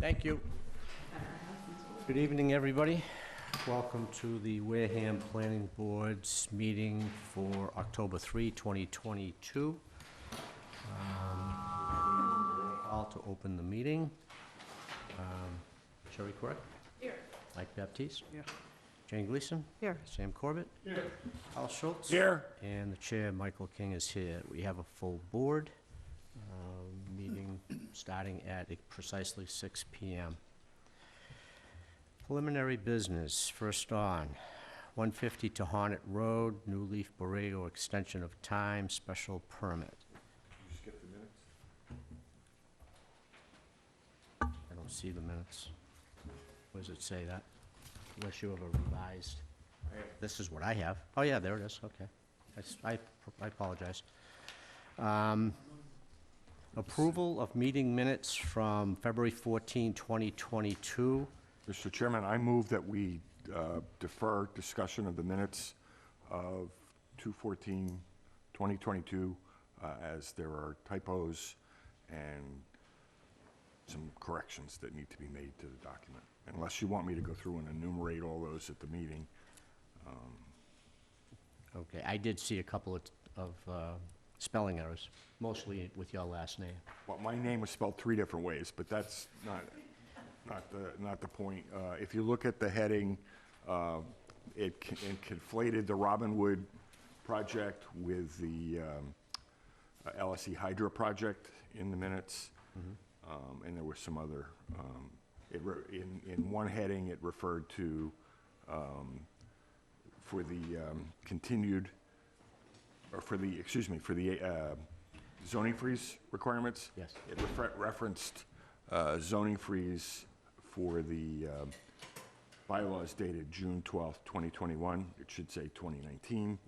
Thank you. Good evening, everybody. Welcome to the Wareham Planning Board's meeting for October 3, 2022. Call to open the meeting. Sherry Quirk? Here. Mike Baptiste? Here. Jane Gleason? Here. Sam Corbett? Here. Al Schultz? Here. And the chair, Michael King, is here. We have a full board. Meeting starting at precisely 6 p.m. Preliminary business, first on, 150 Tohonet Road, New Leaf Borrego extension of time, special permit. You skip the minutes? I don't see the minutes. Where does it say that? Unless you have a revised. This is what I have. Oh, yeah, there it is, okay. I apologize. Approval of meeting minutes from February 14, 2022. Mr. Chairman, I move that we defer discussion of the minutes of 2/14/2022 as there are typos and some corrections that need to be made to the document. Unless you want me to go through and enumerate all those at the meeting. Okay, I did see a couple of spelling errors, mostly with your last name. Well, my name was spelled 3 different ways, but that's not the point. If you look at the heading, it conflated the Robinwood project with the LSE Hydro project in the minutes. And there was some other, in one heading, it referred to, for the continued, or for the, excuse me, for the zoning freeze requirements. Yes. It referenced zoning freeze for the bylaws dated June 12th, 2021. It should say 2019.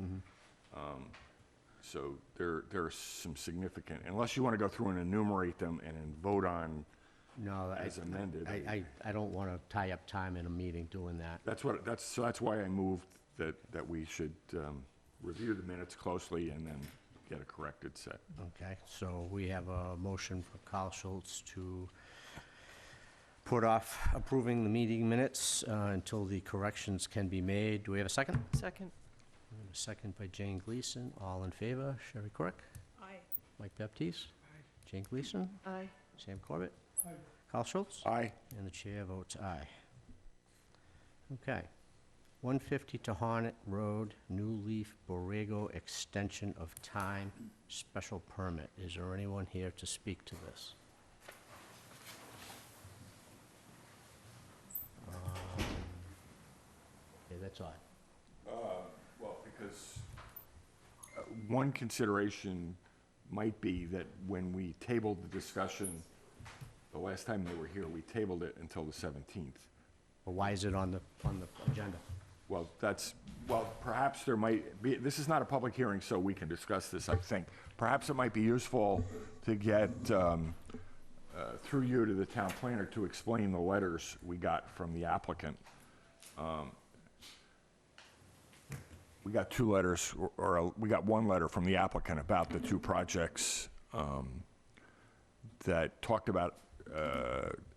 So there are some significant, unless you want to go through and enumerate them and then vote on No, as amended. I don't want to tie up time in a meeting doing that. So that's why I moved that we should review the minutes closely and then get a corrected set. Okay, so we have a motion for Carl Schultz to put off approving the meeting minutes until the corrections can be made. Do we have a second? Second. We have a second by Jane Gleason. All in favor? Sherry Quirk? Aye. Mike Baptiste? Jane Gleason? Aye. Sam Corbett? Carl Schultz? Aye. And the chair votes aye. Okay. 150 Tohonet Road, New Leaf Borrego extension of time, special permit. Is there anyone here to speak to this? Okay, that's odd. Well, because one consideration might be that when we tabled the discussion, the last time they were here, we tabled it until the 17th. Well, why is it on the agenda? Well, perhaps there might be, this is not a public hearing, so we can discuss this, I think. Perhaps it might be useful to get, through you to the town planner to explain the letters we got from the applicant. We got 2 letters, we got 1 letter from the applicant about the 2 projects that talked about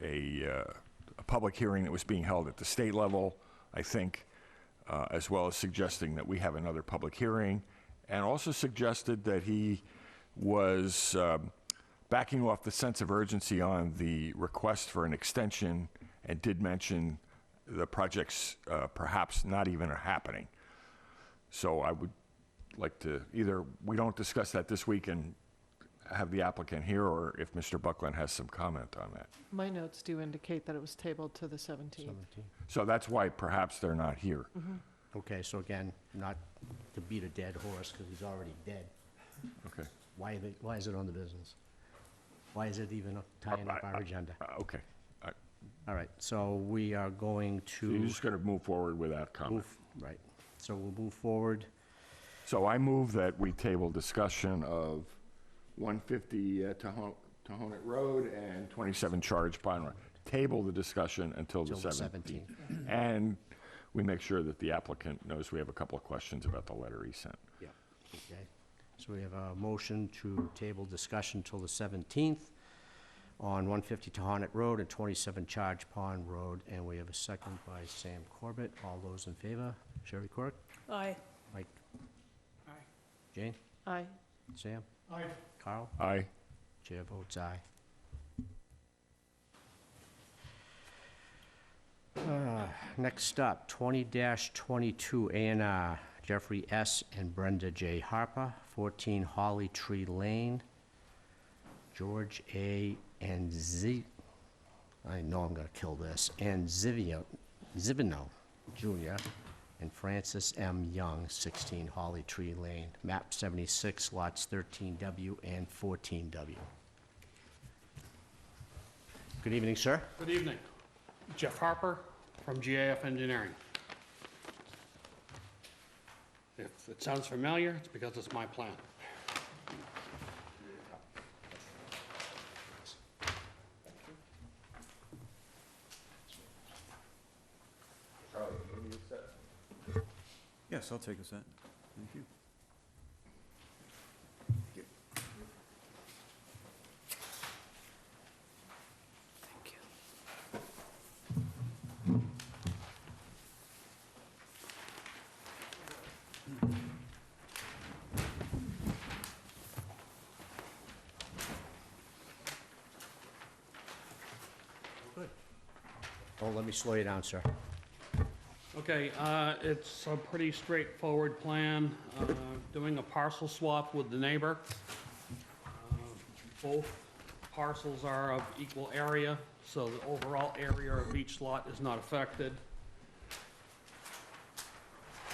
a public hearing that was being held at the state level, I think, as well as suggesting that we have another public hearing, and also suggested that he was backing off the sense of urgency on the request for an extension and did mention the projects perhaps not even happening. So I would like to, either we don't discuss that this week and have the applicant here, or if Mr. Buckland has some comment on that. My notes do indicate that it was tabled to the 17th. 17. So that's why perhaps they're not here. Okay, so again, not to beat a dead horse, because he's already dead. Okay. Why is it on the business? Why is it even tying up our agenda? Okay. All right, so we are going So you're to just going to move forward without comment. move, right, so we'll move forward. So I move that we table discussion of 150 Tohonet Road and 27 Charge Pine Road. Table the discussion until the Till the 17th. And we make sure that the applicant knows we have a couple of questions about the letter he sent. Yeah. Okay, so we have a motion to table discussion till the 17th. on 150 Tohonet Road and 27 Charge Pond Road, and we have a second by Sam Corbett. All those in favor? Sherry Quirk? Aye. Mike? Aye. Jane? Aye. Sam? Aye. Carl? Aye. Chair votes aye. Next up, 20-22 A&R, Jeffrey S. and Brenda J. Harper, 14 Holly Tree Lane, George A. and I know I'm gonna kill this, and Zivino Jr., and Francis M. Young, 16 Holly Tree Lane, map 76, lots 13W and 14W. Good evening, sir. Good evening. Jeff Harper from GAF Engineering. If it sounds familiar, it's because it's my plan. Yes, I'll take a set. Thank you. Don't let me slow you down, sir. Okay, it's a pretty straightforward plan, doing a parcel swap with the neighbor. Both parcels are of equal area, so the overall area of each lot is not affected.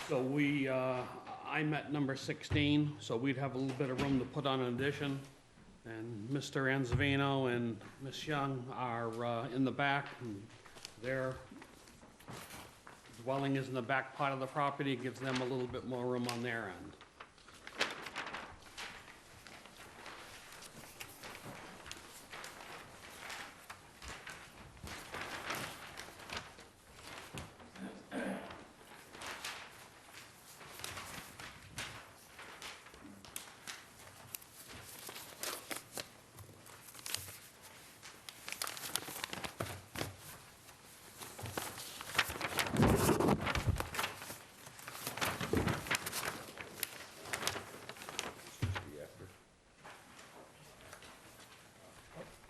So I met number 16, so we'd have a little bit of room to put on an addition. And Mr. Anzavino and Ms. Young are in the back, and their dwelling is in the back part of the property, gives them a little bit more room on their end.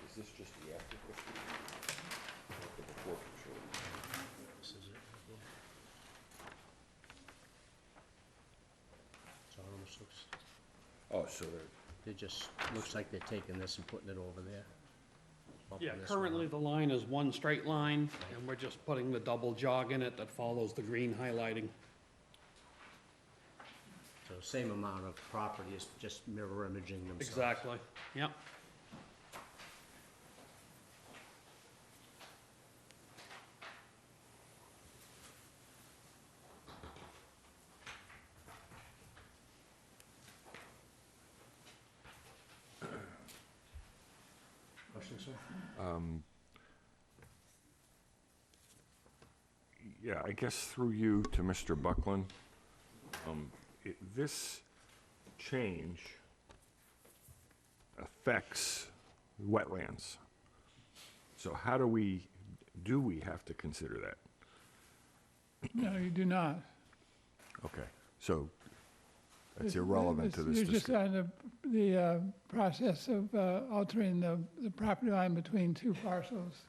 Is this just the after picture? Or the before picture? This is it. So it almost looks, Oh, so they're, it just looks like they're taking this and putting it over there. bumping Yeah, this one currently up. the line is one straight line, and we're just putting the double jog in it that follows the green highlighting. So same amount of property, is just mirror imaging themselves. Exactly, yep. Question, sir? yeah, I guess through you to Mr. Buckland, this change affects wetlands. So how do we have to consider that? No, you do not. Okay, so that's It's- irrelevant to it's- this You're just discussion. on the process of altering the property line between two parcels.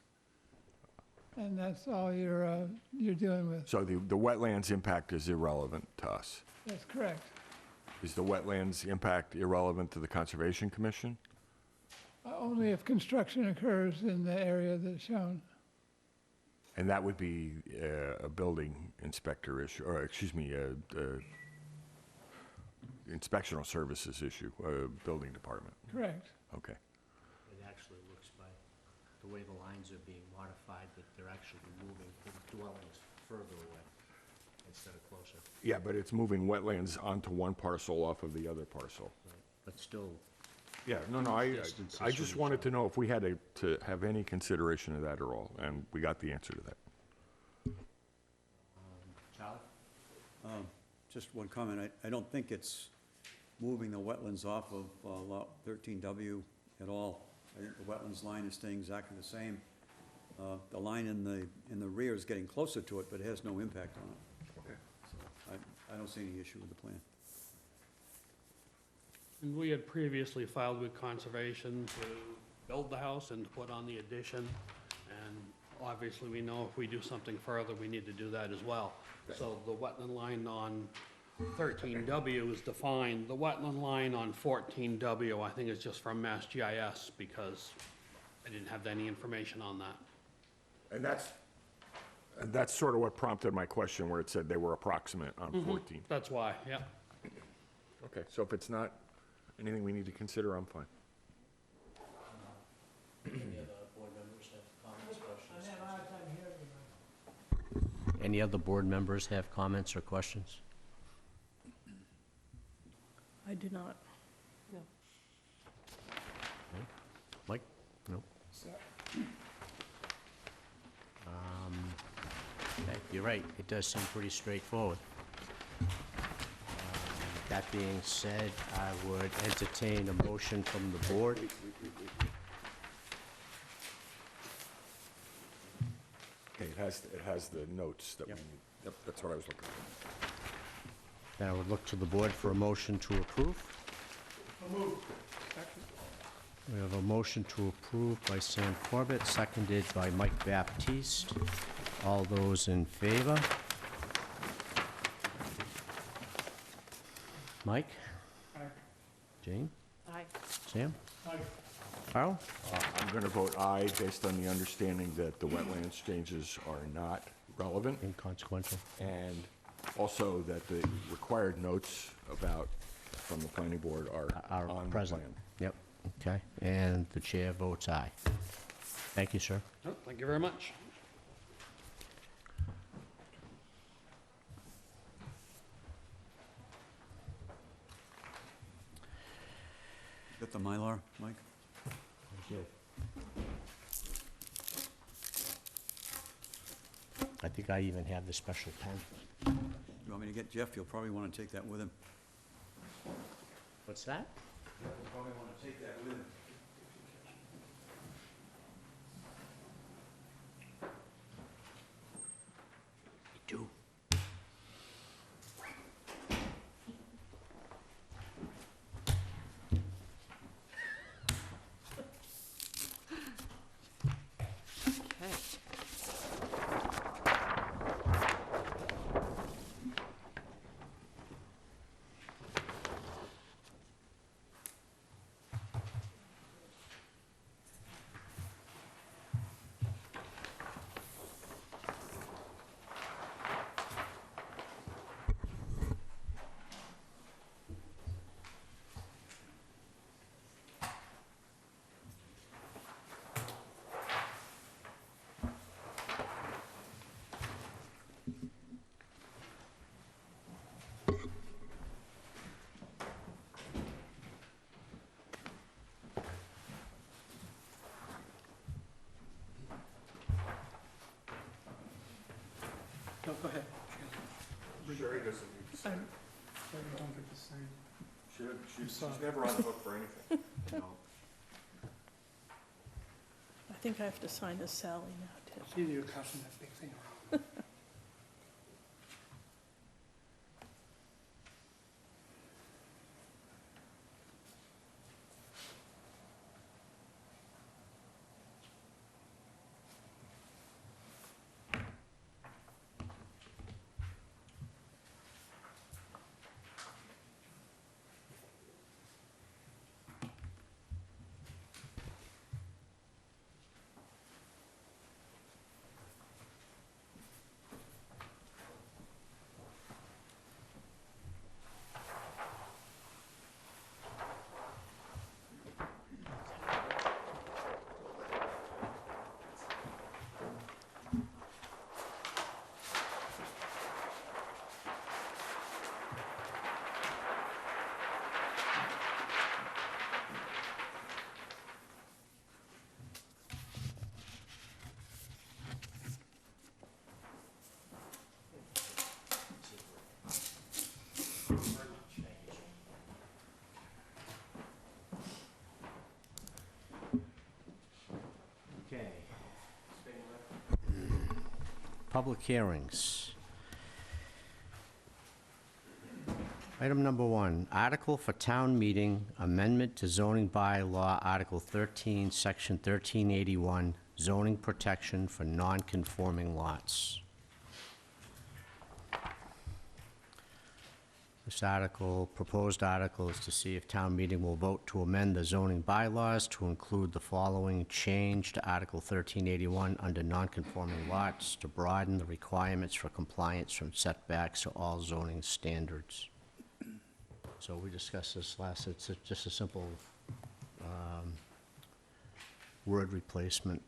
And that's all you're dealing with. So the wetlands impact is irrelevant to us. That's correct. Is the wetlands impact irrelevant to the Conservation Commission? Only if construction occurs in the area that's shown. And that would be a building inspector issue, or excuse me, inspectional services issue, building department. Correct. Okay. It actually looks by the way the lines are being modified, that they're actually moving the dwellings further away instead of closer. Yeah, but it's moving wetlands onto one parcel off of the other parcel. Right. But still, Yeah, no, I Distances just from wanted each to know if we had to have any consideration of that at all, and we got the answer to that. Charlie? Just one comment, I don't think it's moving the wetlands off of Lot 13W at all. I think the wetlands line is staying exactly the same. The line in the rear is getting closer to it, but it has no impact on it. Okay. So I don't see any issue with the plan. And we had previously filed with Conservation to build the house and to put on the addition. And obviously, we know if we do something further, we need to do that as well. So the wetland line on 13W is defined. The wetland line on 14W, I think is just from Mass GIS because I didn't have any information on that. And that's sort of what prompted my question where it said they were approximate on 14. That's why, yeah. Okay, so if it's not anything we need to consider, I'm fine. Any other board members have comments, questions? Any other board members have comments or questions? I do not. Mike? No? Okay, you're right, it does seem pretty straightforward. That being said, I would entertain a motion from the board. Okay, it has the notes that we Yep. need. Yep, that's what I was looking for. Then I would look to the board for a motion to approve. We have a motion to approve by Sam Corbett, seconded by Mike Baptiste. All those in favor? Mike? Jane? Aye. Sam? Carl? I'm going to vote aye based on the understanding that the wetlands changes are not relevant, Inconsequential. and also that the required notes from the planning board are Are on the present. plan. Yep, okay. And the chair votes aye. Thank you, sir. Oh, thank you very much. Got the Mylar, Mike? I think I even have the special pen. You want me to get Jeff? You'll probably want to take that with him. What's that? You'll probably want to take that with him. Me too. Okay. No, go ahead. Sherry doesn't need to sign. I don't get the same. She's never on the hook for anything. I think I have to sign this Sally now, too. See you passing that big thing around. Public hearings. Item number 1, article for town meeting, amendment to zoning bylaw, Article 13, Section 1381, zoning protection for non-conforming lots. This article, proposed article, is to see if town meeting will vote to amend the zoning bylaws to include the following change to Article 1381 under non-conforming lots to broaden the requirements for compliance from setbacks to all zoning standards. So we discussed this last, it's just a simple word replacement.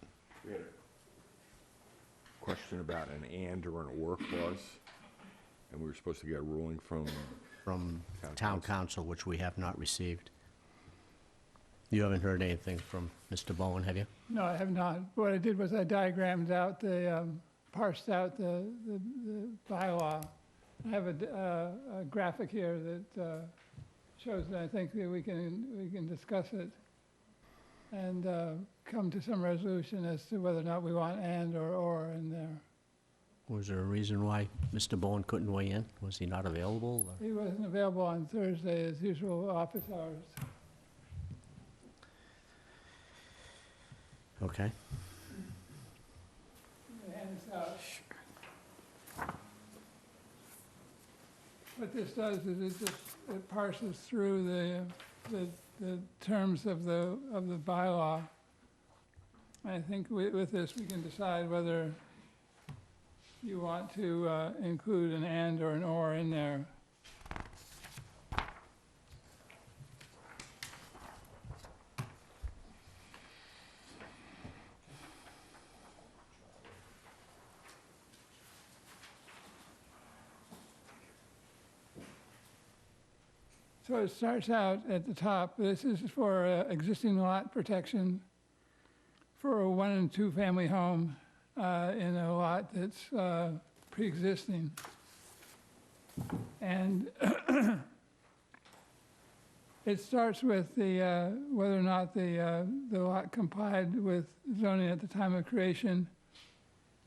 We had a question about an and or an or clause, and we were supposed to get a ruling from, From Town town council. council, which we have not received. You haven't heard anything from Mr. Bowen, have you? No, I have not. What I did was I diagrammed out parsed out the bylaw. I have a graphic here that shows that I think that we can discuss it and come to some resolution as to whether or not we want and or in there. Was there a reason why Mr. Bowen couldn't weigh in? Was he not available? or- He wasn't available on Thursday as usual office hours. Okay. Hand this out. What this does is it parses through the terms of the bylaw. I think with this, we can decide whether you want to include an and or an or in there. So it starts out at the top. This is for existing lot protection for a 1 and 2 family home in a lot that's pre-existing. And it starts with the whether or not the lot complied with zoning at the time of creation.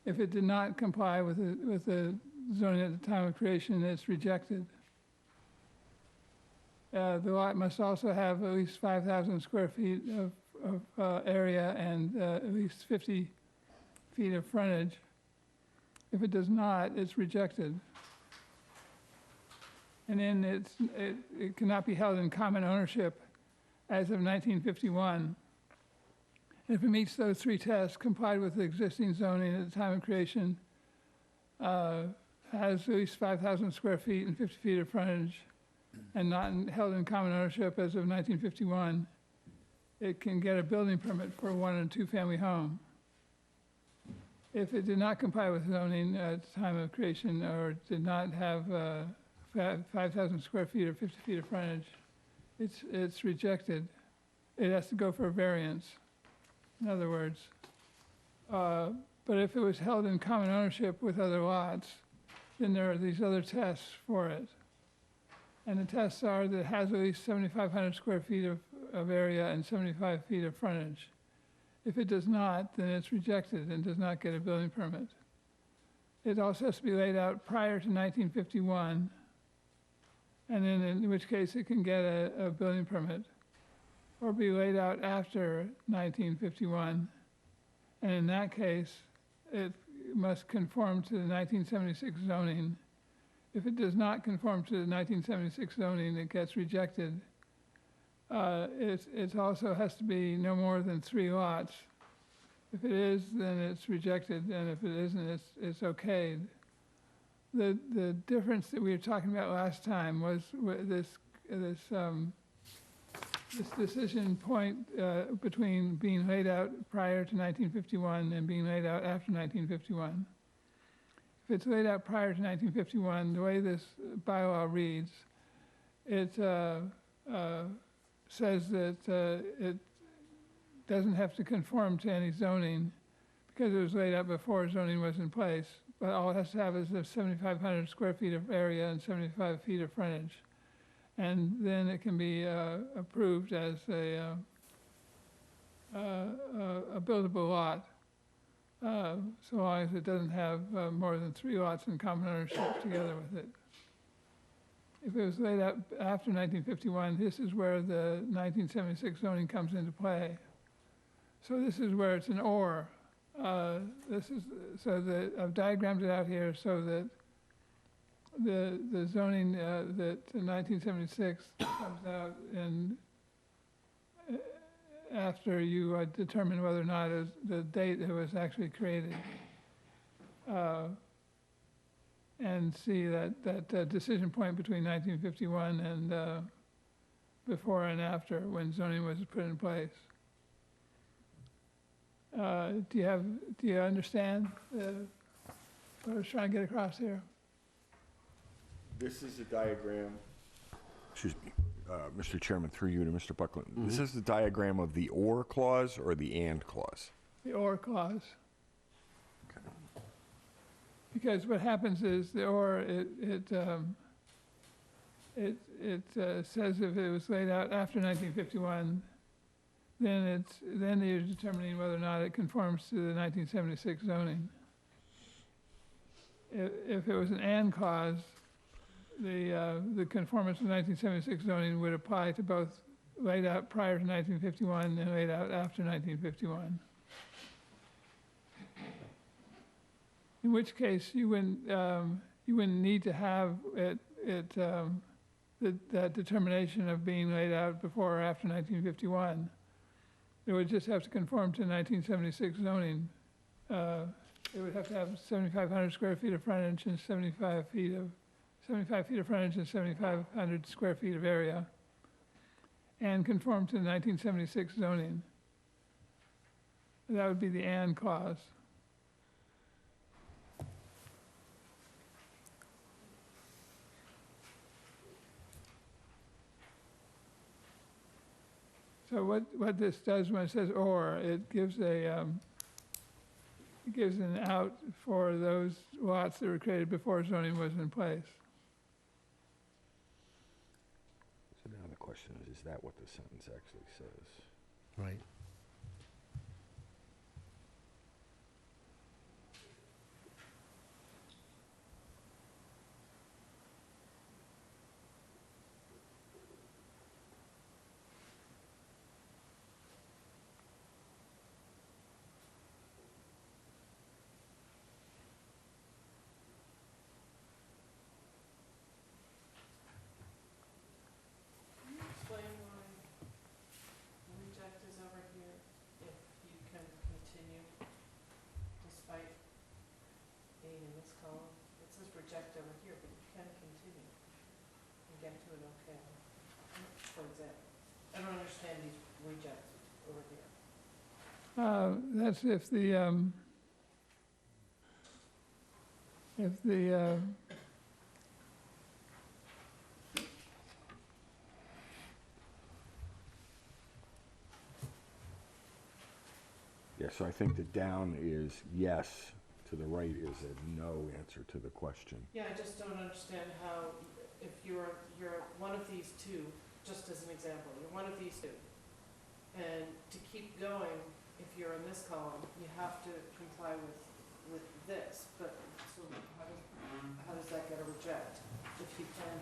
If it did not comply with the zoning at the time of creation, it's rejected. The lot must also have at least 5,000 square feet of area and at least 50 feet of frontage. If it does not, it's rejected. And then it cannot be held in common ownership as of 1951. If it meets those 3 tests, complied with the existing zoning at the time of creation, has at least 5,000 square feet and 50 feet of frontage, and not held in common ownership as of 1951, it can get a building permit for a 1 and 2 family home. If it did not comply with zoning at the time of creation or did not have 5,000 square feet or 50 feet of frontage, it's rejected. It has to go for a variance, in other words. But if it was held in common ownership with other lots, then there are these other tests for it. And the tests are that it has at least 7,500 square feet of area and 75 feet of frontage. If it does not, then it's rejected and does not get a building permit. It also has to be laid out prior to 1951, and then in which case it can get a building permit, or be laid out after 1951, and in that case, it must conform to the 1976 zoning. If it does not conform to the 1976 zoning, it gets rejected. It also has to be no more than 3 lots. If it is, then it's rejected, and if it isn't, it's okayed. The difference that we were talking about last time was this decision point between being laid out prior to 1951 and being laid out after 1951. If it's laid out prior to 1951, the way this bylaw reads, it says that it doesn't have to conform to any zoning because it was laid out before zoning was in place, but all it has to have is the 7,500 square feet of area and 75 feet of frontage. And then it can be approved as a buildable lot. so long as it doesn't have more than 3 lots in common ownership together with it. If it was laid out after 1951, this is where the 1976 zoning comes into play. So this is where it's an or. I've diagrammed it out here so that the zoning that in 1976 comes out and after you determine whether or not the date it was actually created. And see that decision point between 1951 and before and after when zoning was put in place. Do you understand what I was trying to get across here? This is a diagram. Excuse me, Mr. Chairman, through you to Mr. Buckland. This is the diagram of the or clause or the and clause? The or clause. Because what happens is the or, it says if it was laid out after 1951, then you're determining whether or not it conforms to the 1976 zoning. If it was an and clause, the conformance to 1976 zoning would apply to both laid out prior to 1951 and laid out after 1951. In which case, you wouldn't need to have that determination of being laid out before or after 1951. It would just have to conform to 1976 zoning. It would have to have 7,500 square feet of frontage and 75 feet of frontage and 7,500 square feet of area, and conform to the 1976 zoning. That would be the and clause. So what this does when it says or, it gives an out for those lots that were created before zoning was in place. So now the question is that what the sentence actually says? Right. Explain why reject is over here if you can continue despite being in this column. It says reject over here, but you can continue and get to an okay, for example. I don't understand these rejects over here. That's if the Yeah, so I think the down is yes, to the right is a no answer to the question. Yeah, I just don't understand how, if you're one of these two, just as an example, you're one of these two. And to keep going, if you're in this column, you have to comply with this, but so how does that get a reject? If you can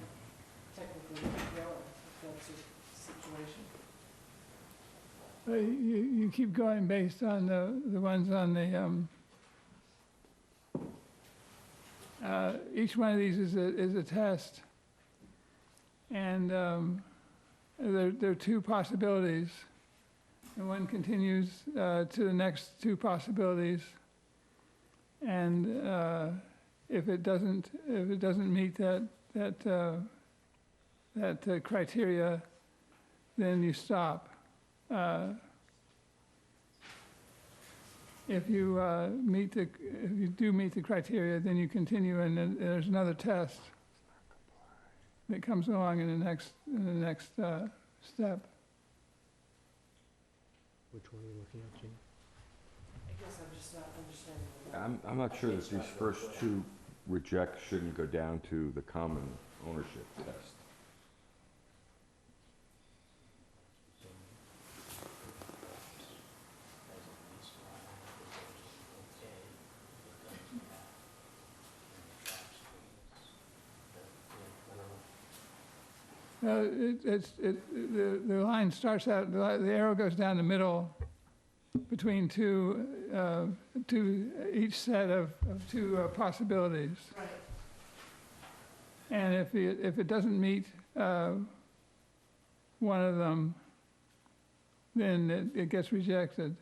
technically keep going, if that's your situation. you keep going based on the ones on the each one of these is a test, and there are 2 possibilities, and one continues to the next 2 possibilities, and if it doesn't meet that criteria, then you stop. If you do meet the criteria, then you continue, and then there's another test that comes along in the next step. Which one are you looking at, Gene? I guess I'm just not understanding. I'm not sure that these first 2 rejects shouldn't go down to the common ownership test. The line starts out, the arrow goes down the middle between each set of two possibilities. Right. And if it doesn't meet one of them, then it gets rejected.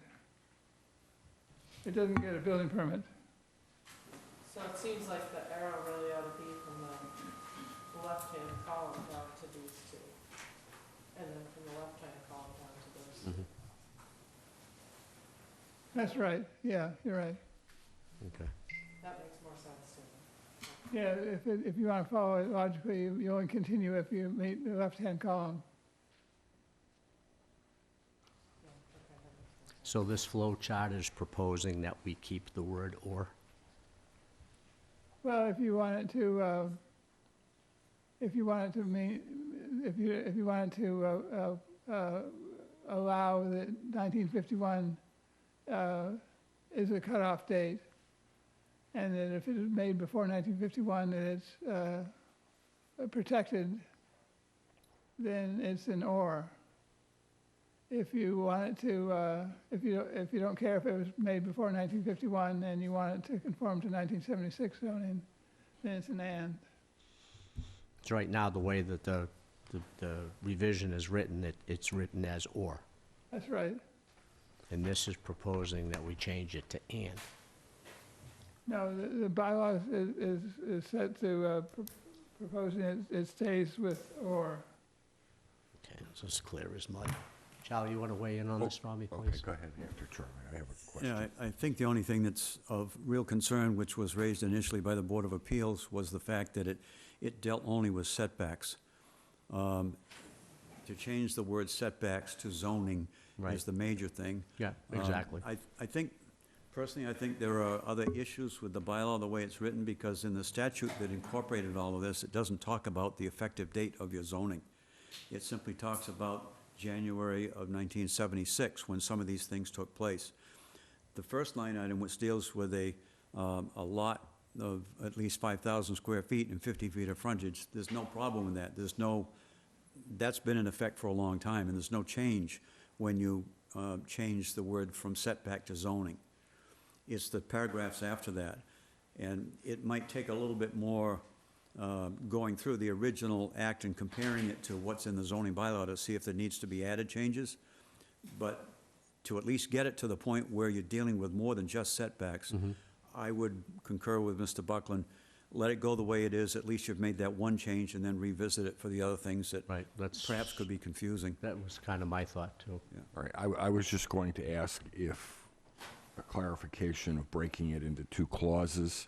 It doesn't get a building permit. So it seems like the arrow really ought to be from the left-hand column down to these two, and then from the left-hand column down to those two. That's right, yeah, you're right. Okay. That makes more sense to me. Yeah, if you want to follow it logically, you only continue if you meet the left-hand column. Yeah, okay, that makes more sense. So this flow chart is proposing that we keep the word "or"? Well, if you wanted to, if you wanted to mean, if you wanted to allow that 1951 is a cutoff date, and that if it is made before 1951, that it's protected, then it's an "or." If you want it to, if you don't care if it was made before 1951 and you want it to conform to 1976 zoning, then it's an "and." So right now, the way that the revision is written, it's written as "or." That's right. And this is proposing that we change it to "and." No, the bylaws is set to proposing it stays with "or." Okay, so it's clear as mud. Charlie, you want to weigh in on this for me, Okay, please? go ahead after Charlie. I have a question. Yeah, I think the only thing that's of real concern, which was raised initially by the Board of Appeals, was the fact that it dealt only with setbacks. To change the word setbacks to zoning Right. is the major thing. Yeah, exactly. I think, personally, I think there are other issues with the bylaw, the way it's written, because in the statute that incorporated all of this, it doesn't talk about the effective date of your zoning. It simply talks about January of 1976, when some of these things took place. The first line item, which deals with a lot of at least 5,000 square feet and 50 feet of frontage, there's no problem with that. That's been in effect for a long time, and there's no change when you change the word from setback to zoning. It's the paragraphs after that. And it might take a little bit more going through the original act and comparing it to what's in the zoning bylaw to see if there needs to be added changes. But to at least get it to the point where you're dealing with more than just setbacks, I would concur with Mr. Buckland. Let it go the way it is. At least you've made that one change, and then revisit it for the other things that Right, that's, perhaps could be confusing. that was kind of my thought, too. All right, I was just going to ask if a clarification of breaking it into two clauses.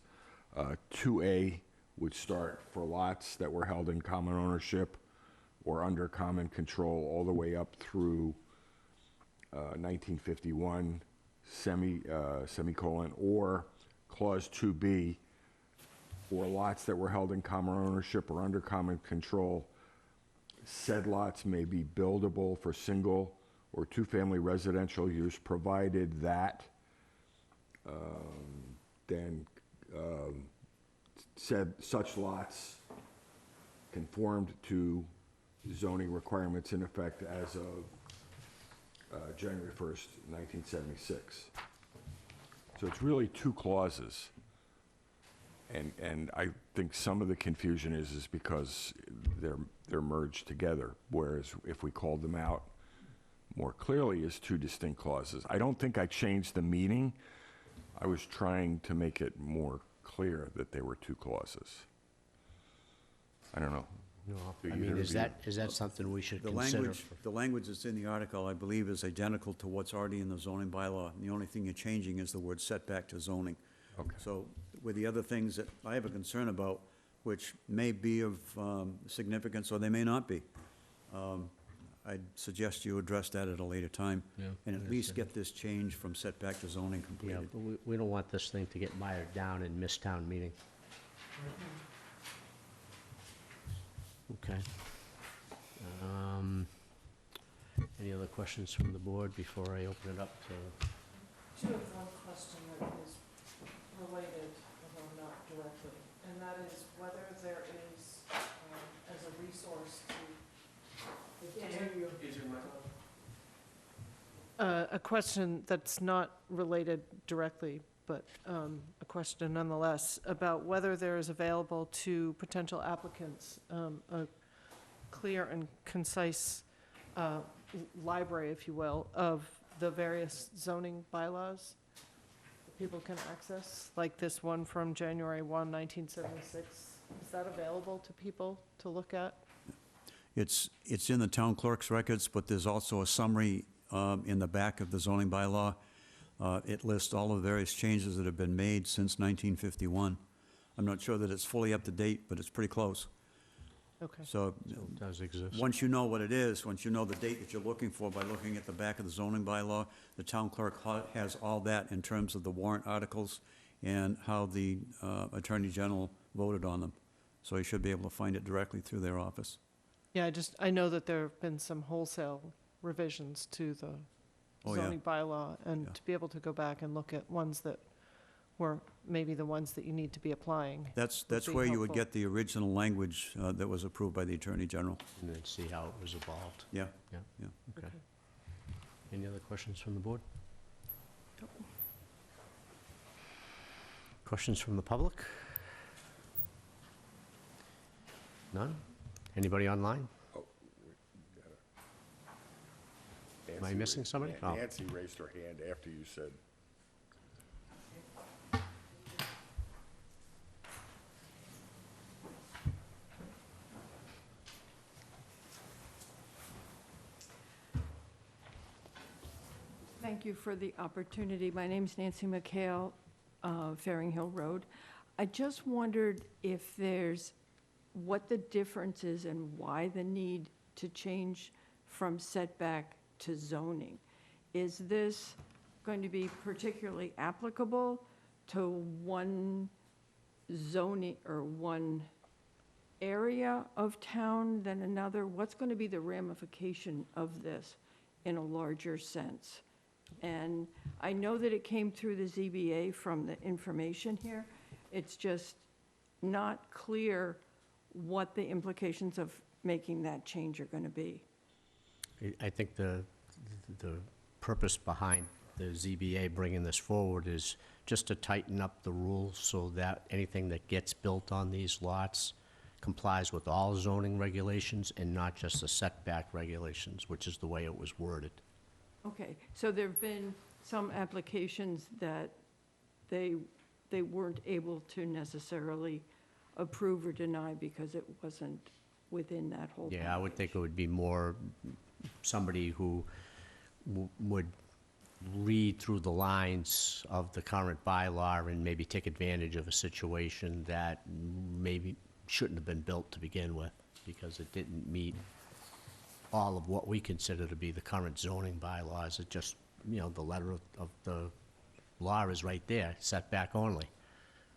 2A would start for lots that were held in common ownership or under common control all the way up through 1951, semicolon, or Clause 2B, for lots that were held in common ownership or under common control. Said lots may be buildable for single or two-family residential use, provided that said such lots conformed to zoning requirements in effect as of January 1st, 1976. So it's really two clauses. And I think some of the confusion is because they're merged together, whereas if we called them out more clearly as two distinct clauses. I don't think I changed the meaning. I was trying to make it more clear that they were two clauses. I don't know. No, Do I either mean, of is you- that something we should The consider? language that's in the article, I believe, is identical to what's already in the zoning bylaw. And the only thing you're changing is the word setback to zoning. Okay. So with the other things that I have a concern about, which may be of significance or they may not be, I'd suggest you address that at a later time. Yeah, And at I least understand. get this change from setback to zoning Yeah, completed. but we don't want this thing to get mired down in Misstown meeting. Okay. Any other questions from the board before I open it up to? I do have one question that is related, although not directly, and that is whether there is, as a resource to A question that's not related directly, but a question nonetheless, about whether there is available to potential applicants a clear and concise library, if you will, of the various zoning bylaws that people can access, like this one from January 1, 1976. Is that available to people to look at? It's in the town clerk's records, but there's also a summary in the back of the zoning bylaw. It lists all of the various changes that have been made since 1951. I'm not sure that it's fully up to date, but it's pretty close. Okay. So, It does exist. once you know what it is, once you know the date that you're looking for by looking at the back of the zoning bylaw, the town clerk has all that in terms of the warrant articles and how the Attorney General voted on them. So you should be able to find it directly through their office. Yeah, I know that there have been some wholesale revisions to the Oh, yeah. zoning bylaw, and Yeah. to be able to go back and look at ones that were maybe the ones that you need to be applying. That's be where you would helpful. get the original language that was approved by the Attorney General. And then see how it was evolved. Yeah. Yeah. Yeah. Okay. Any other questions from the board? Questions from the public? None? Anybody online? Am I missing somebody? Oh. Nancy raised her hand after you said. Thank you for the opportunity. My name's Nancy McHale, Faring Hill Road. I just wondered if what the difference is and why the need to change from setback to zoning. Is this going to be particularly applicable to one zoning or one area of town than another? What's going to be the ramification of this in a larger sense? And I know that it came through the ZBA from the information here. It's just not clear what the implications of making that change are going to be. I think the purpose behind the ZBA bringing this forward is just to tighten up the rules so that anything that gets built on these lots complies with all zoning regulations and not just the setback regulations, which is the way it was worded. Okay, so there've been some applications that they weren't able to necessarily approve or deny because it wasn't within that whole. Yeah, I would think it would be more somebody who would read through the lines of the current bylaw and maybe take advantage of a situation that maybe shouldn't have been built to begin with because it didn't meet all of what we consider to be the current zoning bylaws. It just, the letter of the law is right there, setback only.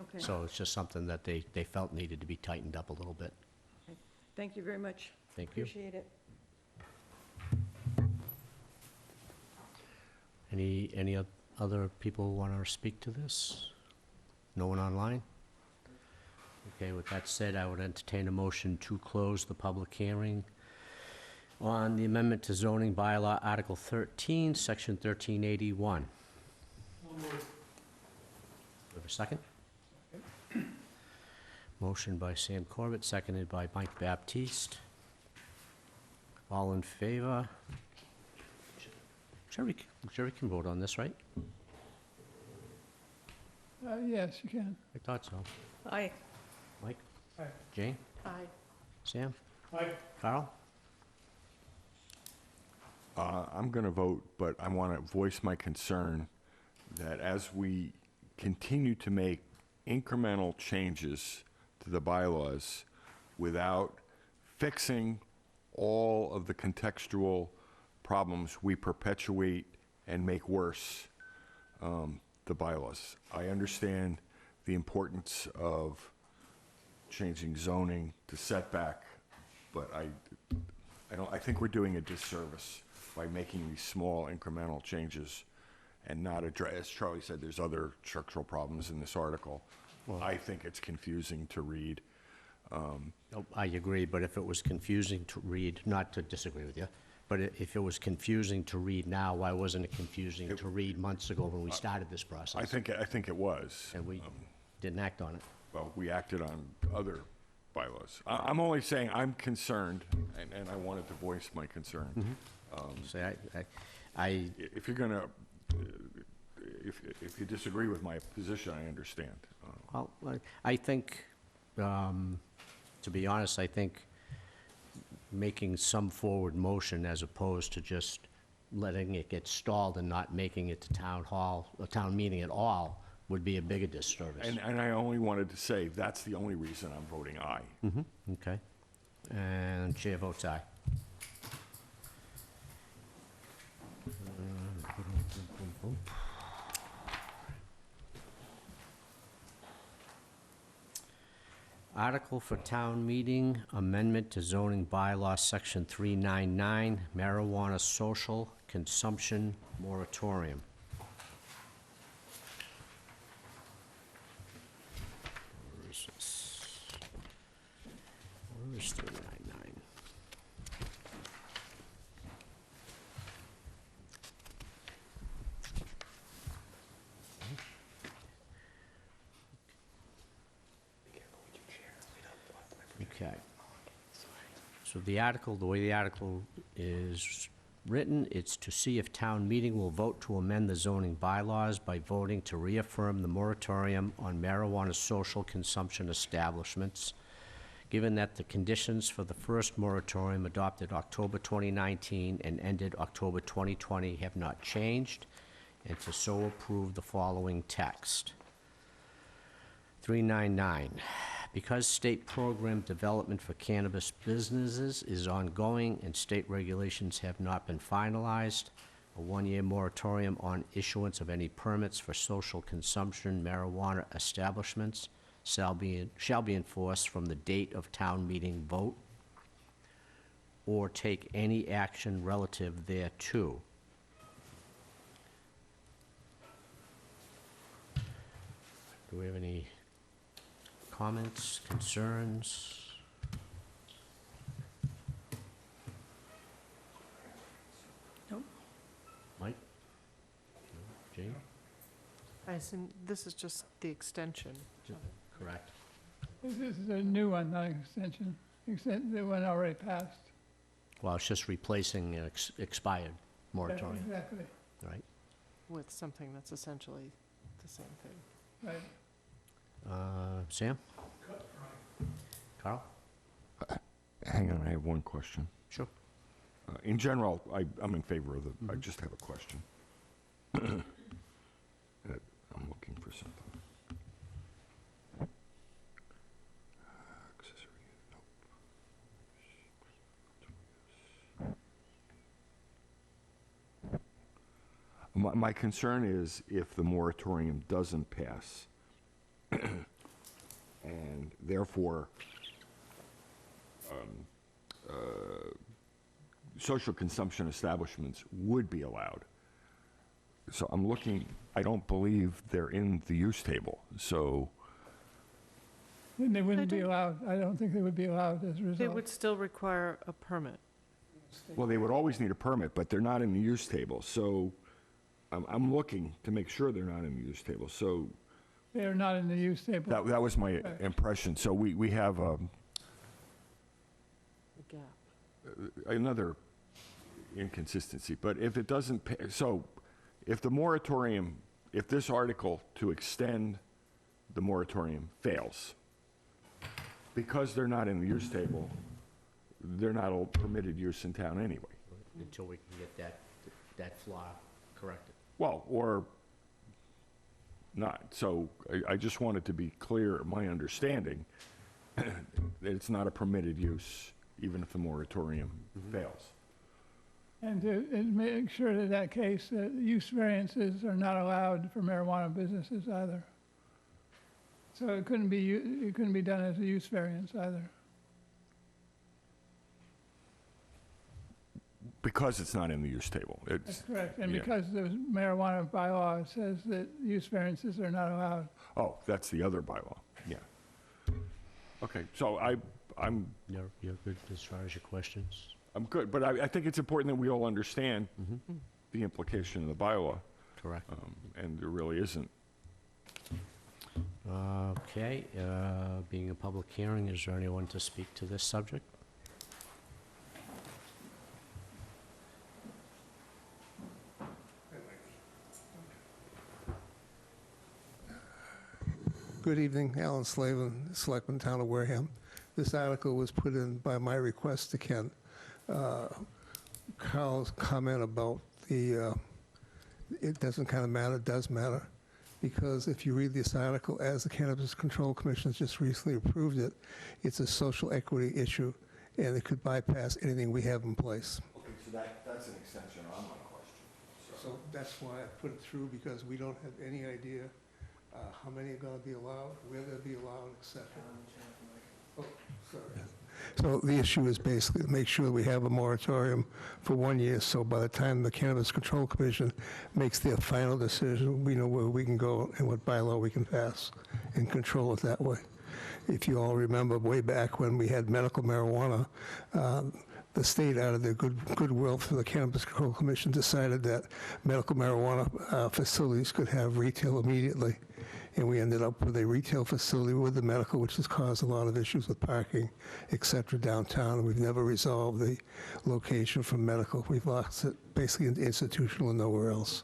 Okay. So it's just something that they felt needed to be tightened up a little bit. Thank you very much. Thank you. Appreciate it. Any other people want to speak to this? No one online? Okay, with that said, I would entertain a motion to close the public hearing on the amendment to zoning bylaw Article 13, Section 1381. We have a second? Motion by Sam Corbett, seconded by Mike Baptiste. All in favor? Jerry can vote on this, right? Yes, you can. I thought so. Aye. Mike? Aye. Jane? Aye. Sam? Aye. Carl? I'm going to vote, but I want to voice my concern that as we continue to make incremental changes to the bylaws without fixing all of the contextual problems, we perpetuate and make worse the bylaws. I understand the importance of changing zoning to setback, but I think we're doing a disservice by making these small incremental changes and not address, as Charlie said, there's other structural problems in this article. I think it's confusing to read. Nope, I agree, but if it was confusing to read, not to disagree with you, but if it was confusing to read now, why wasn't it confusing to read months ago when we started this process? I think it was. And we didn't act on it. Well, we acted on other bylaws. I'm only saying I'm concerned, and I wanted to voice my concern. Say, I, If you're gonna, if you disagree with my position, I understand. well, I think, to be honest, I think making some forward motion as opposed to just letting it get stalled and not making it to town hall, or town meeting at all, would be a bigger disservice. And I only wanted to say, that's the only reason I'm voting aye. Okay. And chair votes aye. Article for town meeting, amendment to zoning bylaw, section 399, marijuana social consumption moratorium. Where is this? Where is 399? Okay. So the article, the way the article is written, it's to see if town meeting will vote to amend the zoning bylaws by voting to reaffirm the moratorium on marijuana social consumption establishments, given that the conditions for the first moratorium adopted October 2019 and ended October 2020 have not changed, and to so approve the following text. 399, because state program development for cannabis businesses is ongoing and state regulations have not been finalized, a one-year moratorium on issuance of any permits for social consumption marijuana establishments shall be enforced from the date of town meeting vote or take any action relative thereto. Do we have any comments, concerns? Nope. Mike? No? Jane? I assume this is just the extension. Correct. This is a new one, not an extension. The one already passed. Well, it's just replacing an expired moratorium, Exactly, right? With something that's essentially the same thing. right. Sam? Carl? Hang on, I have one question. Sure. In general, I'm in favor of I just have a question. I'm looking for something. Accessory, nope. My concern is if the moratorium doesn't pass, and therefore social consumption establishments would be allowed. So I'm looking, I don't believe they're in the use table, so, Then they wouldn't be don't- allowed, I don't think they would be allowed as a They result. would still require a permit. well, they would always need a permit, but they're not in the use table, so I'm looking to make sure they're not in the use table, so They are not in the use table. that was my Right. impression. So we have A gap. another inconsistency, but if it doesn't, so if the moratorium, if this article to extend the moratorium fails, because they're not in the use table, they're not all permitted use in town anyway. Until we can get that flaw corrected. Well, or not. So I just wanted to be clear, my understanding, that it's not a permitted use, even if the moratorium fails. And to make sure that that case, that use variances are not allowed for marijuana businesses either. So it couldn't be done as a use variance either. Because it's not in the use table. That's It's, correct. And yeah. because the marijuana bylaw says that use variances are not allowed. oh, that's the other bylaw, yeah. Okay, so I'm You're good as far as your questions? good, but I think it's important that we all understand Mm-hmm. the implication of the bylaw, Correct. and there really isn't. Okay, being a public hearing, is there anyone to speak to this subject? Good evening, Alan Slavin, Selectman Town of Wareham. This article was put in by my request to Ken. Carl's comment about the, it doesn't kind of matter, does matter, because if you read this article, as the Cannabis Control Commission has just recently approved it, it's a social equity issue, and it could bypass anything we have in place. Okay, so that's an extension on my question. So that's why I put it through, because we don't have any idea how many are going to be allowed, where they'll be allowed, et cetera. Oh, sorry. So the issue is basically to make sure we have a moratorium for 1 year, so by the time the Cannabis Control Commission makes their final decision, we know where we can go and what bylaw we can pass and control it that way. If you all remember way back when we had medical marijuana, the state, out of their goodwill for the Cannabis Control Commission, decided that medical marijuana facilities could have retail immediately. And we ended up with a retail facility with the medical, which has caused a lot of issues with parking, et cetera, downtown. We've never resolved the location from medical. We've lost it basically into institutional and nowhere else.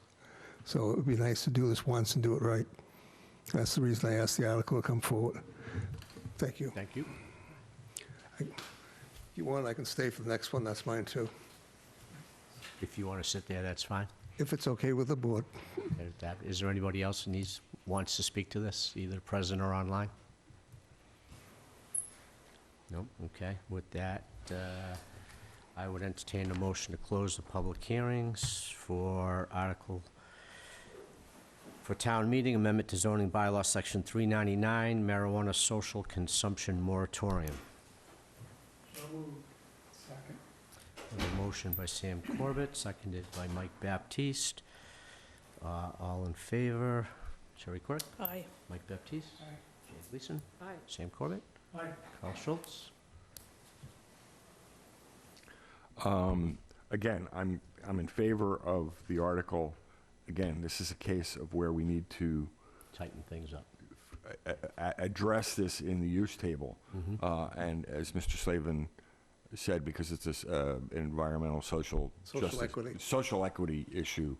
So it would be nice to do this once and do it right. That's the reason I asked the article to come forward. Thank you. Thank you. If you want, I can stay for the next one. That's mine, too. If you want to sit there, that's fine. If it's okay with the board. Is there anybody else who wants to speak to this, either present or online? No? Okay. With that, I would entertain a motion to close the public hearings for town meeting, amendment to zoning bylaw, section 399, marijuana social consumption moratorium. Second. A motion by Sam Corbett, seconded by Mike Baptiste. All in favor? Sherry Quirk? Aye. Mike Baptiste? Aye. Jay Gleason? Aye. Sam Corbett? Aye. Carl Schultz? Again, I'm in favor of the article. Again, this is a case of where we need to Tighten things up. address this in the use table. And as Mr. Slavin said, because it's this environmental, social justice, equity. social equity issue,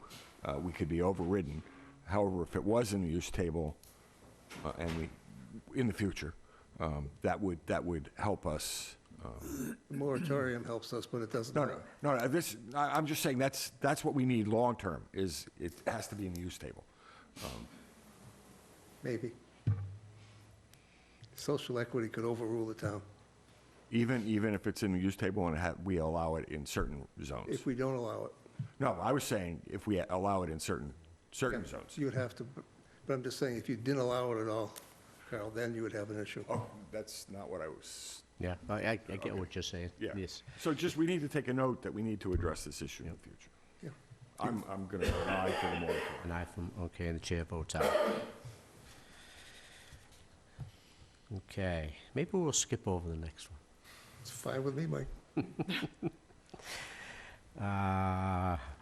we could be overridden. However, if it was in the use table, and in the future, that would help us. The moratorium helps us, but it doesn't. No, I'm just saying that's what we need long-term, is it has to be in the use table. Maybe. Social equity could overrule the town Even if it's in the use table and we allow it in certain zones. if we don't allow it. No, I was saying if we allow it in certain zones. You would have to, but I'm just saying, if you didn't allow it at all, Carol, then you would have an issue. Oh, that's not what I was, Yeah, I get what you're saying. yeah. Yes. So we need to take a note that we need to address this issue in the future. Yeah. I'm going to deny for the moratorium. An aye from, okay, and the chair votes aye. Okay, maybe we'll skip over the next one. It's fine with me, Mike.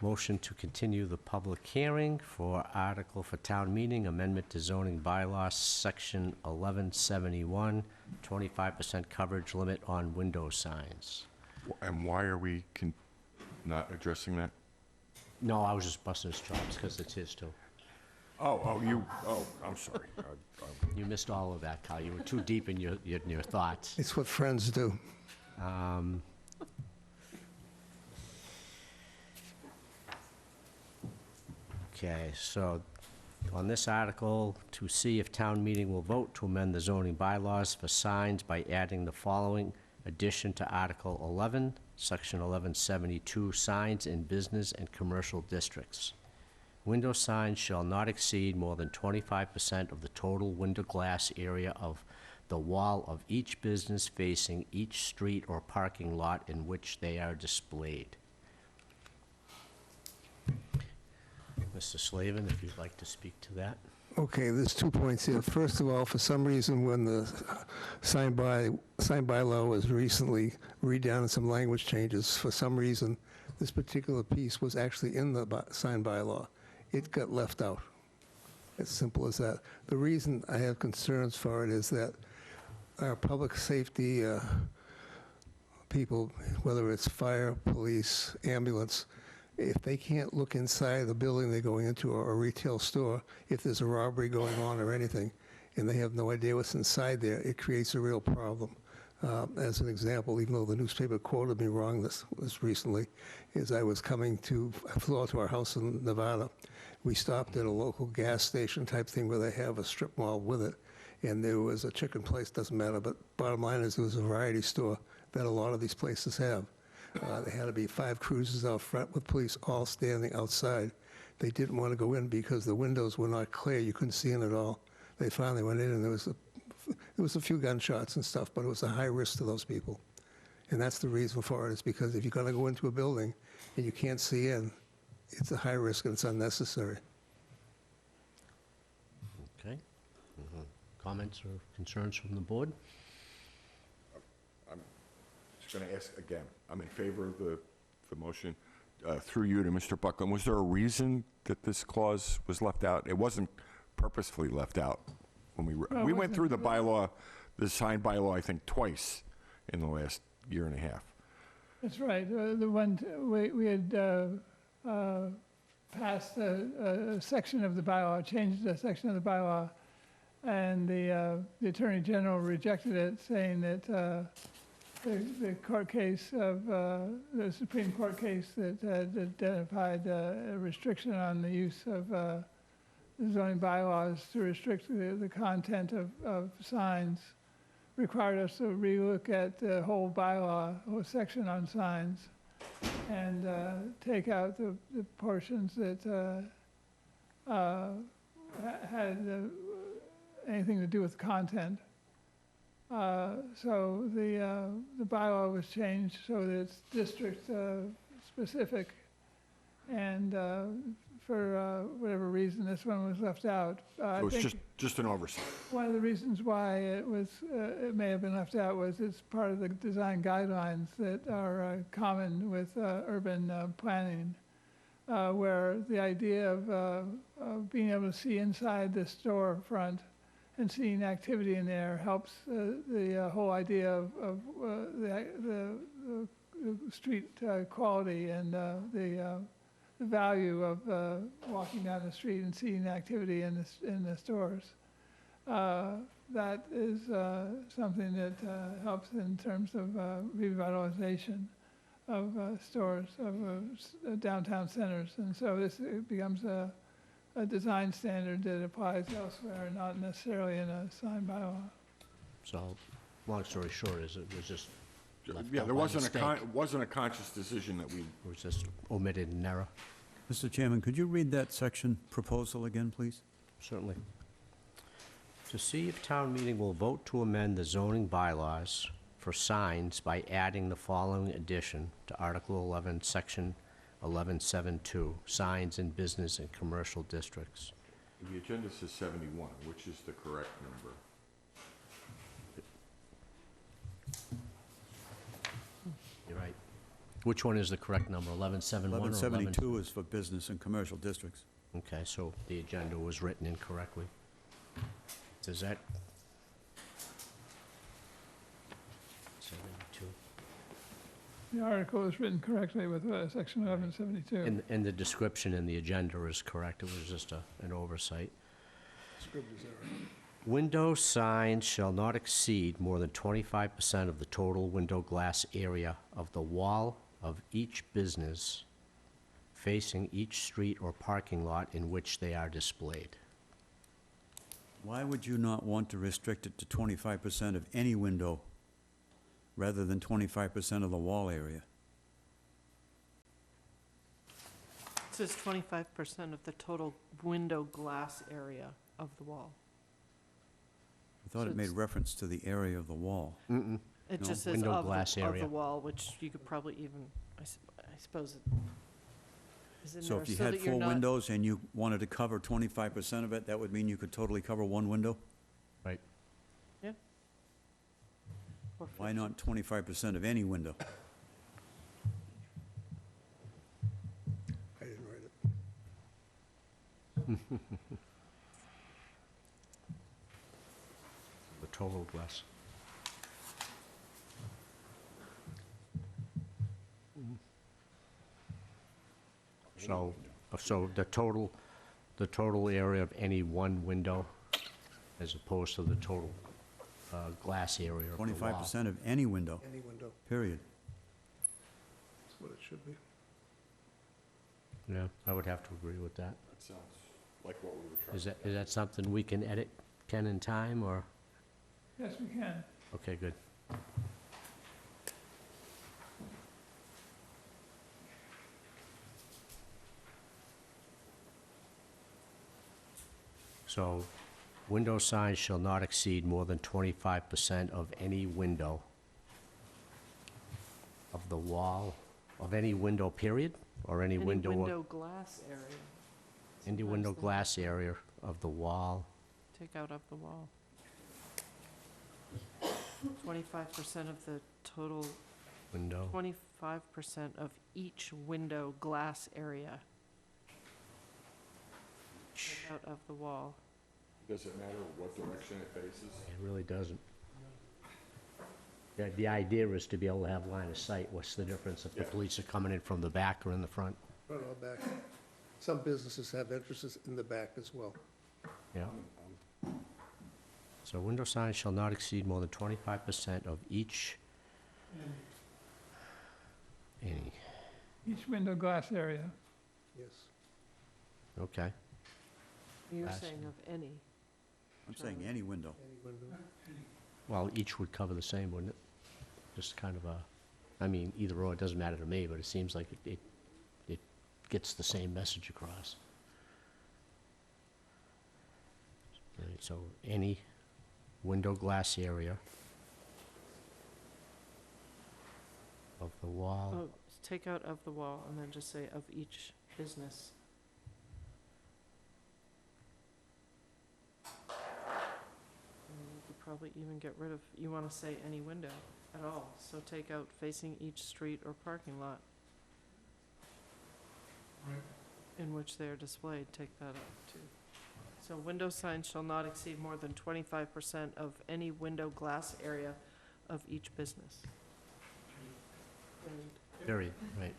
Motion to continue the public hearing for article for town meeting, amendment to zoning bylaws, section 1171, 25% coverage limit on window signs. And why are we not addressing that? No, I was just busting his chops, because it's his too. I'm sorry. You missed all of that, Kyle. You were too deep in your thoughts. It's what friends do. Okay, so on this article, to see if town meeting will vote to amend the zoning bylaws for signs by adding the following addition to Article 11, Section 1172, signs in business and commercial districts. Window signs shall not exceed more than 25% of the total window glass area of the wall of each business facing each street or parking lot in which they are displayed. Mr. Slavin, if you'd like to speak to that. Okay, there's 2 points here. First of all, for some reason, when the signed bylaw was recently redone and some language changes, for some reason, this particular piece was actually in the signed bylaw. It got left out. As simple as that. The reason I have concerns for it is that our public safety people, whether it's fire, police, ambulance, if they can't look inside the building they're going into or a retail store, if there's a robbery going on or anything, and they have no idea what's inside there, it creates a real problem. As an example, even though the newspaper quoted me wrong this recently, is I flew out to our house in Nevada. We stopped at a local gas station type thing where they have a strip mall with it, and there was a chicken place, doesn't matter, but bottom line is there was a variety store that a lot of these places have. There had to be 5 cruisers out front with police all standing outside. They didn't want to go in because the windows were not clear. You couldn't see in at all. They finally went in, and there was a few gunshots and stuff, but it was a high risk to those people. And that's the reason for it, is because if you're going to go into a building and you can't see in, it's a high risk and it's unnecessary. Okay. Comments or concerns from the board? Just going to ask again, I'm in favor of the motion. Through you to Mr. Buckland, was there a reason that this clause was left out? It wasn't purposefully left out when we went through the bylaw, the signed bylaw, I think twice in the last year and a half. That's right. The one, we had passed a section of the bylaw, changed a section of the bylaw, and the Attorney General rejected it, saying that the court case of, the Supreme Court case that had identified a restriction on the use of the zoning bylaws to restrict the content of signs required us to relook at the whole bylaw, whole section on signs, and take out the portions that had anything to do with content. So the bylaw was changed so that it's district specific, and for whatever reason, this one was left out. It was just an oversight. One of the reasons why it may have been left out was it's part of the design guidelines that are common with urban planning, where the idea of being able to see inside the storefront and seeing activity in there helps the whole idea of the street quality and the value of walking down the street and seeing activity in the stores. That is something that helps in terms of revitalization of stores, of downtown centers. And so this becomes a design standard that applies elsewhere, not necessarily in a sign bylaw. So, long story short, is it was just left Yeah, out there by wasn't mistake. a conscious decision that we. It was just omitted in error, Mr. Chairman, could you read that section proposal again, please? certainly. To see if town meeting will vote to amend the zoning bylaws for signs by adding the following addition to Article 11, Section 11.7.2, signs in business and commercial districts. The agenda says 71, which is the correct number. You're right. Which one is the correct number, 11.7.1 or 1172 is for business and commercial districts. Okay, so the agenda was written incorrectly. Does that? 72. The article is written correctly with section 1172. And the description in the agenda is correct, it was just an oversight. Scribner's error. Window signs shall not exceed more than 25% of the total window glass area of the wall of each business facing each street or parking lot in which they are displayed. Why would you not want to restrict it to 25% of any window rather than 25% of the wall area? It says 25% of the total window glass area of the wall. I thought So it made it's- reference to the area of the wall. Mm-mm. It No? just says Window of glass the area. wall, which you could probably even, I suppose, is in So there if you so had that you're four not. windows and you wanted to cover 25% of it, that would mean you could totally cover one window? Right. Yeah. Or Why not 25% of any window? I didn't write it. The total glass. So the total area of any one window as opposed to the total glass area of the wall. 25% of any window, Any window, period. that's what it should be. Yeah, I would have to agree with that. That sounds like what we were trying Is that something we can edit, Ken, in time, or? Yes, we can. Okay, good. So, window signs shall not exceed more than 25% of any window of the wall, of any window, period? Or any window? Any window glass area. Any Sometimes window they glass area of the wall. Take out of the wall. 25% of the total, Window. 25% of each window glass area. Take out of the wall. Does it matter what direction it faces? It really doesn't. The idea is to be able to have line of sight. What's the difference if the Yeah. police are coming in from the back or in the front? Front or back. Some businesses have entrances in the back as well. Yeah. So window signs shall not exceed more than 25% of each, any, Each window glass area. Yes. You're okay. Glass saying of any. I'm saying any window. Any window. Well, each would cover the same, wouldn't it? Just kind of a, I mean, either or, it doesn't matter to me, but it seems like it gets the same message across. Right, so any window glass area of the wall. Oh, take out of the wall and then just say of each business. And you could probably even get rid of, you want to say any window at all, so take out facing each street or parking lot in which they are displayed, take that out too. So window signs shall not exceed more than 25% of any window glass area of each business. And Period, right.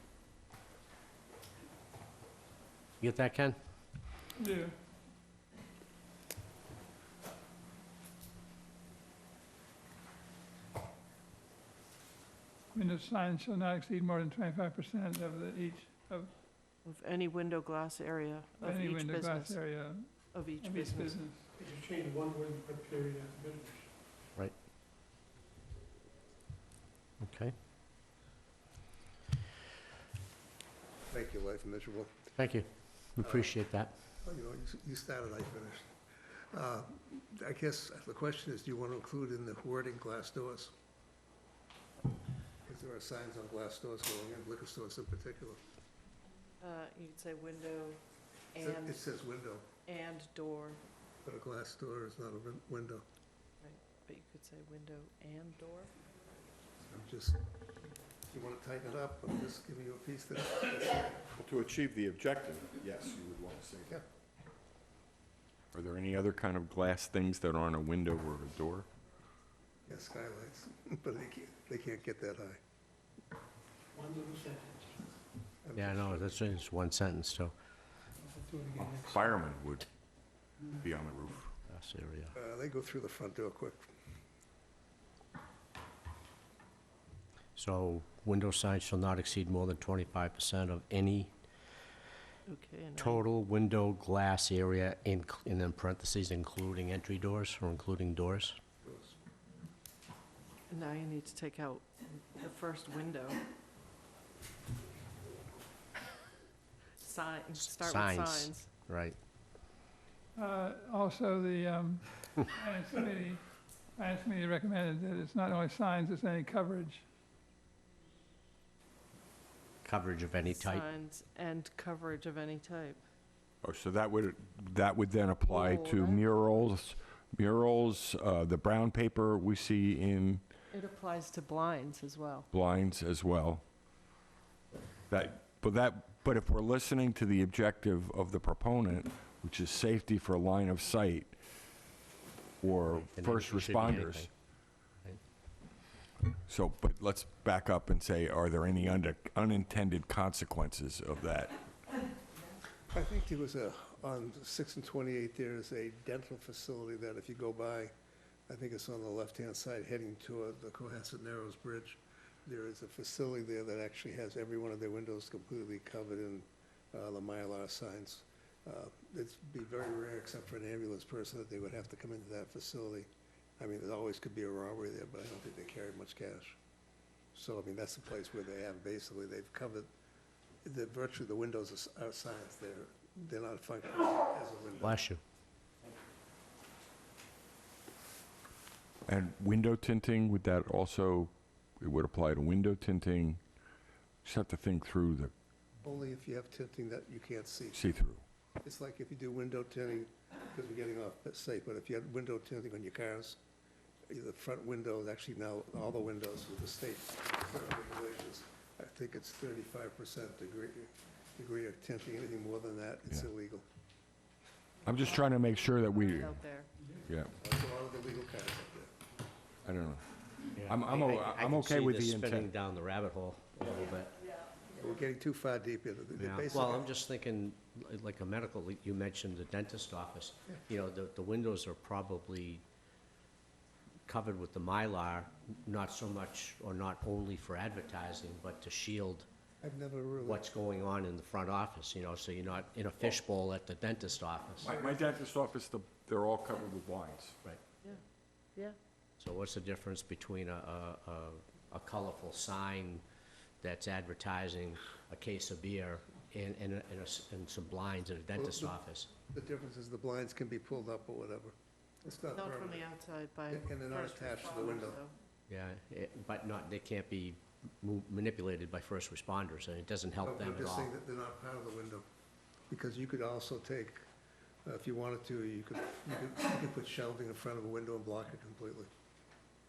You get that, Ken? Yeah. Window signs shall not exceed more than 25% of each, of any window glass area of any each window glass business, area of each of each business. business. You should change one word and put period after business. Okay, Make your life miserable. thank you. We appreciate that. Well, you know, you started, I finished. I guess the question is, do you want to include in the wording glass doors? Because there are signs on glass doors going in, liquor stores in particular. You could say window It says window, and door, but a glass door is not a window. but you could say window and door. I'm just, if you want to tighten it up, I'm just giving you a piece that, To achieve the objective, yes, you would want to say that. Are there any other kind of glass things that aren't a window or a door? yeah, skylights, but they can't get that high. One little sentence. Yeah, I know, that's just one sentence, so, I'll do it again next. Firemen would be on the roof. glass area. They go through the front door quick. So, window signs shall not exceed more than 25% of any Okay, and total window glass area, and then parentheses, including entry doors or including doors. now you need to take out the first window. Start with Signs. signs. Right. Also, the finance committee recommended that it's not only signs, it's any coverage. Coverage of any type. signs and coverage of any type. Oh, so that would then apply to Right. murals, the brown paper we see in It applies to blinds as well. blinds as well. But if we're listening to the objective of the proponent, which is safety for line of sight for And first it should be responders. anything. So, but let's back up and say, are there any unintended consequences of that? I think there was on 6 and 28, there's a dental facility that if you go by, I think it's on the left-hand side heading toward the Cohasset Narrows Bridge. There is a facility there that actually has every one of their windows completely covered in the Mylar signs. It'd be very rare, except for an ambulance person, that they would have to come into that facility. I mean, there always could be a robbery there, but I don't think they carry much cash. So, I mean, that's the place where they have, basically, they've covered, virtually the windows are signs, they're not functioning as a window. Bless you. And window tinting, would that also, it would apply to window tinting? Just have to think through the Only if you have tinting that you can't see. see-through. It's like if you do window tinting, because we're getting off safe, but if you had window tinting on your cars, the front windows, actually now, all the windows with the state regulations, I think it's 35% degree of tinting. Anything more than that, it's Yeah. illegal. I'm just trying to make sure that we, Out there. yeah, That's a lot of the legal cars up there. I don't know. Yeah, I'm I okay can with see the this intent. spinning down the rabbit hole a little bit. We're getting too far deep into the, Yeah. basically. Well, I'm just thinking, like a medical, you mentioned the dentist office. You know, the windows are probably covered with the Mylar, not so much, or not only for advertising, but to shield I've never really. what's going on in the front office, you know, so you're not in a fishbowl at the dentist office. My dentist office, they're all covered with blinds. Right. Yeah. So what's the difference between a colorful sign that's advertising a case of beer and some blinds in a dentist's office? The difference is the blinds can be pulled up or whatever. It's not Not from permanent. the outside by And they're not first attached to the responders, window. though. Yeah, but not, they can't be manipulated by first responders, and it doesn't help No, them I'm at just all. saying that they're not part of the window, because you could also take, if you wanted to, you could put shelving in front of a window and block it completely.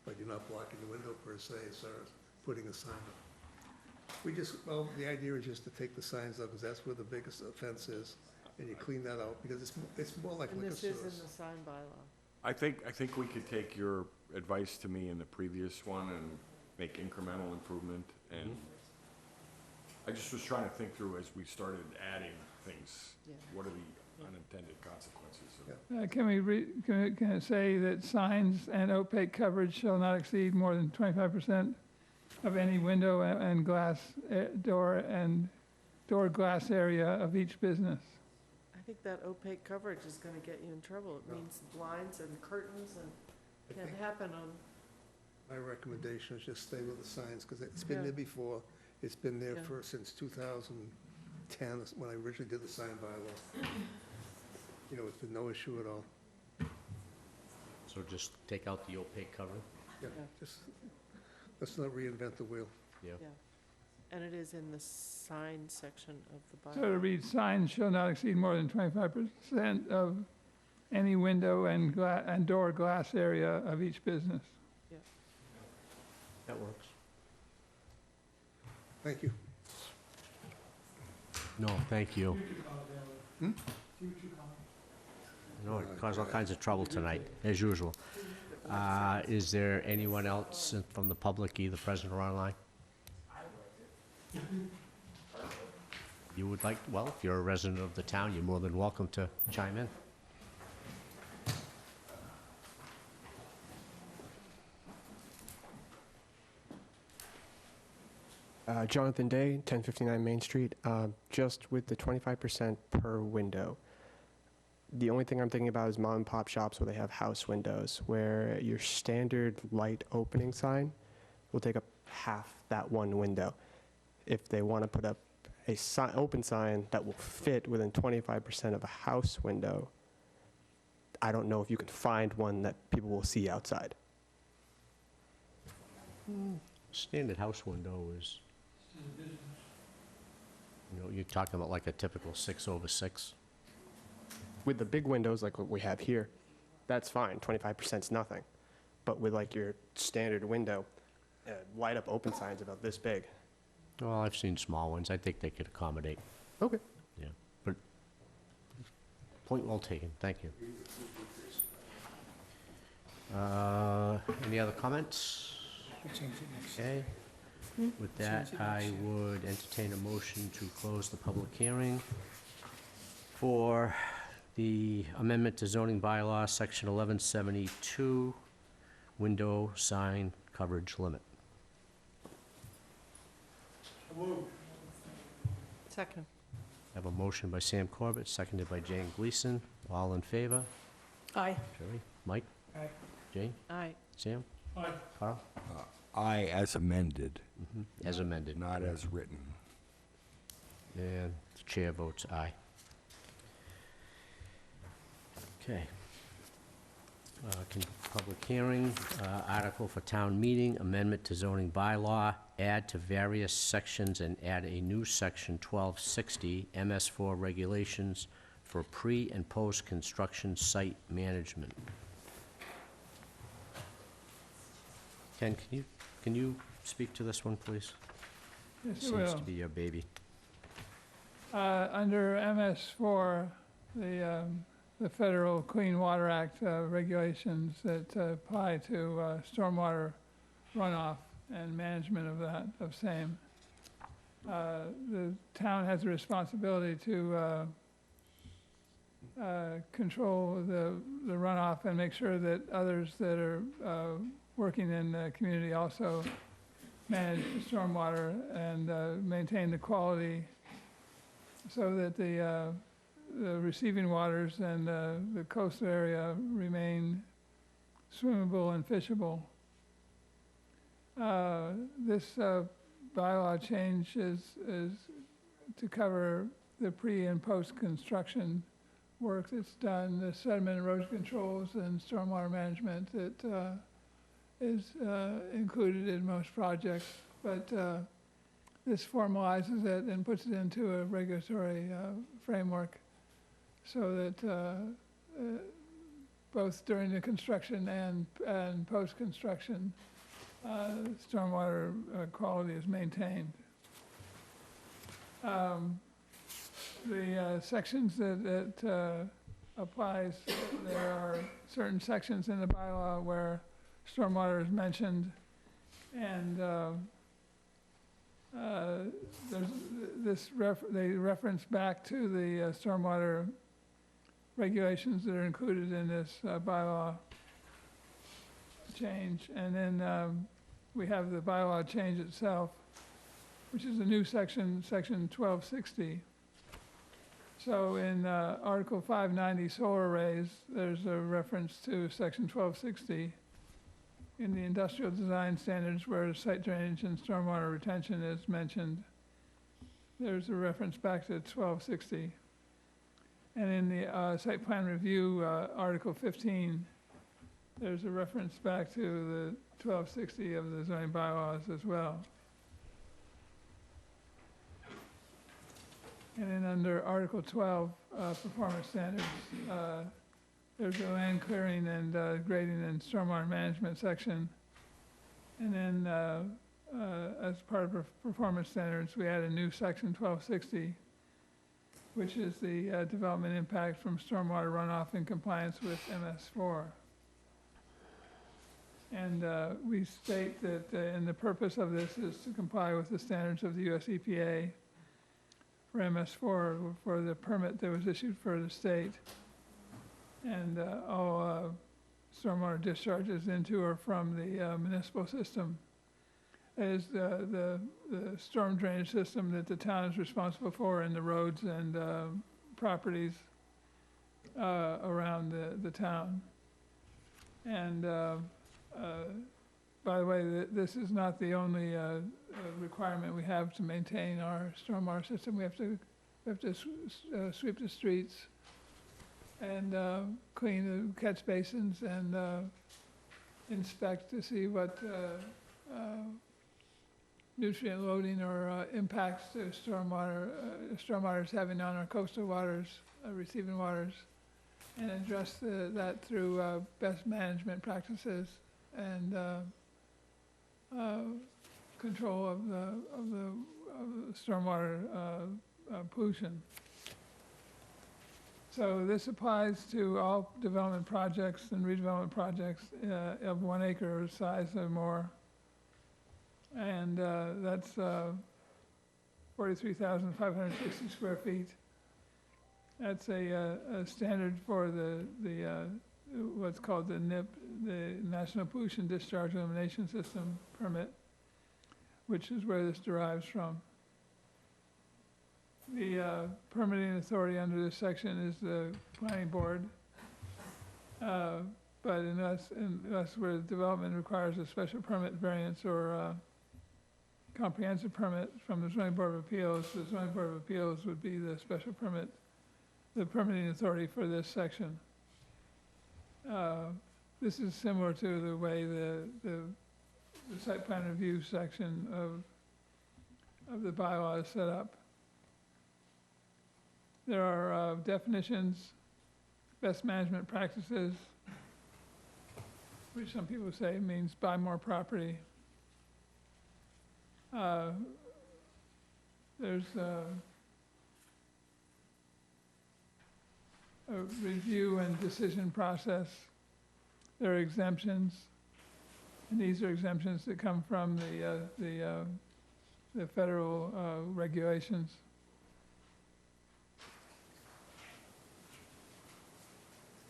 But you're not blocking the window per se, as far as putting a sign up. The idea is just to take the signs out, because that's where the biggest offense is, and you clean that out, because it's more like And liquor this is in stores. the sign bylaw. I think we could take your advice to me in the previous one and make incremental improvement, and I just was trying to think through as we started adding things, Yeah. what are the unintended consequences of Yeah. Can it say that signs and opaque coverage shall not exceed more than 25% of any window and glass, door and door glass area of each business? I think that opaque coverage is gonna get you in trouble. It No. means blinds and curtains and I can't think happen on, My recommendation is just stay with the signs, because it's been Yeah. there before. It's been there Yeah. since 2010, when I originally did the sign bylaw. You know, it's been no issue at all. So just take out the opaque covering? Yeah, Yeah. just, let's not reinvent the wheel. Yeah. yeah. And it is in the sign section of the So to bylaw. read, signs shall not exceed more than 25% of any window and door glass area of each business. That works. Thank you. No, thank you. Hmm? No, it caused all kinds of trouble tonight, as usual. Is there anyone else from the public, either present or online? You would like, well, if you're a resident of the town, you're more than welcome to chime in. Jonathan Day, 1059 Main Street. Just with the 25% per window, the only thing I'm thinking about is mom and pop shops where they have house windows, where your standard light opening sign will take up half that one window. If they want to put up a open sign that will fit within 25% of a house window, I don't know if you can find one that people will see outside. Standard house window is, You know, you're talking about like a typical 6/6? With the big windows like what we have here, that's fine, 25% is nothing. But with like your standard window, light up open signs about this big. Well, I've seen small ones. I think they could accommodate. Okay. Yeah, but point well taken. Thank you. Any other comments? We'll change it next. Okay. With that, I would entertain a motion to close the public hearing for the amendment to zoning bylaw, section 1172, window sign coverage limit. Second. I have a motion by Sam Corbett, seconded by Jane Gleason. All in favor? Aye. Jerry? Mike? Aye. Jane? Aye. Sam? Aye. Carl? I as amended, As amended. not as written. And the chair votes aye. Okay. Public hearing, article for town meeting, amendment to zoning bylaw, add to various sections and add a new section 1260, MS4 regulations for pre- and post-construction site management. Ken, can you speak to this one, please? Yes, I Seems will. to be your baby. Under MS4, the Federal Clean Water Act regulations that apply to stormwater runoff and management of that, of same. The town has a responsibility to control the runoff and make sure that others that are working in the community also manage the stormwater and maintain the quality so that the receiving waters and the coastal area remain swimmable and fishable. This bylaw change is to cover the pre- and post-construction work that's done, the sediment erosion controls and stormwater management that is included in most projects. But this formalizes it and puts it into a regulatory framework so that both during the construction and post-construction, stormwater quality is maintained. The sections that applies, there are certain sections in the bylaw where stormwater is mentioned, and they reference back to the stormwater regulations that are included in this bylaw change. And then we have the bylaw change itself, which is a new section, section 1260. So in Article 590, solar arrays, there's a reference to section 1260. In the industrial design standards where site drainage and stormwater retention is mentioned, there's a reference back to 1260. And in the site plan review, Article 15, there's a reference back to the 1260 of the zoning bylaws as well. And then under Article 12, performance standards, there's a land clearing and grading and stormwater management section. And then as part of performance standards, we add a new section 1260, which is the development impact from stormwater runoff in compliance with MS4. And we state that and the purpose of this is to comply with the standards of the US EPA for MS4 for the permit that was issued for the state. And all stormwater discharges into or from the municipal system. That is the storm drainage system that the town is responsible for and the roads and properties around the town. And by the way, this is not the only requirement we have to maintain our stormwater system. We have to sweep the streets and clean the catch basins and inspect to see what nutrient loading or impacts to stormwater is having on our coastal waters, receiving waters, and address that through best management practices and control of the stormwater pollution. So this applies to all development projects and redevelopment projects of 1 acre size or more. And that's 43,560 square feet. That's a standard for the what's called the NIP, the National Pollution Discharge Elimination System permit, which is where this derives from. The permitting authority under this section is the planning board. But unless where development requires a special permit variance or comprehensive permit from the zoning board of appeals, the zoning board of appeals would be the special permit, the permitting authority for this section. This is similar to the way the site plan review section of the bylaw is set up. There are definitions, best management practices, which some people say means buy more property. There's a review and decision process. There are exemptions, and these are exemptions that come from the federal regulations.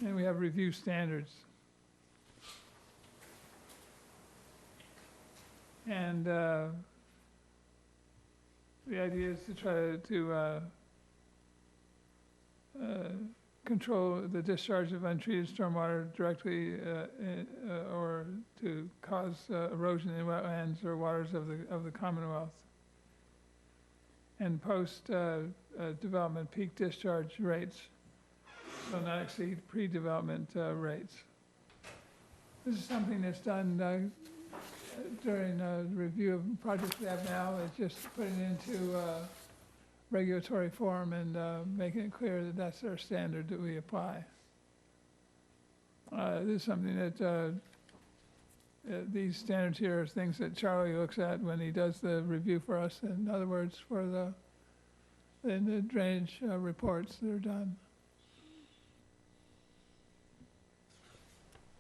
And we have review standards. And the idea is to try to control the discharge of untreated stormwater directly or to cause erosion in wetlands or waters of the Commonwealth. And post development peak discharge rates will not exceed pre-development rates. This is something that's done during review of projects we have now. It's just putting it into regulatory form and making it clear that that's our standard that we apply. This is something that these standards here are things that Charlie looks at when he does the review for us. In other words, for the drainage reports that are done.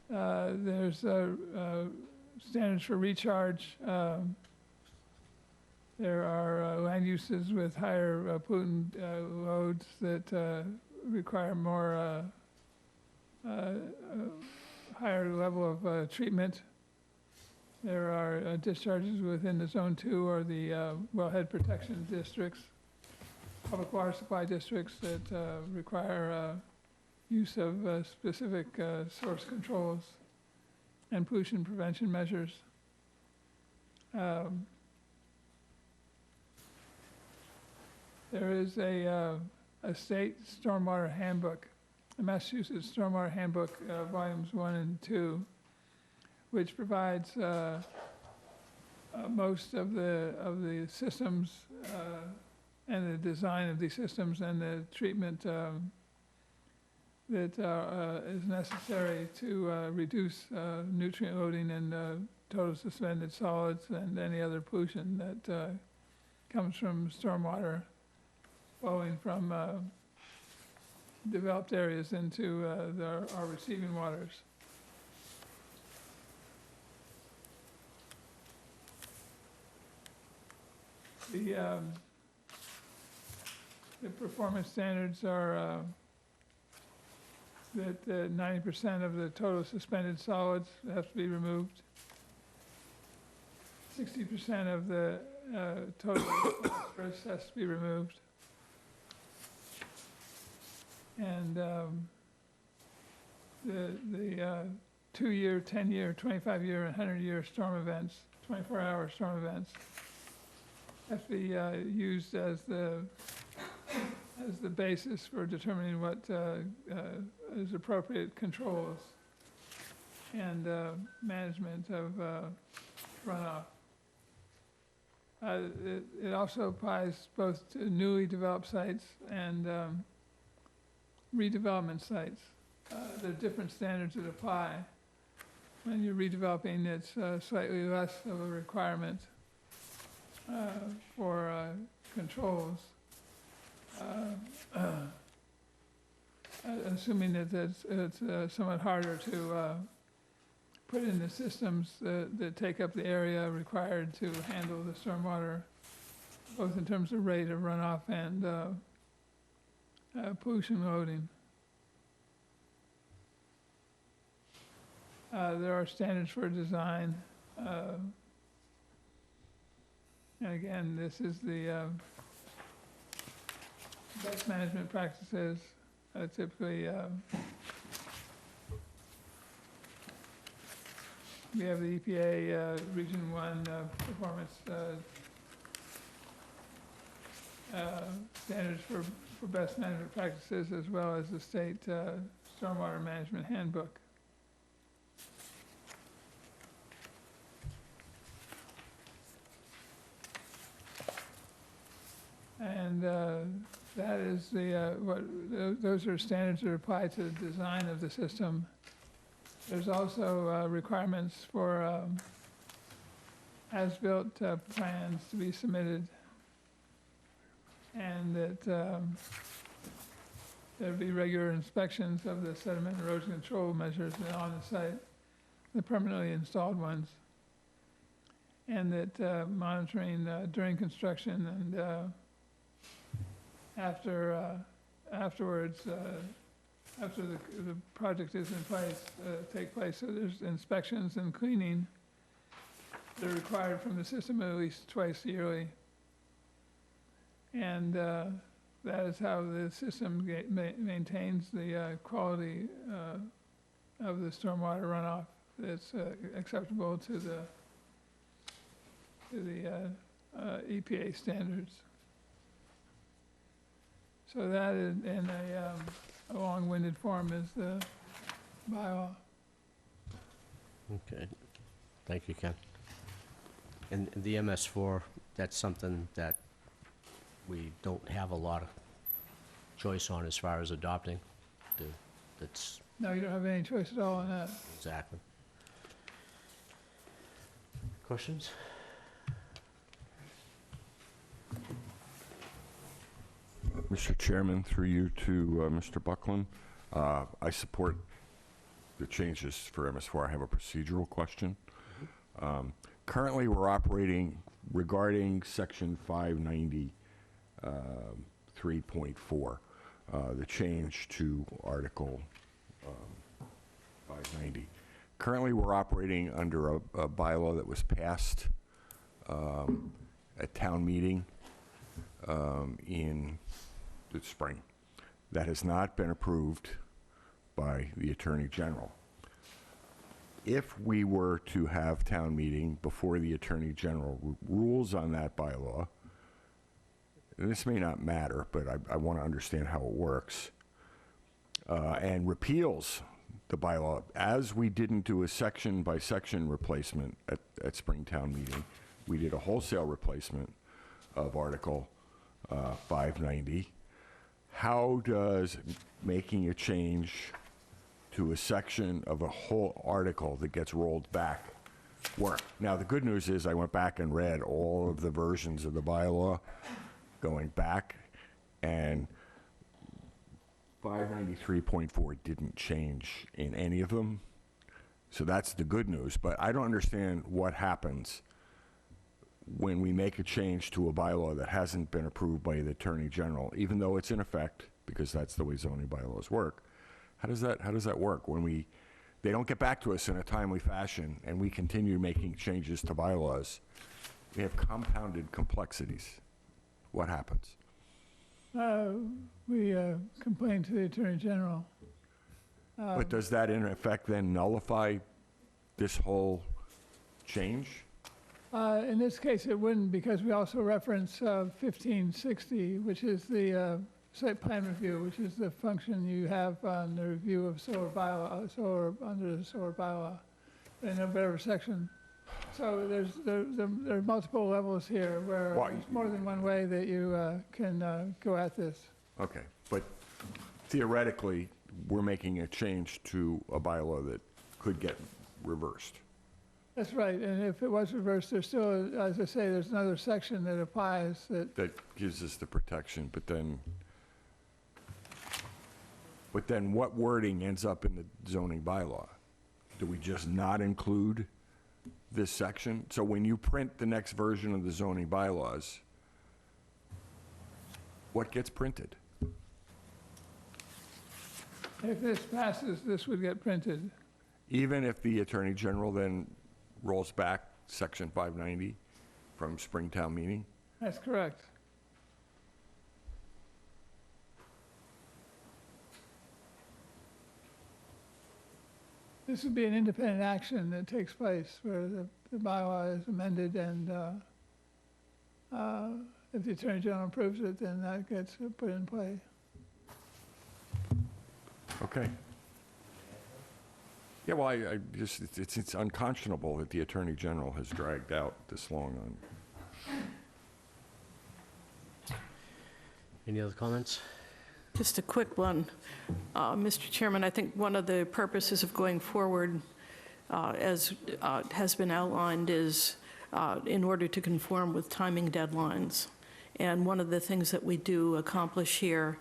There's standards for recharge. There are land uses with higher pollutant loads that require more higher level of treatment. There are discharges within the Zone 2 or the wellhead protection districts, public water supply districts that require use of specific source controls and pollution prevention measures. There is a state stormwater handbook, the Massachusetts Stormwater Handbook, volumes 1 and 2, which provides most of the systems and the design of these systems and the treatment that is necessary to reduce nutrient loading and total suspended solids and any other pollution that comes from stormwater flowing from developed areas into our receiving waters. The performance standards are that 90% of the total suspended solids have to be removed. 60% of the total phosphorus has to be removed. And the 2-year, 10-year, 25-year, and 100-year storm events, 24-hour storm events, have to be used as the basis for determining what is appropriate controls and management of runoff. It also applies both to newly developed sites and redevelopment sites. There are different standards that apply. When you're redeveloping, it's slightly less of a requirement for controls. Assuming that it's somewhat harder to put in the systems that take up the area required to handle the stormwater, both in terms of rate of runoff and pollution loading. There are standards for design. And again, this is the best management practices. Typically, we have the EPA Region 1 performance standards for best management practices, as well as the state stormwater management handbook. And that is those are standards that apply to the design of the system. There's also requirements for as-built plans to be submitted, and that there'll be regular inspections of the sediment erosion control measures on the site, the permanently installed ones, and that monitoring during construction and afterwards, after the project is in place, take place. So there's inspections and cleaning that are required from the system at least twice yearly. And that is how the system maintains the quality of the stormwater runoff that's acceptable to the EPA standards. So that in a long-winded form is the bylaw. Okay, thank you, Ken. And the MS4, that's something that we don't have a lot of choice on as far as adopting. That's No, you don't have any choice at all on that. exactly. Questions? Mr. Chairman, through you to Mr. Buckland, I support the changes for MS4. I have a procedural question. Currently, we're operating regarding Section 590, 3.4, the change to Article 590. Currently, we're operating under a bylaw that was passed at town meeting in the spring. That has not been approved by the Attorney General. If we were to have town meeting before the Attorney General rules on that bylaw, and this may not matter, but I want to understand how it works, and repeals the bylaw, as we didn't do a section-by-section replacement at Springtown meeting, we did a wholesale replacement of Article 590. How does making a change to a section of a whole article that gets rolled back work? Now, the good news is I went back and read all of the versions of the bylaw going back, and 593.4 didn't change in any of them. So that's the good news, but I don't understand what happens when we make a change to a bylaw that hasn't been approved by the Attorney General, even though it's in effect, because that's the way zoning bylaws work. How does that work when they don't get back to us in a timely fashion and we continue making changes to bylaws? We have compounded complexities. What happens? We complain to the Attorney General. But does that in effect then nullify this whole change? In this case, it wouldn't, because we also reference 1560, which is the site plan review, which is the function you have on the review of solar bylaw, under the solar bylaw, in a better section. So there are multiple levels here where Why? there's more than one way that you can go at this. Okay, but theoretically, we're making a change to a bylaw that could get reversed. That's right, and if it was reversed, there's still, as I say, there's another section that applies that, That gives us the protection, but then what wording ends up in the zoning bylaw? Do we just not include this section? So when you print the next version of the zoning bylaws, what gets printed? if this passes, this would get printed. Even if the Attorney General then rolls back Section 590 from Springtown meeting? That's correct. This would be an independent action that takes place where the bylaw is amended and if the Attorney General approves it, then that gets put in play. Okay. Yeah, well, I just, it's unconscionable that the Attorney General has dragged out this long on. Any other comments? Just a quick one. Mr. Chairman, I think one of the purposes of going forward, as has been outlined, is in order to conform with timing deadlines. And one of the things that we do accomplish here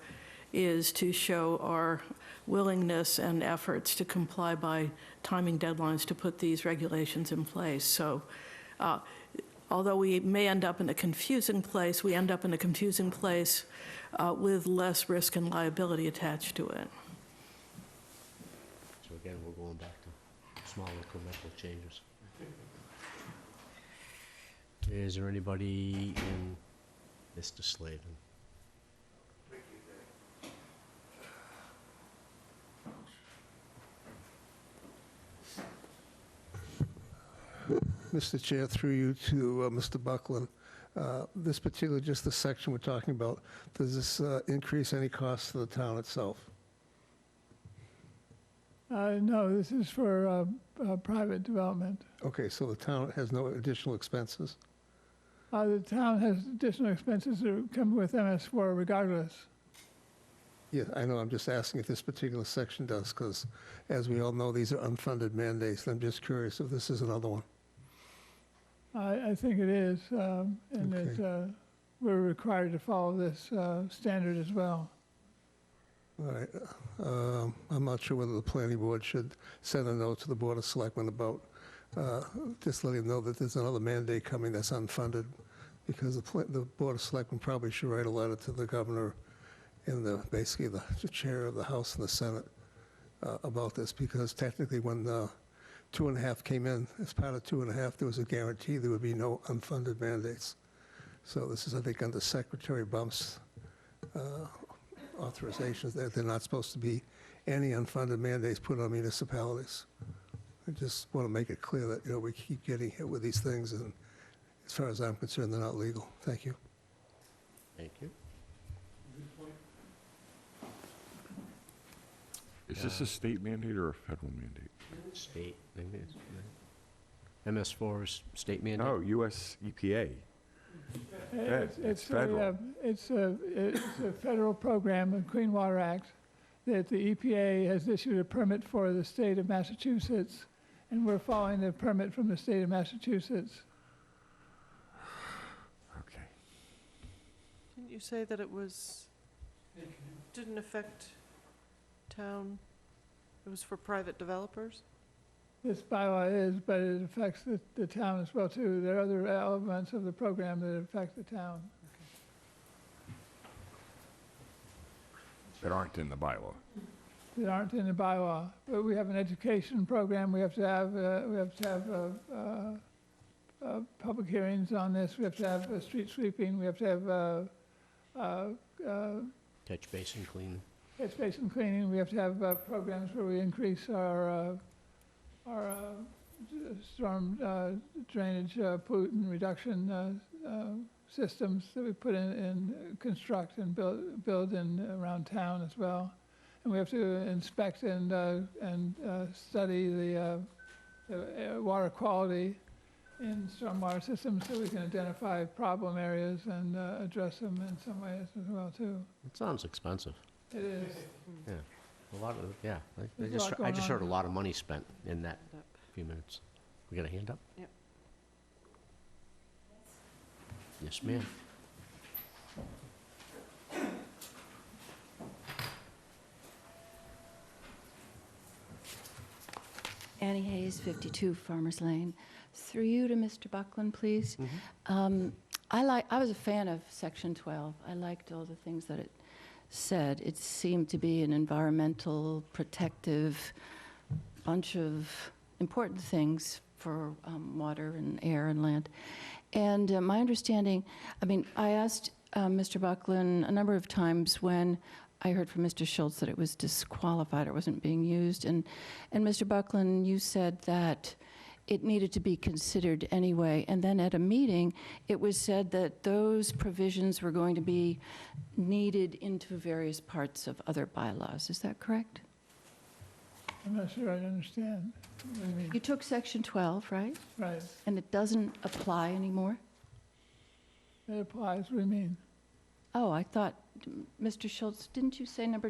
is to show our willingness and efforts to comply by timing deadlines to put these regulations in place. So although we may end up in a confusing place, we end up in a confusing place with less risk and liability attached to it. So again, we're going back to small incremental changes. Is there anybody in, Mr. Slavin? Mr. Chair, through you to Mr. Buckland. This particular, just the section we're talking about, does this increase any cost to the town itself? No, this is for private development. Okay, so the town has no additional expenses? The town has additional expenses that come with MS4 regardless. Yeah, I know, I'm just asking if this particular section does, because as we all know, these are unfunded mandates. I'm just curious if this is another one. I think it is, and Okay. that we're required to follow this standard as well. All right, I'm not sure whether the planning board should send a note to the Board of Selectmen about just letting them know that there's another mandate coming that's unfunded, because the Board of Selectmen probably should write a letter to the governor and basically the chair of the House and the Senate about this, because technically when 2.5 came in, as part of 2.5, there was a guarantee there would be no unfunded mandates. So this is, I think, under Secretary Bump's authorizations, that there are not supposed to be any unfunded mandates put on municipalities. I just want to make it clear that, we keep getting hit with these things, and as far as I'm concerned, they're not legal. Thank you. Thank you. Is this a state mandate or a federal mandate? State, maybe it's, MS4 is state mandate? No, US EPA. It's federal. It's a federal program, the Clean Water Act, that the EPA has issued a permit for the state of Massachusetts, and we're following the permit from the state of Massachusetts. Okay. Didn't you say that it didn't affect town, it was for private developers? This bylaw is, but it affects the town as well, too. There are other elements of the program that affect the town. That aren't in the bylaw. That aren't in the bylaw. But we have an education program, we have to have public hearings on this, we have to have street sweeping, we have to have Catch basin cleaning. catch basin cleaning, we have to have programs where we increase our storm drainage pollutant reduction systems that we put in construct and build in around town as well. And we have to inspect and study the water quality in stormwater systems so we can identify problem areas and address them in some ways as well, too. It sounds expensive. It is. Yeah, a lot of, yeah. There's a lot I going just on. heard a lot of money spent in that few minutes. We got a hand up? Yep. Yes, ma'am. Annie Hayes, 52 Farmers Lane. Through you to Mr. Buckland, please. I was a fan of Section 12. I liked all the things that it said. It seemed to be an environmental, protective, bunch of important things for water and air and land. And my understanding, I mean, I asked Mr. Buckland a number of times when I heard from Mr. Schultz that it was disqualified, it wasn't being used. And Mr. Buckland, you said that it needed to be considered anyway. And then at a meeting, it was said that those provisions were going to be needed into various parts of other bylaws. Is that correct? I'm not sure I understand. What do you mean? You took Section 12, right? Right. And it doesn't apply anymore? It applies, what do you mean? Oh, I thought, Mr. Schultz, didn't you say a number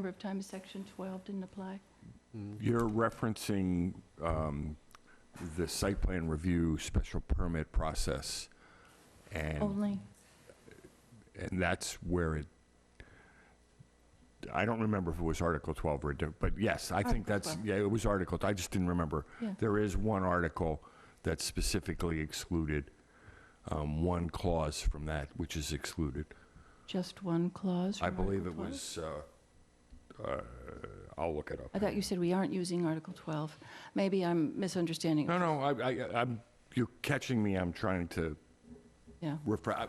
of times Section 12 didn't apply? You're referencing the site plan review special permit process, and Only? that's where it, I don't remember if it was Article 12 or, but yes, I think Article that's, 12. yeah, it was Article, I just didn't remember. Yeah. There is one article that specifically excluded, one clause from that, which is excluded. Just one clause? I from believe it Article 12? was, I'll look it up. I thought you said we aren't using Article 12. Maybe I'm misunderstanding. No, I'm, you're catching me, I'm trying to Yeah.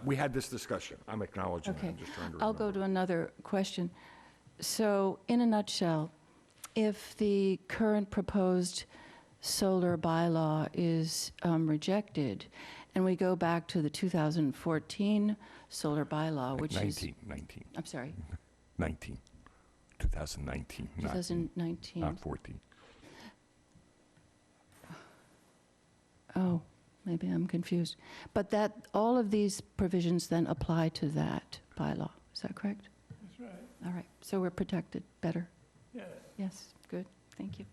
we had this discussion, I'm acknowledging that, Okay. I'm just trying to I'll go remember. to another question. So, in a nutshell, if the current proposed solar bylaw is rejected, and we go back to the 2014 solar bylaw, which is... 19, I'm sorry, 2019, 2019. not 14. Oh, maybe I'm confused. But that, all of these provisions then apply to that bylaw, is that correct? That's right. All right, so we're protected better? Yeah. Yes, good, thank you.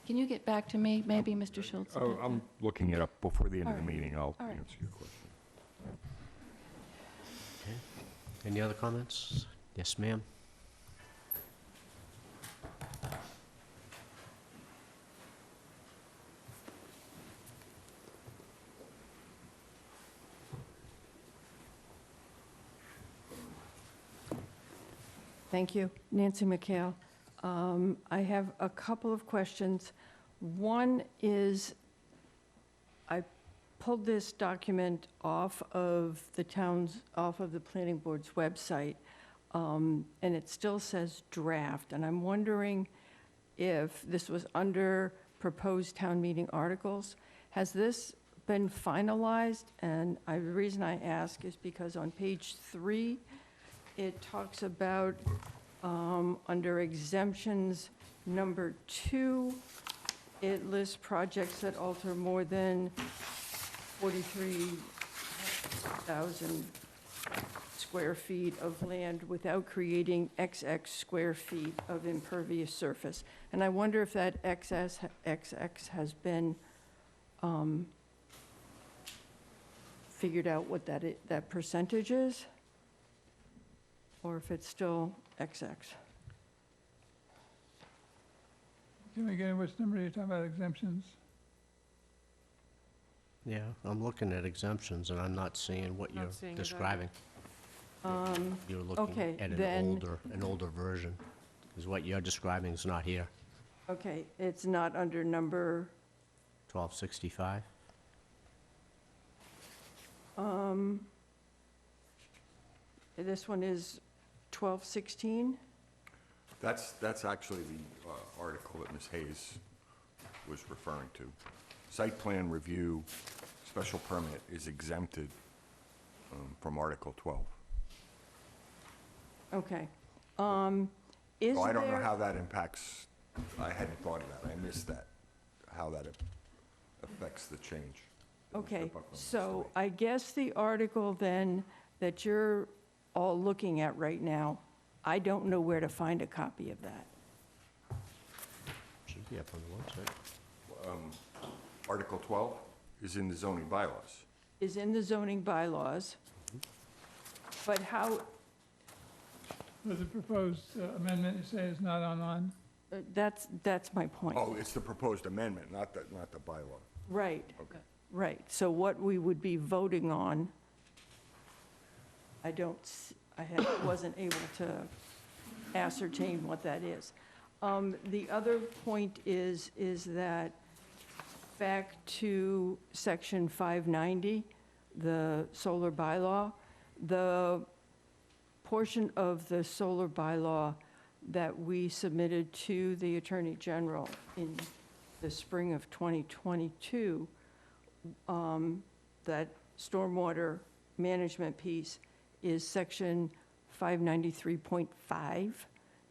Can you get back to me, maybe, Mr. Schultz? Oh, about I'm that? looking it up before the end of the All right. meeting, I'll All right. answer your question. Any other comments? Yes, ma'am. Thank you. Nancy McHale. I have a couple of questions. One is, I pulled this document off of the planning board's website, and it still says draft, and I'm wondering if this was under proposed town meeting articles. Has this been finalized? And the reason I ask is because on page 3, it talks about, under exemptions number 2, it lists projects that alter more than 43,000 square feet of land without creating XX square feet of impervious surface. And I wonder if that XX has been figured out what that percentage is? Or if it's still XX. Can we get which number you're talking about exemptions? Yeah, I'm looking at exemptions, and I'm not seeing what Not you're seeing it either. describing. You're okay, looking at then- an older version, because what you're describing is not here. Okay, it's not under number, 1265? this one is 1216? That's actually the article that Ms. Hayes was referring to. Site plan review, special permit is exempted from Article 12. Okay. Is So I don't know there- how that impacts, I hadn't thought of that, I missed that, how that affects the change. that Mr. Okay, Buckland wants to so make. I guess the article then that you're all looking at right now, I don't know where to find a copy of that. Should be up on the website. Article 12 is in the zoning bylaws. Is in the zoning bylaws, but how, With the proposed amendment, you say is not online? that's my point. Oh, it's the proposed amendment, not the bylaw. Right, Okay. right. So what we would be voting on, wasn't able to ascertain what that is. The other point is that back to section 590, the solar bylaw, the portion of the solar bylaw that we submitted to the Attorney General in the spring of 2022, that stormwater management piece is section 593.5,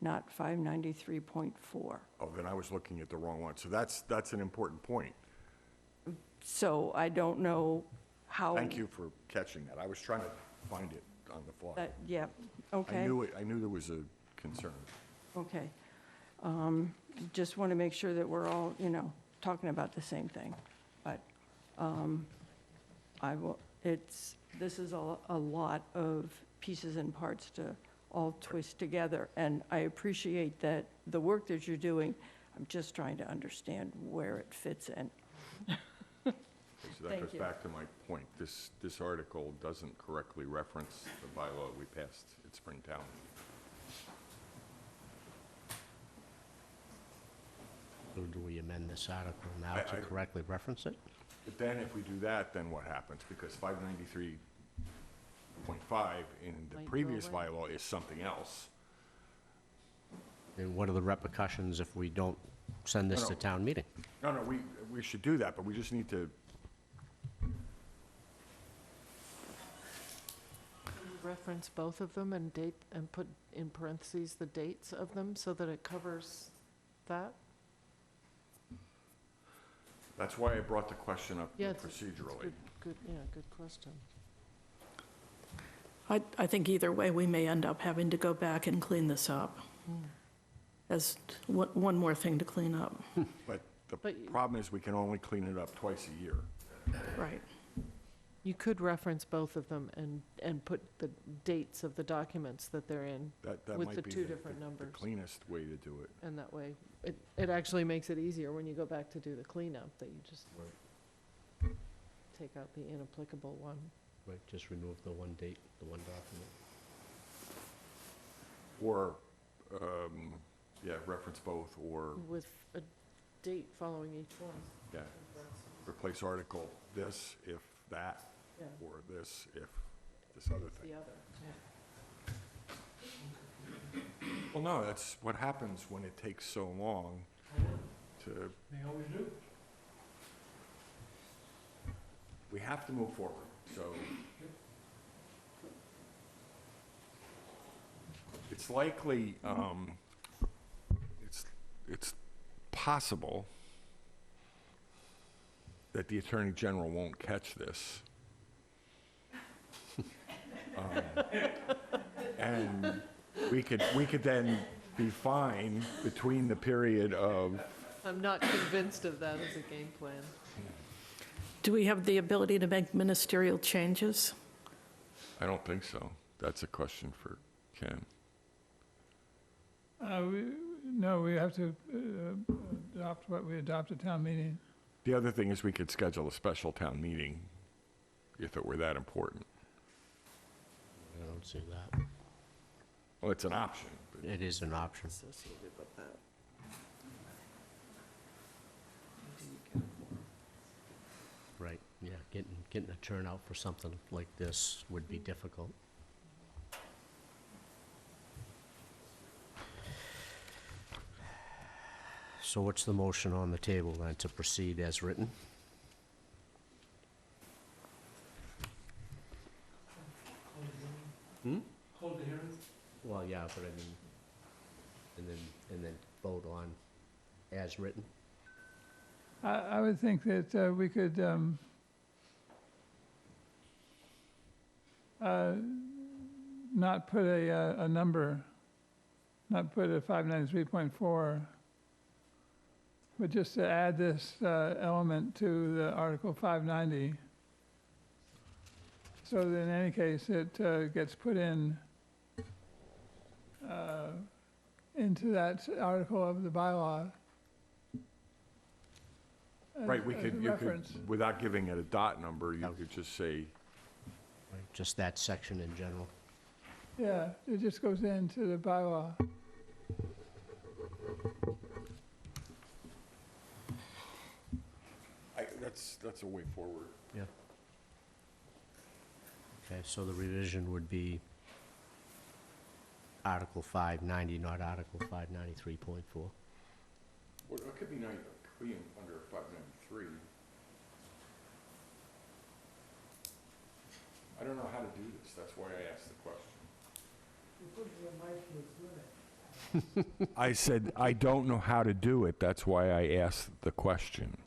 not 593.4. Oh, then I was looking at the wrong one. So that's an important point. So I don't know how. Thank you for catching that. I was trying to find it on the fly. Yeah, okay. I knew there was a concern. Okay. Just want to make sure that we're all, talking about the same thing. But this is a lot of pieces and parts to all twist together. And I appreciate that the work that you're doing, I'm just trying to understand where it fits in. So that Thank goes you. back to my point. This article doesn't correctly reference the bylaw we passed at Springtown. So do we amend this article now I- to correctly reference it? But then if we do that, then what happens? Because 593.5 in the Might go previous away. bylaw is something else. And what are the repercussions if we don't send this No, to no. town meeting? No, we should do that, but we just need to, Reference both of them and date, and put in parentheses the dates of them so that it covers that? that's why I brought the question up Yeah, it's a procedurally. Good, good question. I think either way, we may end up having to go back and clean this up. As one more thing to clean up. But the But- problem is we can only clean it up twice a year. Right. You could reference both of them and put the dates of the documents that they're in, That With might the be two different the numbers. cleanest way to do it. and that way, it actually makes it easier when you go back to do the cleanup, that you just take out the inapplicable one. Right, just remove the one date, the one document. Or, reference both, or, With a date following each one. yeah, replace article this if that, Yeah, or this if this other thing. the other, yeah. Well, no, that's what happens when it takes so long to, They always do. we have to move forward, so. It's likely, it's possible that the Attorney General won't catch this. And we could then be fine between the period of, I'm not convinced of that as a game plan. Do we have the ability to make ministerial changes? I don't think so. That's a question for Ken. No, we have to adopt what we adopt at town meeting. The other thing is we could schedule a special town meeting if it were that important. I don't see that. Well, it's an option, but It is an option. Associated with that. Right, yeah, getting a turnout for something like this would be difficult. So what's the motion on the table then, to proceed as written? Hold the hearing. Well, yeah, but I mean, and then vote on as written? I would think that we could not put a number, not put a 593.4, but just to add this element to the Article 590. So that in any case, it gets put in into that article of the bylaw. Right, as a you could, reference. without giving it a dot number, you could just say, Right, just that section in general. Yeah, it just goes into the bylaw. that's a way forward. Yeah. Okay, so the revision would be Article 590, not Article 593.4. Well, it could be under 593. I don't know how to do this, that's why I asked the question. I said, I don't know how to do it, that's why I asked the question.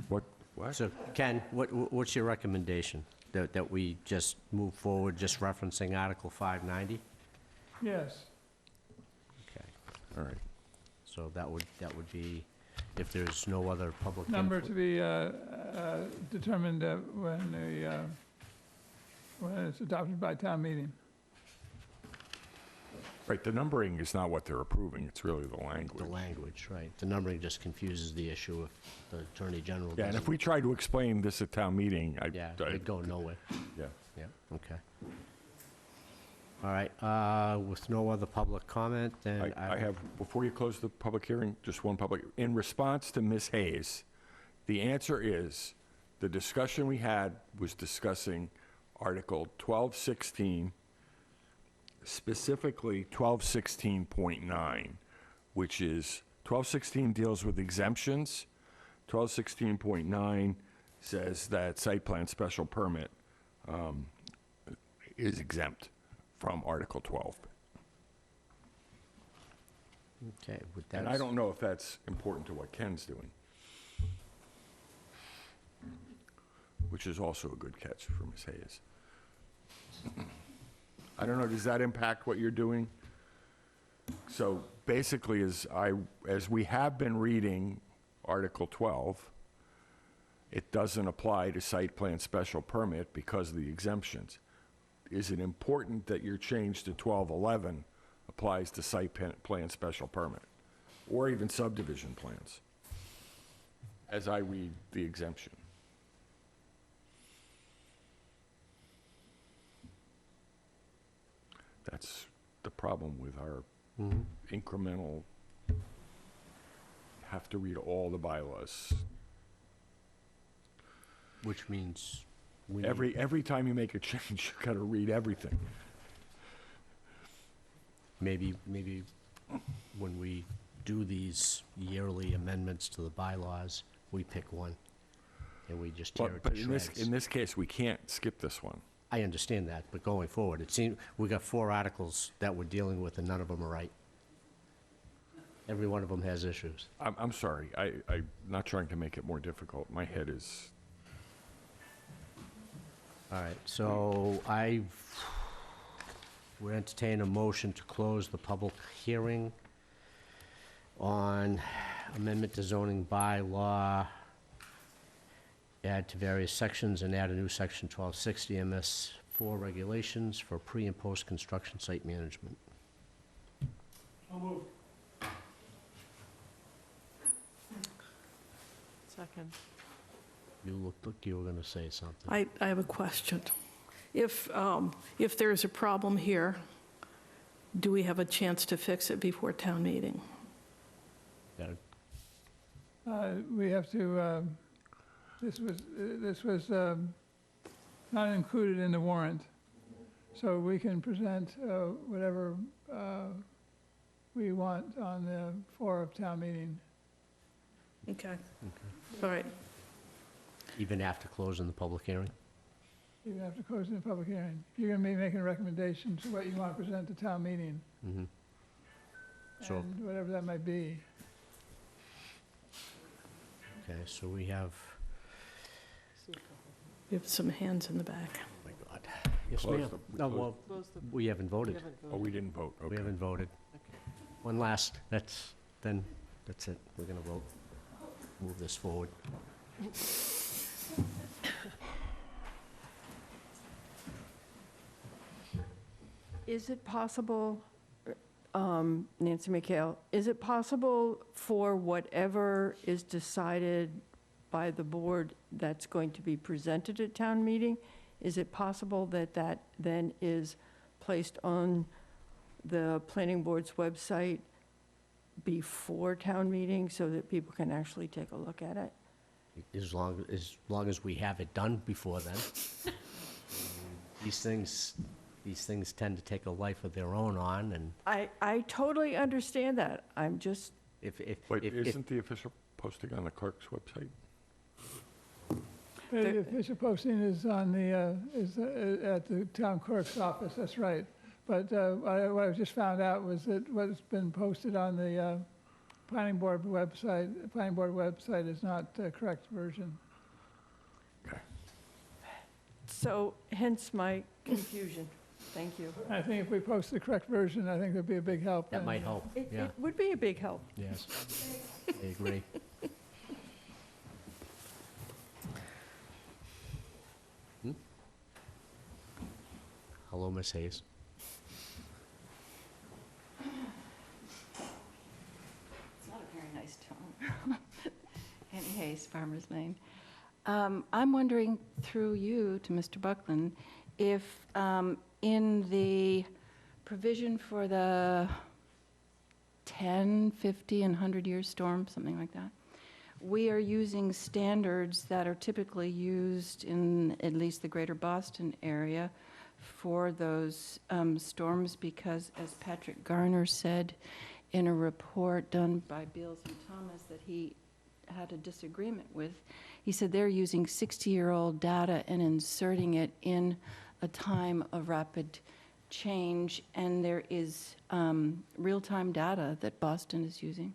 What? So Ken, what's your recommendation? That we just move forward, just referencing Article 590? Yes. Okay, All right. so that would be, if there's no other public Number input. to be determined when it's adopted by town meeting. Right, the numbering is not what they're approving, it's really the language. The language, right. The numbering just confuses the issue if the Attorney General doesn't. Yeah, and if we tried to explain this at town meeting, Yeah, it'd go nowhere. Yeah. Yeah, okay. All right, with no other public comment, then I have, before you close the public hearing, just one public, in response to Ms. Hayes, the answer is, the discussion we had was discussing Article 1216, specifically 1216.9, which is, 1216 deals with exemptions, 1216.9 says that site plan special permit is exempt from Article 12. Okay, with that. And I don't know if that's important to what Ken's doing, which is also a good catch for Ms. Hayes. I don't know, does that impact what you're doing? So basically, as we have been reading Article 12, it doesn't apply to site plan special permit because of the exemptions. Is it important that your change to 1211 applies to site plan special permit, or even subdivision plans, as I read the exemption? That's the problem with our incremental, have to read all the bylaws. Which means we need- Every time you make a change, you gotta read everything. maybe when we do these yearly amendments to the bylaws, we pick one and we just tear it But to in shreds. this case, we can't skip this one. I understand that, but going forward, it seems, we got 4 articles that we're dealing with and none of them are right. Every one of them has issues. I'm sorry, I'm not trying to make it more difficult. My head is, All right, so would entertain a motion to close the public hearing on amendment to zoning bylaw, add to various sections and add a new section 1260 MS4 regulations for pre and post-construction site management. So moved. Second. You looked like you were going to say something. I have a question. If there's a problem here, do we have a chance to fix it before town meeting? Yeah, We have to, this was not included in the warrant, so we can present whatever we want on the floor of town meeting. Okay. All right. even after closing the public hearing? Even after closing the public hearing. You're going to be making recommendations to what you want to present to town meeting. Mm-hmm. So, and whatever that might be. okay, so we have, We have some hands in the back. oh my God. Yes, Close ma'am. the- No, well, Close the, we haven't voted. Oh, we didn't vote, We okay. haven't voted. One last, that's it. We're gonna vote. Move this forward. Is it possible, Nancy McHale, is it possible for whatever is decided by the board that's going to be presented at town meeting, is it possible that that then is placed on the planning board's website before town meeting so that people can actually take a look at it? As long as we have it done before then. These things tend to take a life of their own on, and I totally understand that. I'm just, if, Wait, if, isn't the official posting on the clerk's website? The official posting is on at the town clerk's office, that's right. But what I just found out was that what's been posted on the planning board website is not the correct version. Okay. so hence my confusion. Thank you. I think if we post the correct version, I think that'd be a big help. that and, might help, It yeah, would be a big help. yes. I agree. Hello, Miss Hayes. It's not a very nice tone. Annie Hayes, Farmers Lane. I'm wondering, through you to Mr. Buckland, if in the provision for the 10, 50, and 100-year storm, something like that, we are using standards that are typically used in at least the greater Boston area for those storms, because, as Patrick Garner said in a report done by Beals and Thomas that he had a disagreement with, he said they're using 60-year-old data and inserting it in a time of rapid change, and there is real-time data that Boston is using.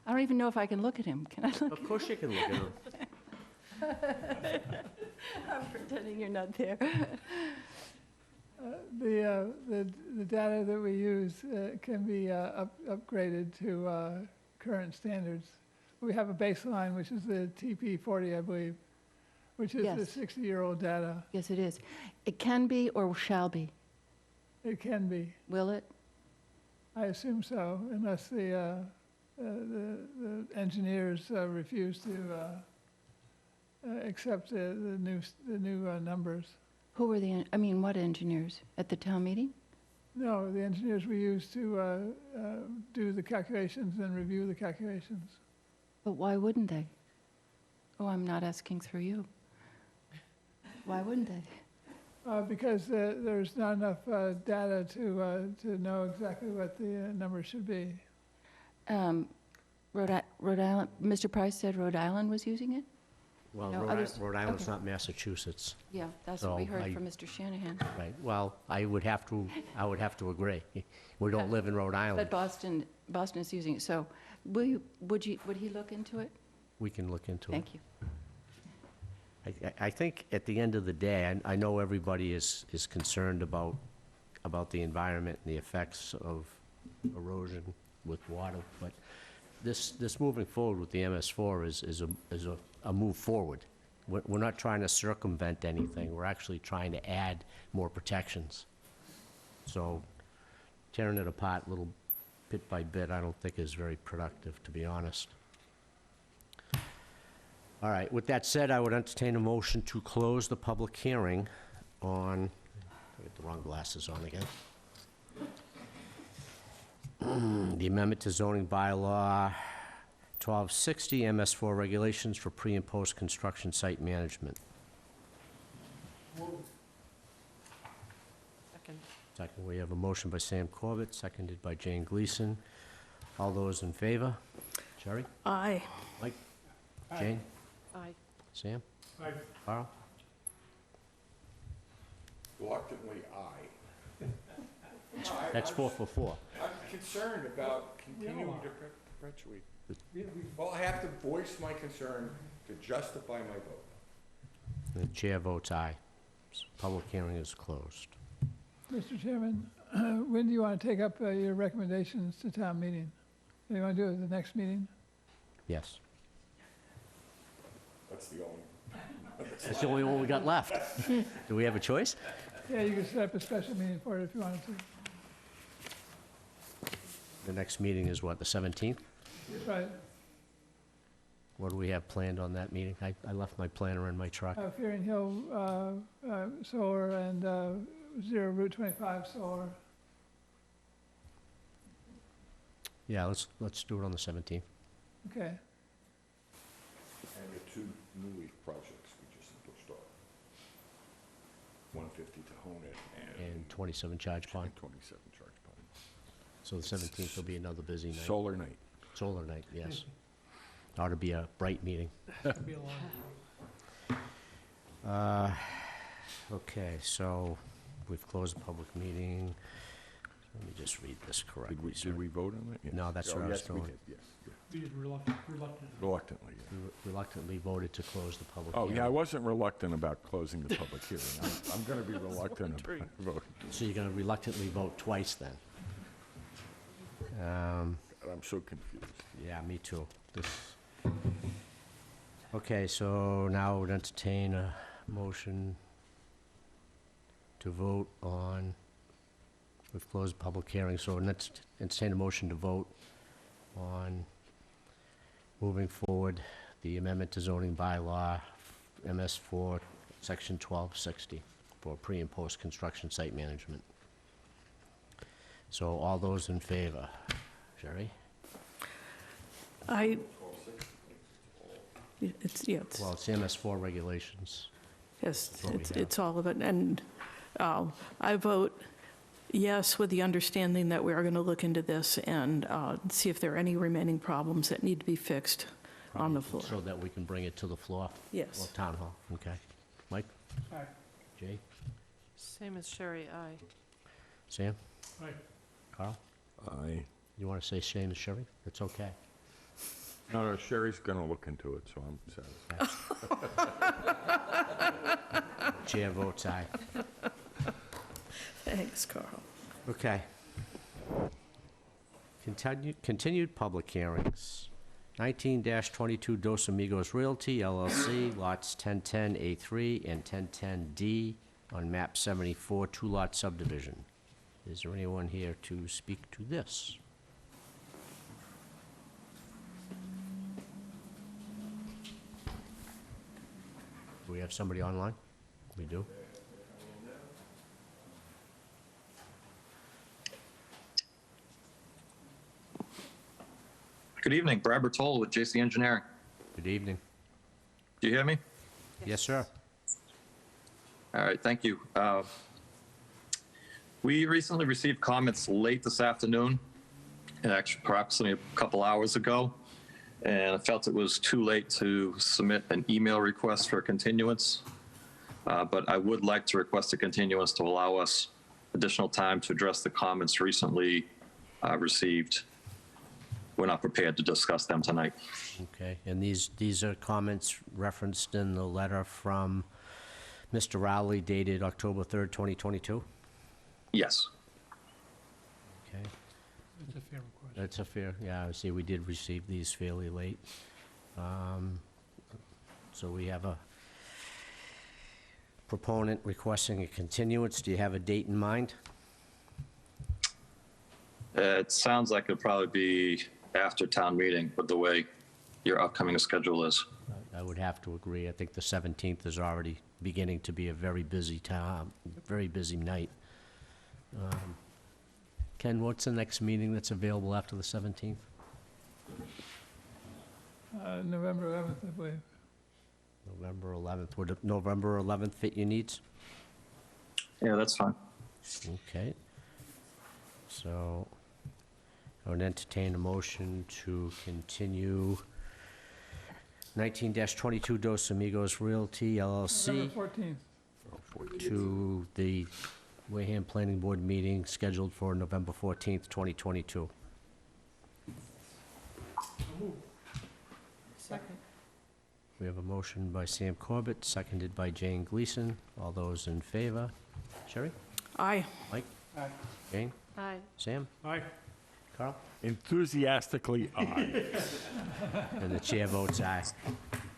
I don't even know if I can look at him. Can I look? Of course you can look at them. I'm pretending you're not there. The data that we use can be upgraded to current standards. We have a baseline, which is the TP40, I believe, which is Yes. the 60-year-old data. Yes, it is. It can be or shall be. It can be. Will it? I assume so, unless the engineers refuse to accept the new numbers. Who were the, what engineers? At the town meeting? No, the engineers we use to do the calculations and review the calculations. But why wouldn't they? Oh, I'm not asking through you. Why wouldn't they? Because there's not enough data to know exactly what the numbers should be. Rhode Island, Mr. Price said Rhode Island was using it? Well, No, Rhode others- Rhode Island's okay. not Massachusetts, Yeah, that's what we So heard I- from Mr. Shanahan. right? Well, I would have to agree. We don't live in Rhode Island. But Boston is using it, so would he look into it? We can look into it. Thank you. I think at the end of the day, I know everybody is concerned about the environment and the effects of erosion with water, but this moving forward with the MS4 is a move forward. We're not trying to circumvent anything, we're actually trying to add more protections. So tearing it apart little bit by bit, I don't think is very productive, to be honest. All right, with that said, I would entertain a motion to close the public hearing on, I get the wrong glasses on again. The amendment to zoning bylaw 1260 MS4 regulations for pre- and post-construction site management. second. Second, we have a motion by Sam Corbett, seconded by Jane Gleason. All those in favor? Jerry? Aye. Mike? Jane? Aye. Sam? Aye. Carl? Reluctantly, aye. That's 4 for 4. I concerned about continuing to perpetuate. Well, I have to voice my concern to justify my vote. The chair votes aye. Public hearing is closed. Mr. Chairman, when do you want to take up your recommendations to town meeting? Do you want to do it at the next meeting? Yes. That's the only. That's the only one we got left. Do we have a choice? Yeah, you can set up a special meeting for it if you wanted to. The next meeting is what, the 17th? Right. What do we have planned on that meeting? I left my planner in my truck. Fearing Hill solar and Zero Route 25 solar. Yeah, let's do it on the 17th. Okay. And the two new leaf projects we just pushed off. 150 to hone it And 27 Charge Pond. and 27 Charge Pond. So the 17th will be another busy night. Solar night. Solar night, yes. Ought to be a bright meeting. It'll be a long Okay, so we've closed the public meeting. Let me just read this correctly. Did we vote on that? Yes. No, that's what I was Yes, we doing. did, yes. We did reluctantly. Reluctantly, yeah. We reluctantly voted to close the public Oh, hearing. yeah, I wasn't reluctant about closing the public hearing. I'm going to be reluctant about voting. So you're going to reluctantly vote twice then? I'm so confused. Yeah, me too. Okay, so now I would entertain a motion to vote on, we've closed the public hearing, so let's entertain a motion to vote on moving forward the amendment to zoning bylaw, MS4, Section 1260, for pre- and post-construction site management. So all those in favor? Sherry? It's, Well, it's MS4 regulations. yes, what we it's all of it. And I vote yes, with the understanding that we are going to look into this and see if there are any remaining problems that need to be fixed on the floor. So that we can bring it to the floor? Yes. Or town hall, okay. Mike? Aye. Jay? Same as Sherry, aye. Sam? Aye. Carl? Aye. You want to say same as Sherry? It's okay. No, Sherry's going to look into it, so I'm satisfied. Chair votes aye. Thanks, Carl. Okay. Continued public hearings. 19-22 Dos Amigos Realty LLC, lots 1010A3 and 1010D on map 74, two-lot subdivision. Is there anyone here to speak to this? Do we have somebody online? We do? Good evening, Brad Bertol with JC Engineering. Good evening. Do you hear me? Yes, sir. All right, thank you. We recently received comments late this afternoon, actually approximately a couple hours ago, and I felt it was too late to submit an email request for a continuance. But I would like to request a continuance to allow us additional time to address the comments recently received. We're not prepared to discuss them tonight. Okay, and these are comments referenced in the letter from Mr. Rowley dated October 3rd, 2022? Yes. Okay, It's a fair request. that's a fair, yeah, I see we did receive these fairly late. So we have a proponent requesting a continuance. Do you have a date in mind? It sounds like it'll probably be after town meeting with the way your upcoming schedule is. I would have to agree. I think the 17th is already beginning to be a very busy time, very busy night. Ken, what's the next meeting that's available after the 17th? November 11th, I believe. November 11th. Would November 11th fit your needs? Yeah, that's fine. Okay. So I would entertain a motion to continue 19-22 Dos Amigos Realty LLC November 14th. to the Wareham Planning Board meeting scheduled for November 14th, 2022. Second. We have a motion by Sam Corbett, seconded by Jane Gleason. All those in favor? Sherry? Aye. Mike? Aye. Jane? Aye. Sam? Aye. Carl? Enthusiastically, aye. And the chair votes aye.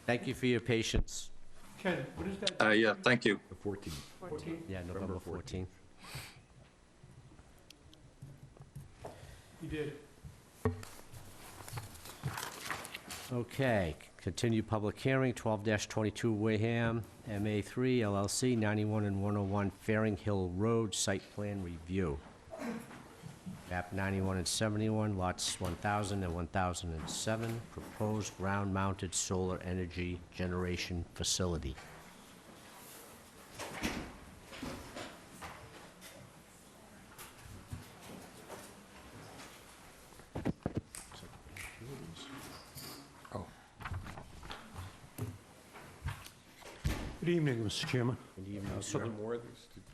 Thank you for your patience. Ken, what is that? Yeah, thank you. The 14th. 14? Yeah, November 14th. You did. Okay, continue public hearing, 12-22 Wareham, MA3 LLC, 91 and 101 Fairing Hill Road, site plan review. Map 91 and 71, lots 1,000 and 1,007, proposed ground-mounted solar energy generation facility. Good evening, Mr. Chairman. Good evening, sir.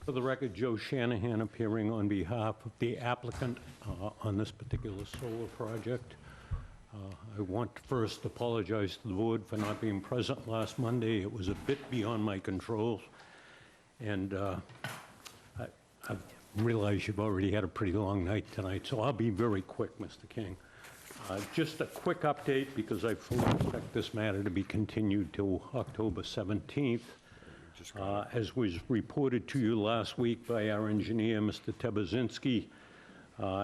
For the record, Joe Shanahan appearing on behalf of the applicant on this particular solar project. I want to first apologize to the board for not being present last Monday. It was a bit beyond my control. And I realize you've already had a pretty long night tonight, so I'll be very quick, Mr. King. Just a quick update, because I fully expect this matter to be continued till October 17th. As was reported to you last week by our engineer, Mr. Tebazinski,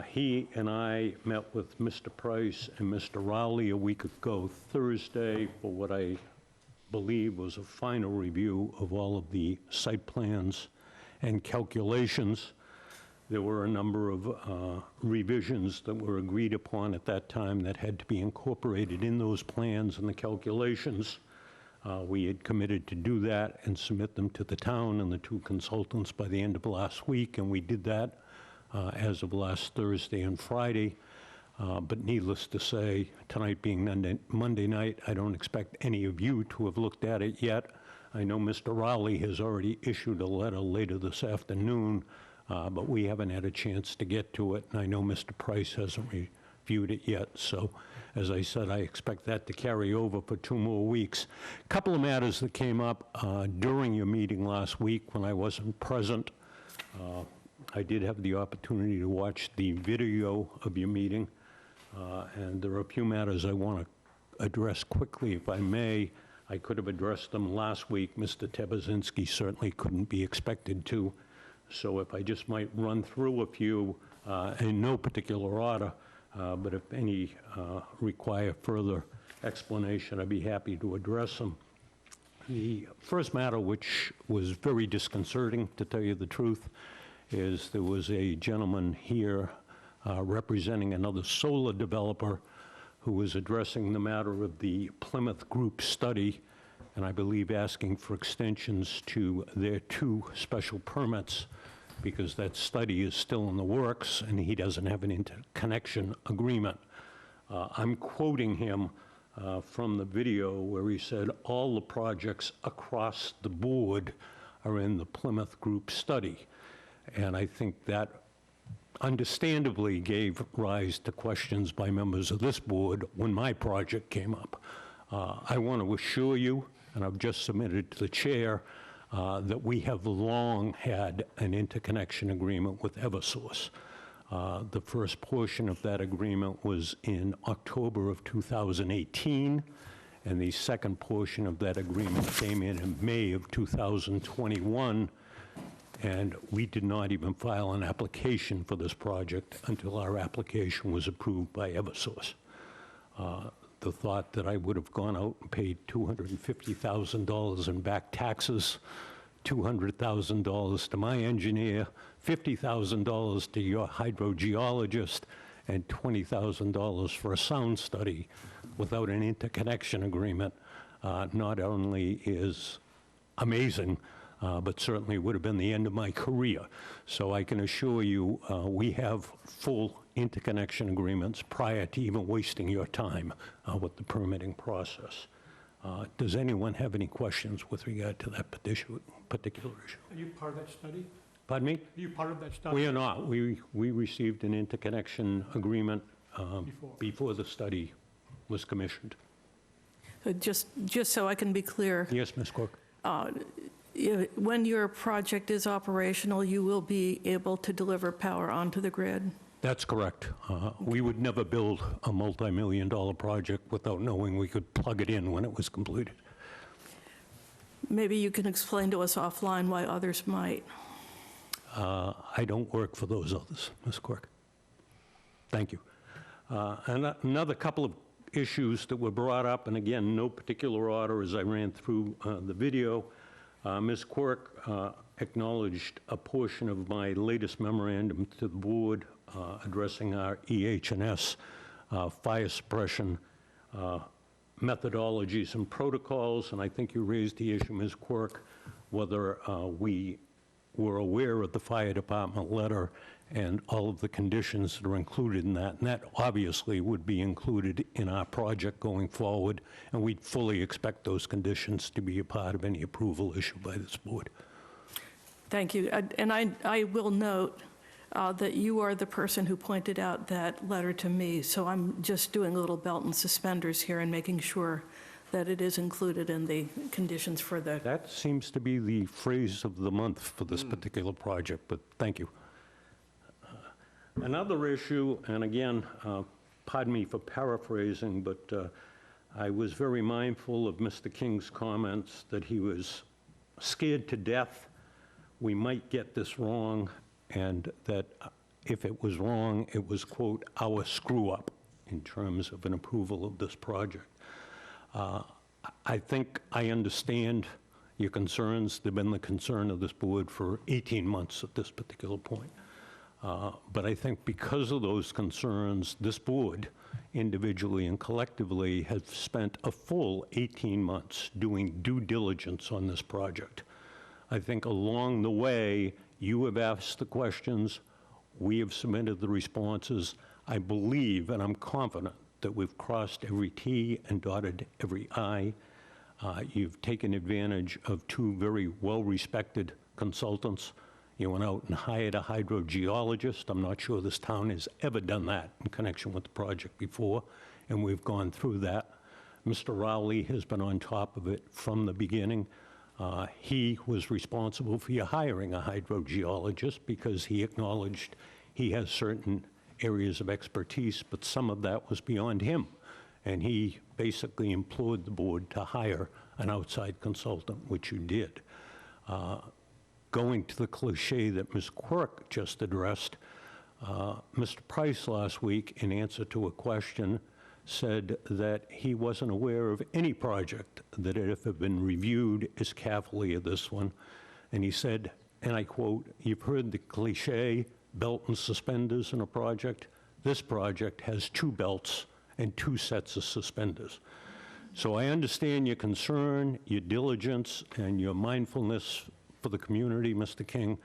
he and I met with Mr. Price and Mr. Rowley a week ago Thursday for what I believe was a final review of all of the site plans and calculations. There were a number of revisions that were agreed upon at that time that had to be incorporated in those plans and the calculations. We had committed to do that and submit them to the town and the two consultants by the end of last week, and we did that as of last Thursday and Friday. But needless to say, tonight being Monday night, I don't expect any of you to have looked at it yet. I know Mr. Rowley has already issued a letter later this afternoon, but we haven't had a chance to get to it, and I know Mr. Price hasn't reviewed it yet. So, as I said, I expect that to carry over for 2 more weeks. A couple of matters that came up during your meeting last week when I wasn't present. I did have the opportunity to watch the video of your meeting, and there are a few matters I want to address quickly, if I may. I could have addressed them last week. Mr. Tebazinski certainly couldn't be expected to. So if I just might run through a few in no particular order, but if any require further explanation, I'd be happy to address them. The first matter, which was very disconcerting, to tell you the truth, is there was a gentleman here representing another solar developer who was addressing the matter of the Plymouth Group study, and I believe asking for extensions to their 2 special permits, because that study is still in the works and he doesn't have an interconnection agreement. I'm quoting him from the video where he said all the projects across the board are in the Plymouth Group study. And I think that understandably gave rise to questions by members of this board when my project came up. I want to assure you, and I've just submitted to the chair, that we have long had an interconnection agreement with Eversource. The first portion of that agreement was in October of 2018, and the second portion of that agreement came in May of 2021, and we did not even file an application for this project until our application was approved by Eversource. The thought that I would have gone out and paid $250,000 in back taxes, $200,000 to my engineer, $50,000 to your hydrogeologist, and $20,000 for a sound study without an interconnection agreement not only is amazing, but certainly would have been the end of my career. So I can assure you we have full interconnection agreements prior to even wasting your time with the permitting process. Does anyone have any questions with regard to that particular issue? Are you part of that study? Pardon me? Are you part of that study? We are not. We received an interconnection agreement Before. before the study was commissioned. Just so I can be clear, Yes, Ms. Quirk? when your project is operational, you will be able to deliver power onto the grid? That's correct. We would never build a multi-million-dollar project without knowing we could plug it in when it was completed. Maybe you can explain to us offline why others might. I don't work for those others, Ms. Quirk. Thank you. And another couple of issues that were brought up, and again, no particular order as I ran through the video. Ms. Quirk acknowledged a portion of my latest memorandum to the board addressing our EH&S fire suppression methodologies and protocols, and I think you raised the issue, Ms. Quirk, whether we were aware of the fire department letter and all of the conditions that are included in that, and that obviously would be included in our project going forward, and we'd fully expect those conditions to be a part of any approval issued by this board. Thank you. And I will note that you are the person who pointed out that letter to me, so I'm just doing a little belt and suspenders here and making sure that it is included in the conditions for the... That seems to be the phrase of the month for this particular project, but thank you. Another issue, and again, pardon me for paraphrasing, but I was very mindful of Mr. King's comments that he was scared to death we might get this wrong, and that if it was wrong, it was, quote, our screw-up in terms of an approval of this project. I think I understand your concerns. They've been the concern of this board for 18 months at this particular point. But I think because of those concerns, this board, individually and collectively, has spent a full 18 months doing due diligence on this project. I think along the way, you have asked the questions, we have submitted the responses. I believe, and I'm confident, that we've crossed every T and dotted every I. You've taken advantage of two very well-respected consultants. You went out and hired a hydrogeologist. I'm not sure this town has ever done that in connection with the project before, and we've gone through that. Mr. Rowley has been on top of it from the beginning. He was responsible for your hiring a hydrogeologist because he acknowledged he has certain areas of expertise, but some of that was beyond him. And he basically implored the board to hire an outside consultant, which you did. Going to the cliche that Ms. Quirk just addressed, Mr. Price last week, in answer to a question, said that he wasn't aware of any project that had ever been reviewed as carefully as this one. And he said, and I quote, "You've heard the cliche, belt and suspenders in a project. This project has two belts and two sets of suspenders." So I understand your concern, your diligence, and your mindfulness for the community, Mr. King,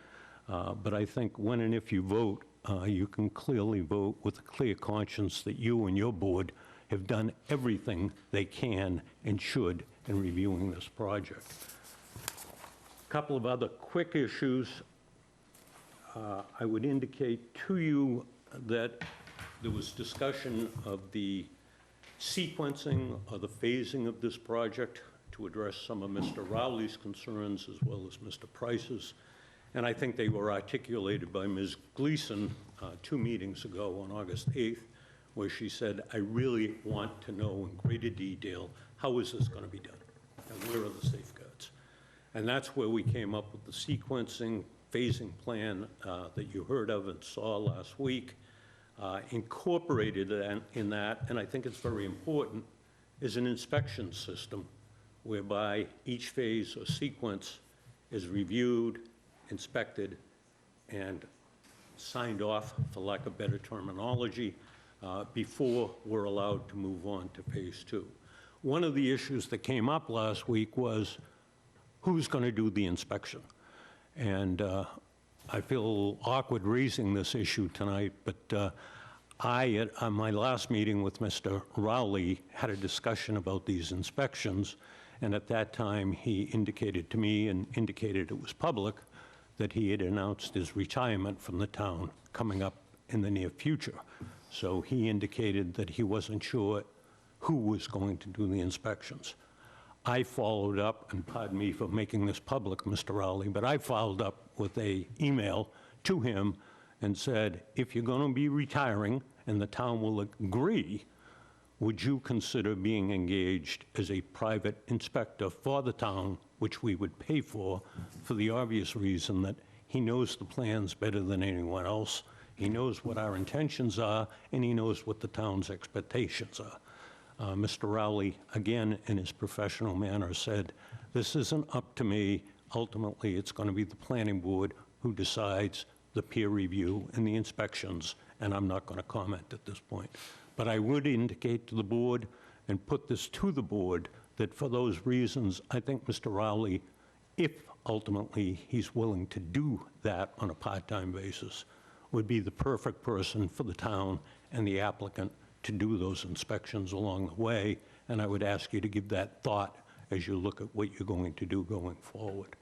but I think when and if you vote, you can clearly vote with a clear conscience that you and your board have done everything they can and should in reviewing this project. A couple of other quick issues. I would indicate to you that there was discussion of the sequencing or the phasing of this project to address some of Mr. Rowley's concerns as well as Mr. Price's. And I think they were articulated by Ms. Gleason 2 meetings ago on August 8th, where she said, I really want to know in greater detail, how is this going to be done? And where are the safeguards? And that's where we came up with the sequencing, phasing plan that you heard of and saw last week. Incorporated in that, and I think it's very important, is an inspection system whereby each phase or sequence is reviewed, inspected, and signed off, for lack of better terminology, before we're allowed to move on to phase 2. One of the issues that came up last week was who's going to do the inspection? And I feel awkward raising this issue tonight, but on my last meeting with Mr. Rowley, had a discussion about these inspections, and at that time he indicated to me, and indicated it was public, that he had announced his retirement from the town coming up in the near future. So he indicated that he wasn't sure who was going to do the inspections. I followed up, and pardon me for making this public, Mr. Rowley, but I followed up with an email to him and said, if you're going to be retiring and the town will agree, would you consider being engaged as a private inspector for the town, which we would pay for the obvious reason that he knows the plans better than anyone else, he knows what our intentions are, and he knows what the town's expectations are. Mr. Rowley, again, in his professional manner, said, this isn't up to me. Ultimately, it's going to be the planning board who decides the peer review and the inspections, and I'm not going to comment at this point. But I would indicate to the board and put this to the board that for those reasons, I think Mr. Rowley, if ultimately he's willing to do that on a part-time basis, would be the perfect person for the town and the applicant to do those inspections along the way, and I would ask you to give that thought as you look at what you're going to do going forward.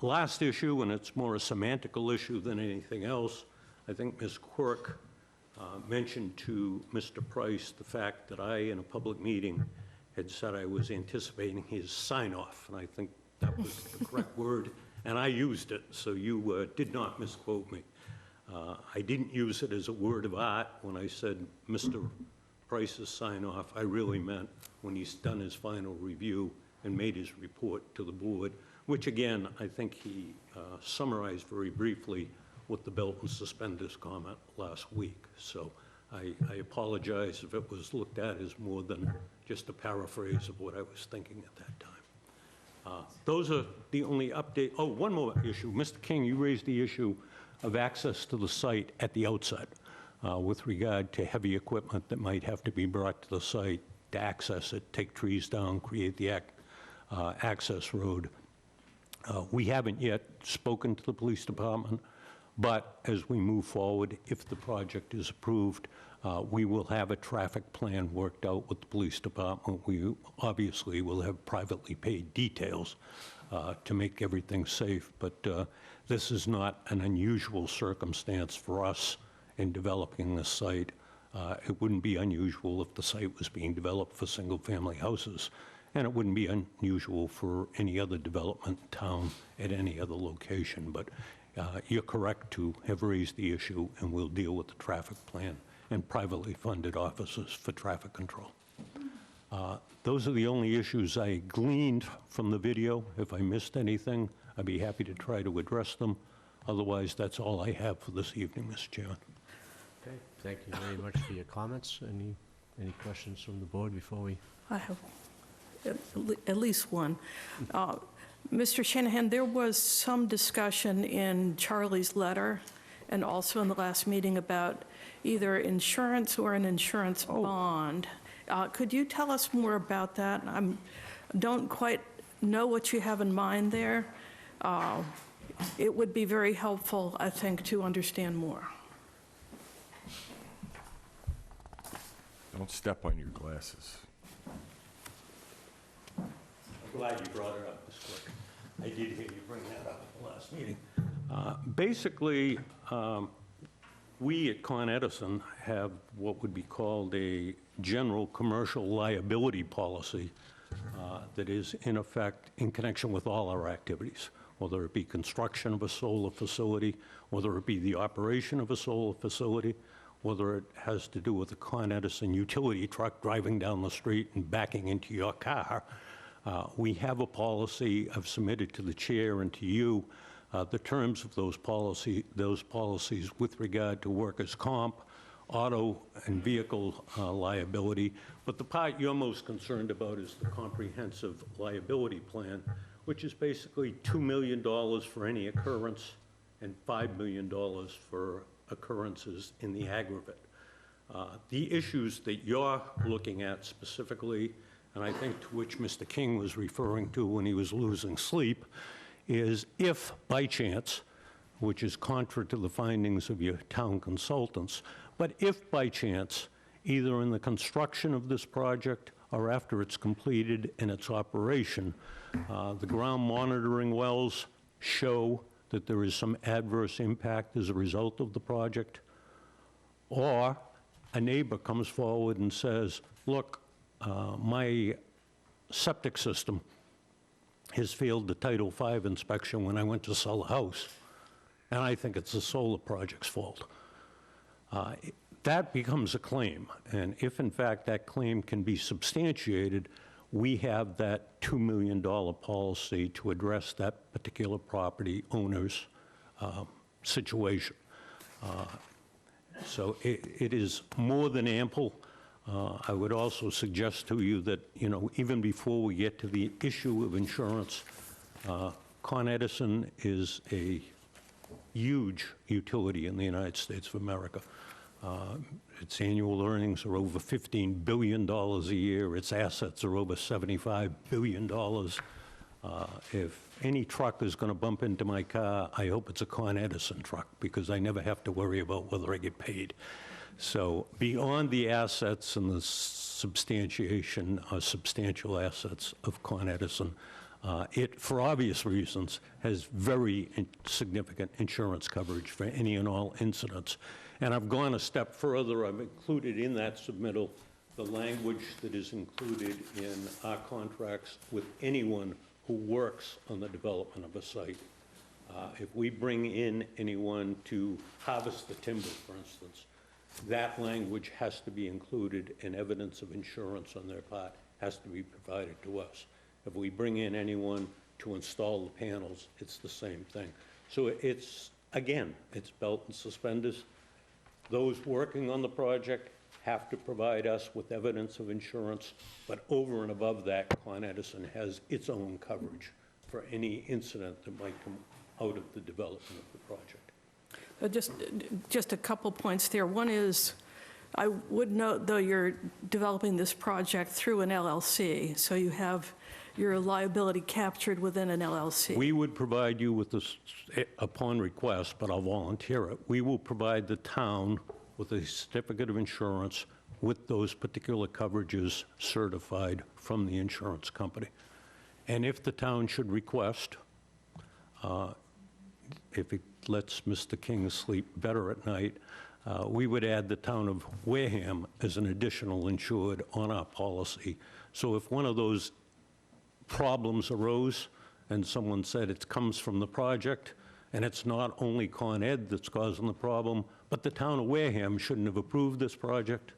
Last issue, and it's more a semantical issue than anything else, I think Ms. Quirk mentioned to Mr. Price the fact that I, in a public meeting, had said I was anticipating his sign-off, and I think that was the correct word, and I used it, so you did not misquote me. I didn't use it as a word of art when I said Mr. Price's sign-off. I really meant when he's done his final review and made his report to the board, which again, I think he summarized very briefly with the belt and suspenders comment last week. So I apologize if it was looked at as more than just a paraphrase of what I was thinking at that time. Those are the only update. Oh, one more issue. Mr. King, you raised the issue of access to the site at the outset with regard to heavy equipment that might have to be brought to the site to access it, take trees down, create the access road. We haven't yet spoken to the police department, but as we move forward, if the project is approved, we will have a traffic plan worked out with the police department. We obviously will have privately paid details to make everything safe, but this is not an unusual circumstance for us in developing this site. It wouldn't be unusual if the site was being developed for single-family houses, and it wouldn't be unusual for any other development in town at any other location. But you're correct to have raised the issue, and we'll deal with the traffic plan and privately funded offices for traffic control. Those are the only issues I gleaned from the video. If I missed anything, I'd be happy to try to address them. Otherwise, that's all I have for this evening, Mr. Chairman. Okay, thank you very much for your comments. Any questions from the board before we? I have at least one. Mr. Shanahan, there was some discussion in Charlie's letter and also in the last meeting about either insurance or an insurance bond. Could you tell us more about that? I don't quite know what you have in mind there. It would be very helpful, I think, to understand more. Don't step on your glasses. I'm glad you brought it up, Ms. Quirk. I did hear you bring that up at the last meeting. Basically, we at Con Edison have what would be called a general commercial liability policy that is in effect in connection with all our activities, whether it be construction of a solar facility, whether it be the operation of a solar facility, whether it has to do with a Con Edison utility truck driving down the street and backing into your car. We have a policy I've submitted to the chair and to you, the terms of those policies with regard to workers' comp, auto and vehicle liability. But the part you're most concerned about is the comprehensive liability plan, which is basically $2 million for any occurrence and $5 million for occurrences in the aggregate. The issues that you're looking at specifically, and I think to which Mr. King was referring to when he was losing sleep, is if by chance, which is contrary to the findings of your town consultants, but if by chance, either in the construction of this project or after it's completed in its operation, the ground monitoring wells show that there is some adverse impact as a result of the project, or a neighbor comes forward and says, look, my septic system has failed the Title V inspection when I went to sell a house, and I think it's the solar project's fault. That becomes a claim, and if in fact that claim can be substantiated, we have that $2 million policy to address that particular property owner's situation. So it is more than ample. I would also suggest to you that, even before we get to the issue of insurance, Con Edison is a huge utility in the United States of America. Its annual earnings are over $15 billion a year. Its assets are over $75 billion. If any truck is going to bump into my car, I hope it's a Con Edison truck, because I never have to worry about whether I get paid. So beyond the assets and the substantiation, substantial assets of Con Edison, it, for obvious reasons, has very significant insurance coverage for any and all incidents. And I've gone a step further. I've included in that submittal the language that is included in our contracts with anyone who works on the development of a site. If we bring in anyone to harvest the timber, for instance, that language has to be included, and evidence of insurance on their part has to be provided to us. If we bring in anyone to install the panels, it's the same thing. So it's, again, it's belt and suspenders. Those working on the project have to provide us with evidence of insurance, but over and above that, Con Edison has its own coverage for any incident that might come out of the development of the project. Just a couple points there. One is, I would note, though, you're developing this project through an LLC, so you have your liability captured within an LLC. We would provide you with this, upon request, but I'll volunteer it, we will provide the town with a certificate of insurance with those particular coverages certified from the insurance company. And if the town should request, if it lets Mr. King sleep better at night, we would add the town of Wareham as an additional insured on our policy. So if one of those problems arose and someone said it comes from the project, and it's not only Con Ed that's causing the problem, but the town of Wareham shouldn't have approved this project,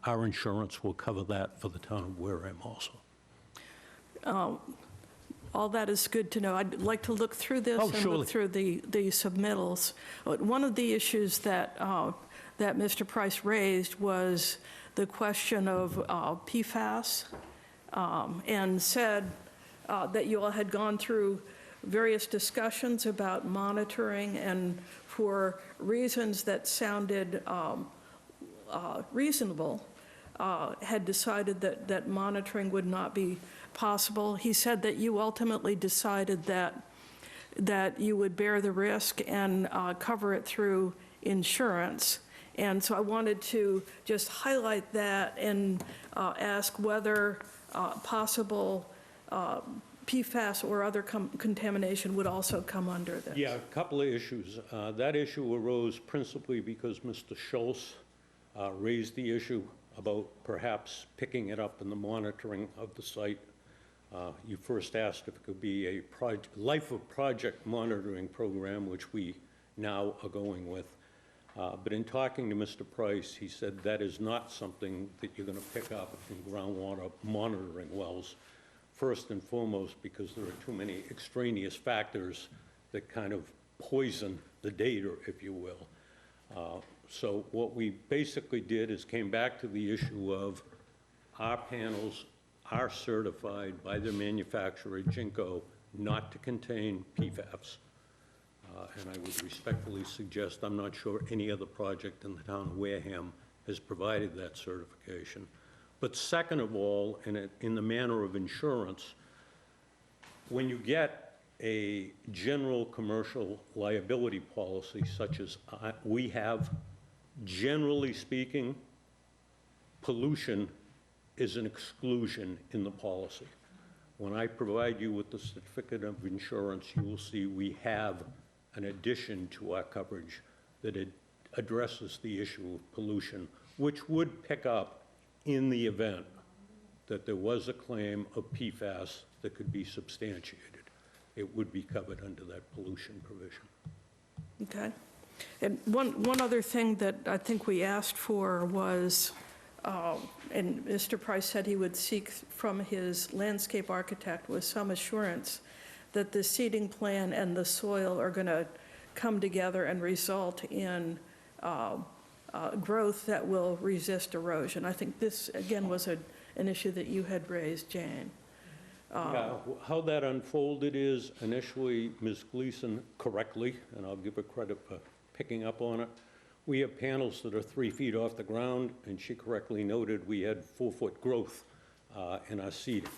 our insurance will cover that for the town of Wareham also. All that is good to know. I'd like to look through this and surely. look through the submittals. One of the issues that Mr. Price raised was the question of PFAS, and said that you all had gone through various discussions about monitoring, and for reasons that sounded reasonable, had decided that monitoring would not be possible. He said that you ultimately decided that you would bear the risk and cover it through insurance. And so I wanted to just highlight that and ask whether possible PFAS or other contamination would also come under this. Yeah, a couple of issues. That issue arose principally because Mr. Schultz raised the issue about perhaps picking it up in the monitoring of the site. You first asked if it could be a life of project monitoring program, which we now are going with. But in talking to Mr. Price, he said that is not something that you're going to pick up in groundwater monitoring wells. First and foremost, because there are too many extraneous factors that kind of poison the data, if you will. So what we basically did is came back to the issue of our panels are certified by their manufacturer, Jinko, not to contain PFAS. And I would respectfully suggest, I'm not sure any other project in the town of Wareham has provided that certification. But second of all, in the manner of insurance, when you get a general commercial liability policy such as we have, generally speaking, pollution is an exclusion in the policy. When I provide you with the certificate of insurance, you will see we have an addition to our coverage that it addresses the issue of pollution, which would pick up in the event that there was a claim of PFAS that could be substantiated. It would be covered under that pollution provision. Okay. And one other thing that I think we asked for was, and Mr. Price said he would seek from his landscape architect with some assurance that the seeding plan and the soil are going to come together and result in growth that will resist erosion. I think this, again, was an issue that you had raised, Jane. Yeah, how that unfolded is initially Ms. Gleason correctly, and I'll give her credit for picking up on it, we have panels that are 3 feet off the ground, and she correctly noted we had 4-foot growth in our seeding.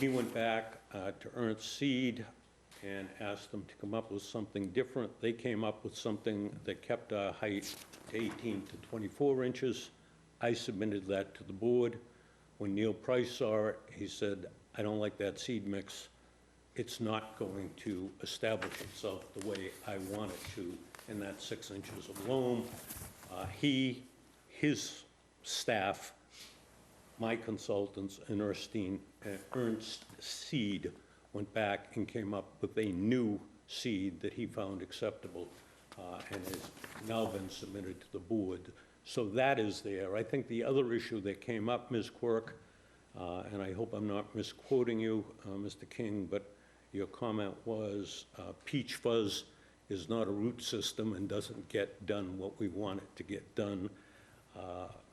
We went back to Ernst Seed and asked them to come up with something different. They came up with something that kept our height to 18 to 24 inches. I submitted that to the board. When Neil Price saw it, he said, I don't like that seed mix. It's not going to establish itself the way I want it to in that 6 inches of loam. His staff, my consultants, and Ernst Seed went back and came up with a new seed that he found acceptable and has now been submitted to the board. So that is there. I think the other issue that came up, Ms. Quirk, and I hope I'm not misquoting you, Mr. King, but your comment was peach fuzz is not a root system and doesn't get done what we want it to get done.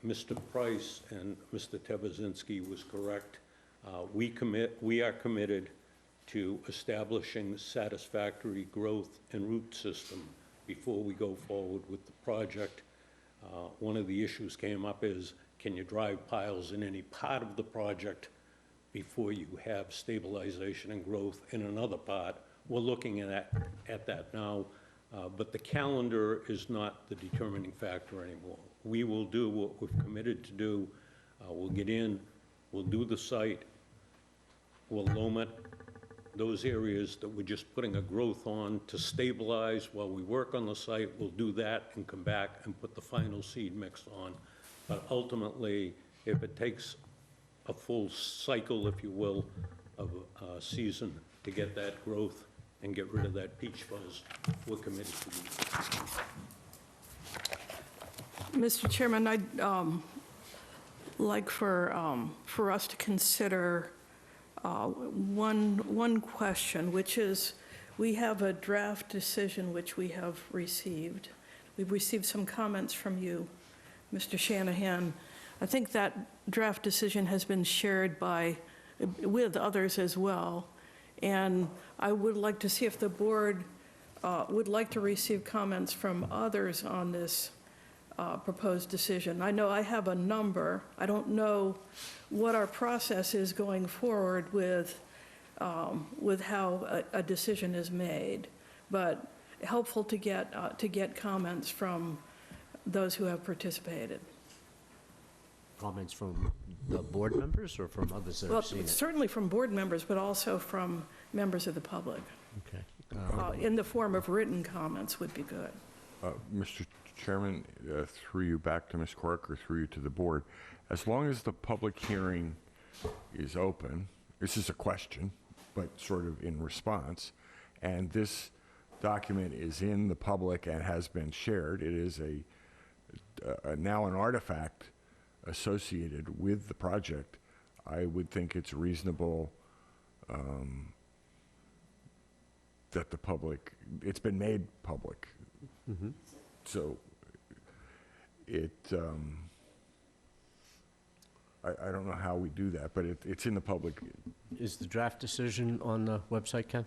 Mr. Price and Mr. Tebezinski was correct. We are committed to establishing satisfactory growth and root system before we go forward with the project. One of the issues came up is, can you drive piles in any part of the project before you have stabilization and growth in another part? We're looking at that now, but the calendar is not the determining factor anymore. We will do what we've committed to do. We'll get in, we'll do the site, we'll loam it. Those areas that we're just putting a growth on to stabilize while we work on the site, we'll do that and come back and put the final seed mix on. But ultimately, if it takes a full cycle, if you will, of a season to get that growth and get rid of that peach fuzz, we're committed to it. Mr. Chairman, I'd like for us to consider one question, which is, we have a draft decision which we have received. We've received some comments from you, Mr. Shanahan. I think that draft decision has been shared with others as well. And I would like to see if the board would like to receive comments from others on this proposed decision. I know I have a number. I don't know what our process is going forward with how a decision is made, but helpful to get comments from those who have participated. Comments from the board members or from others that have seen it? Certainly from board members, but also from members of the public. Okay. In the form of written comments would be good. Mr. Chairman, through you back to Ms. Quirk or through you to the board, as long as the public hearing is open, this is a question, but sort of in response, and this document is in the public and has been shared, it is now an artifact associated with the project, I would think it's reasonable that the public, it's been made public. Mm-hmm. So I don't know how we do that, but it's in the public. Is the draft decision on the website, Ken?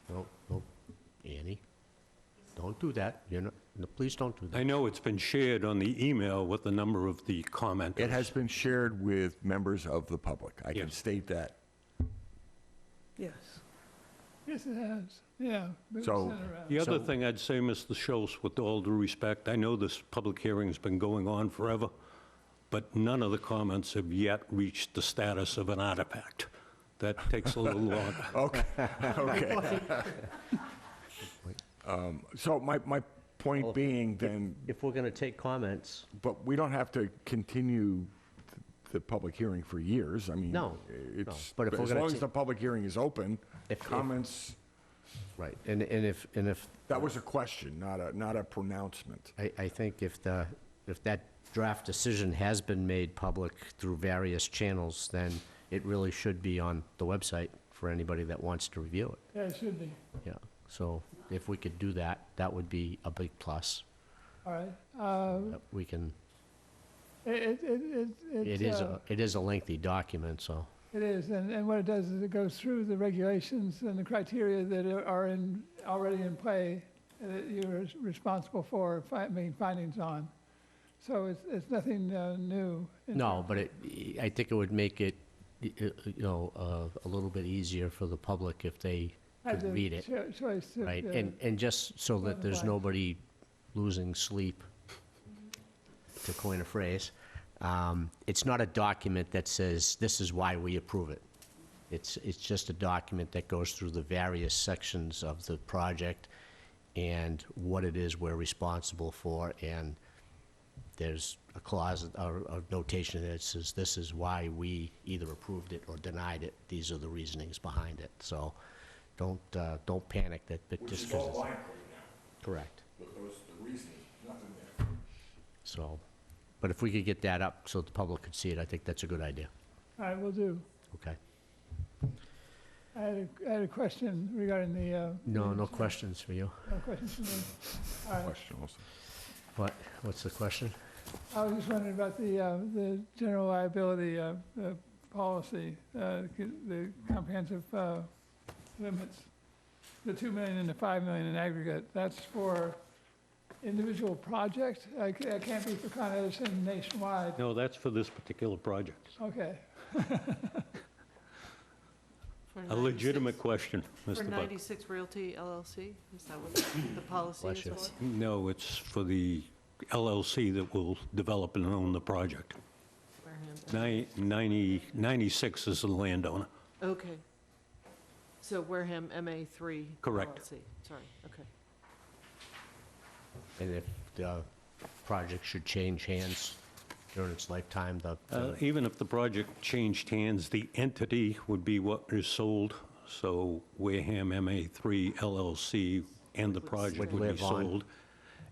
No, no. Annie, don't do that. You're not, no, please don't do that. I know it's been shared on the email with a number of the commenters. It has been shared with members of the public. I can state that. Yes. Yes, it has, yeah. but it's So- sent around. The other thing I'd say, Mr. Schultz, with all due respect, I know this public hearing's been going on forever. but none of the comments have yet reached the status of an artifact. That takes a little longer. Okay, okay. So my point being then, If we're going to take comments, but we don't have to continue the public hearing for years. I mean, No, it's, but if we're as gonna long as ta- the public hearing is open, If- comments, right, and if, that was a question, not a pronouncement. I think if that draft decision has been made public through various channels, then it really should be on the website for anybody that wants to review it. Yeah, it should be. Yeah, so if we could do that, that would be a big plus. All right. We can, It it is a lengthy document, so, It is, and what it does is it goes through the regulations and the criteria that are already in play, that you're responsible for making findings on. So it's nothing new. no, but I think it would make it, a little bit easier for the public if they Have could the read it, choice to, right? And just so that there's Blank. nobody losing sleep, to coin a phrase, it's not a document that says, this is why we approve it. It's just a document that goes through the various sections of the project and what it is we're responsible for, and there's a clause, or a notation that says, this is why we either approved it or denied it. These are the reasonings behind it. So don't panic that just because it's... Correct. The reasoning, nothing there. So, but if we could get that up so the public could see it, I think that's a good idea. all right, will do. Okay. I had a question regarding the... No questions for you. No questions for me. All right. Question also. What's the question? I was just wondering about the general liability policy, the comprehensive limits, the 2 million and the 5 million in aggregate. That's for individual project? It can't be for Con Edison nationwide? No, that's for this particular project. Okay. For A legitimate question, For Mr. Buck. 96 Realty LLC, is that what the policy Bless is you. for? No, it's for the LLC that will develop and own the project. Wareham. 96 is the landowner. Okay. So Wareham MA3 Correct. LLC, sorry, okay. And if the project should change hands during its lifetime, Even if the project changed hands, the entity would be what is sold. So Wareham MA3 LLC and the project Would would be live on. sold.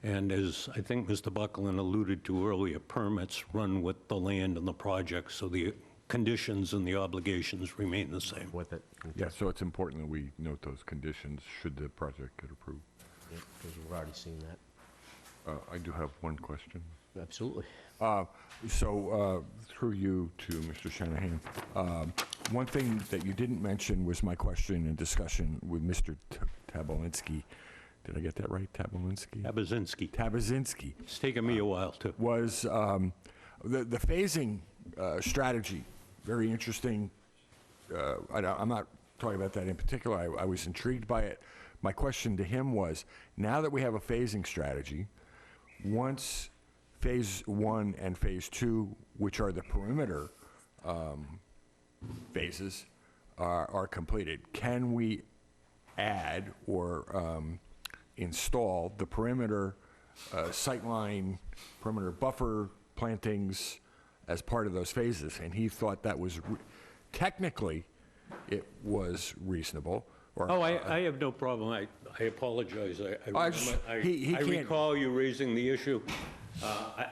And as I think Mr. Buckland alluded to earlier, permits run with the land and the project, so the conditions and the obligations remain the same. with it. Yeah, so it's important that we note those conditions should the project get approved. Because we've already seen that. I do have one question. Absolutely. Through you to Mr. Shanahan, one thing that you didn't mention was my question and discussion with Mr. Tabolinski. Did I get that right? Tabolinski? Tabazinski. It's taken me a while to. Was the phasing strategy very interesting? I'm not talking about that in particular. I was intrigued by it. My question to him was, now that we have a phasing strategy, once Phase 1 and Phase 2, which are the perimeter phases, are completed, can we add or install the perimeter sightline, perimeter buffer plantings as part of those phases? And he thought that was, technically, it was reasonable. I have no problem. I apologize. I can't- recall you raising the issue.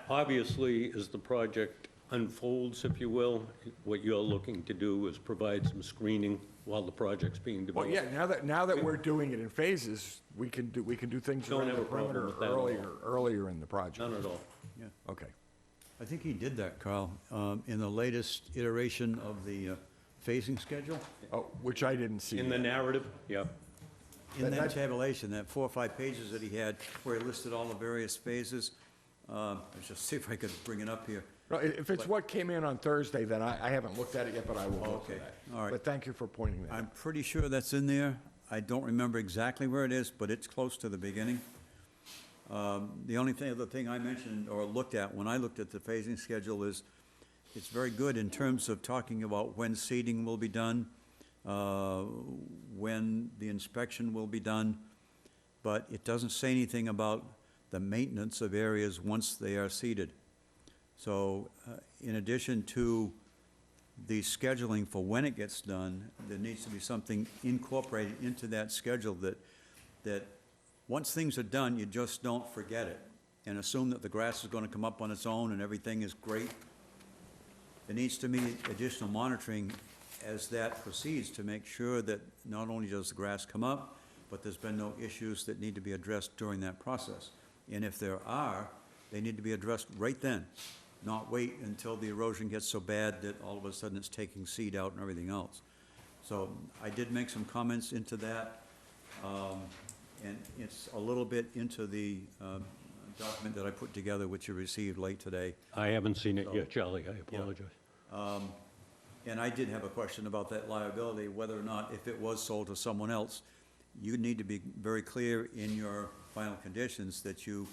Obviously, as the project unfolds, if you will, what you're looking to do is provide some screening while the project's being Well, developed. yeah, now that we're doing it in phases, we can do things Don't around have the a problem perimeter with that at all. earlier in the project. None at all. Okay. I think he did that, Carl, in the latest iteration of the phasing schedule. Oh, which I didn't see. In the narrative, yeah. In that tabulation, that 4 or 5 pages that he had, where he listed all the various phases, let's just see if I could bring it up here. No, if it's what came in on Thursday, then I haven't looked at it yet, but I will look Okay, at that. all right. But thank you for pointing that out. I'm pretty sure that's in there. I don't remember exactly where it is, but it's close to the beginning. The only other thing I mentioned or looked at when I looked at the phasing schedule is it's very good in terms of talking about when seeding will be done, when the inspection will be done, but it doesn't say anything about the maintenance of areas once they are seeded. So in addition to the scheduling for when it gets done, there needs to be something incorporated into that schedule that once things are done, you just don't forget it and assume that the grass is going to come up on its own and everything is great. There needs to be additional monitoring as that proceeds to make sure that not only does the grass come up, but there's been no issues that need to be addressed during that process. And if there are, they need to be addressed right then, not wait until the erosion gets so bad that all of a sudden it's taking seed out and everything else. So I did make some comments into that, and it's a little bit into the document that I put together, which you received late today. I haven't seen it yet, Charlie, I apologize. And I did have a question about that liability, whether or not if it was sold to someone else, you need to be very clear in your final conditions that you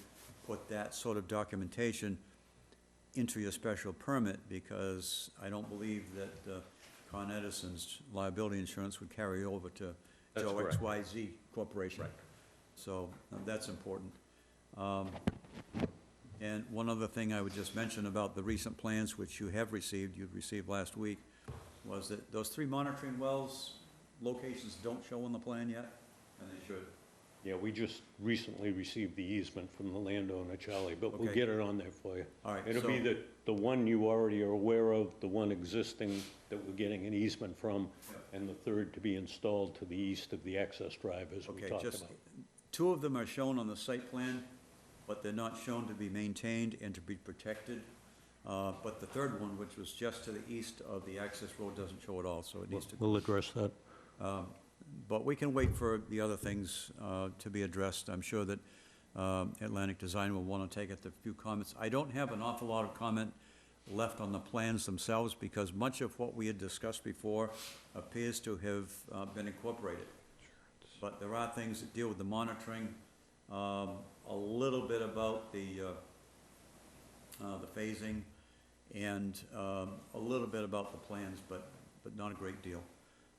put that sort of documentation into your special permit, because I don't believe that Con Edison's liability insurance would carry over to Joe XYZ Corporation. Right. So that's important. And one other thing I would just mention about the recent plans which you have received, you've received last week, was that those 3 monitoring wells locations don't show on the plan yet, and they should. Yeah, we just recently received the easement from the landowner, Charlie, but we'll Okay. get it on there for you. All right, It'll be so- the one you already are aware of, the one existing that we're getting an easement from, and the third to be installed to the east of the access drive, as we Okay, talked just, about. 2 of them are shown on the site plan, but they're not shown to be maintained and to be protected. But the third one, which was just to the east of the access road, doesn't show at all, so it needs to. We'll address that. But we can wait for the other things to be addressed. I'm sure that Atlantic Design will want to take a few comments. I don't have an awful lot of comment left on the plans themselves, because much of what we had discussed before appears to have been incorporated. But there are things that deal with the monitoring, a little bit about the phasing, and a little bit about the plans, but not a great deal.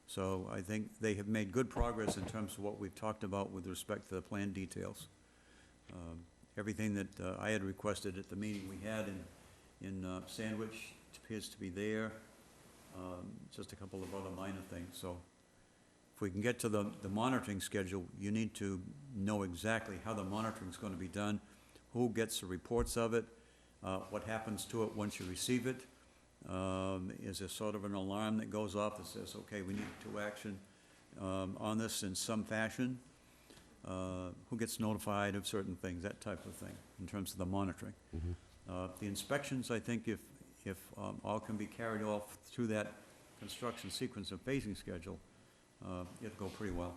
So I think they have made good progress in terms of what we've talked about with respect to the plan details. Everything that I had requested at the meeting we had in Sandwich appears to be there. Just a couple of other minor things. So if we can get to the monitoring schedule, you need to know exactly how the monitoring is going to be done, who gets the reports of it, what happens to it once you receive it. Is there sort of an alarm that goes off that says, okay, we need to action on this in some fashion? Who gets notified of certain things, that type of thing, in terms of the monitoring. The inspections, I think, if all can be carried off through that construction sequence and phasing schedule, it'll go pretty well.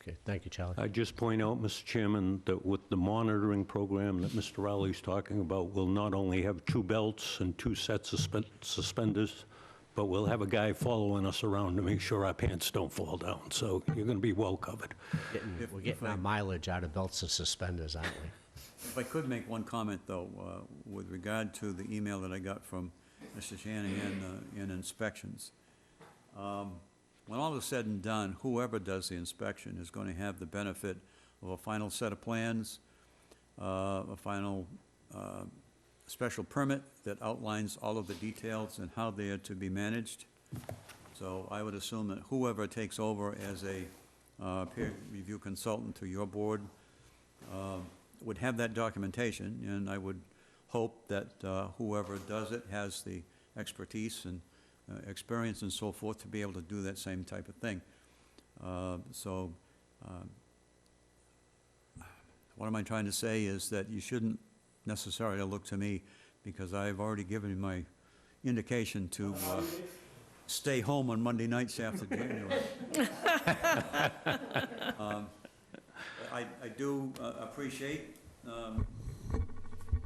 Okay, thank you, Charlie. I'd just point out, Mr. Chairman, that with the monitoring program that Mr. Rowley's talking about, we'll not only have 2 belts and 2 sets of suspenders, but we'll have a guy following us around to make sure our pants don't fall down. So you're going to be well covered. We're getting our mileage out of belts and suspenders, aren't we? If I could make one comment, though, with regard to the email that I got from Mr. Shanahan in inspections. When all is said and done, whoever does the inspection is going to have the benefit of a final set of plans, a final special permit that outlines all of the details and how they are to be managed. So I would assume that whoever takes over as a peer review consultant to your board would have that documentation, and I would hope that whoever does it has the expertise and experience and so forth to be able to do that same type of thing. What am I trying to say is that you shouldn't necessarily look to me, because I've already given you my indication to stay home on Monday nights after January. I do appreciate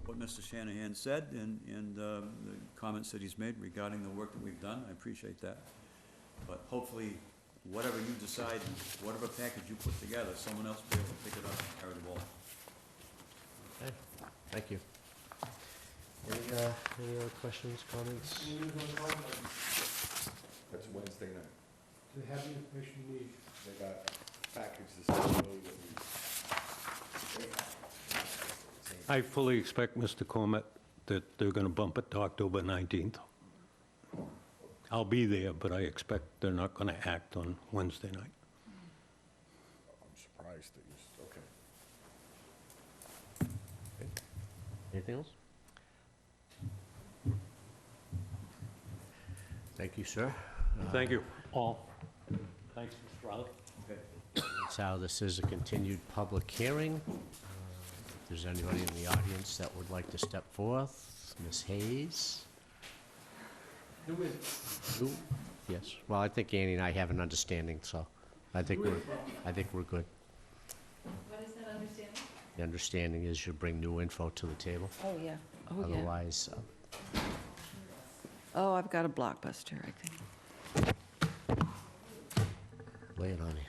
what Mr. Shanahan said and the comments that he's made regarding the work that we've done. I appreciate that. But hopefully, whatever you decide, whatever package you put together, someone else will be able to pick it up and carry the ball. Thank you. Any other questions, comments? That's Wednesday night. Do they have the information you need? They got packages I fully expect, Mr. Cormett, that they're going to bump it to October 19th. I'll be there, but I expect they're not going to act on Wednesday night. I'm surprised that you, okay. Anything else? Thank you, sir. Thank you, all. Thanks, Mr. Riley. That's how this is a continued public hearing. If there's anybody in the audience that would like to step forth, Ms. Hayes? Ooh, yes. Well, I think Annie and I have an understanding, so I think we're good. What is that understanding? The understanding is you bring new info to the table. Oh, yeah. Oh, yeah. Otherwise, Oh, I've got a blockbuster, I think. lay it on me.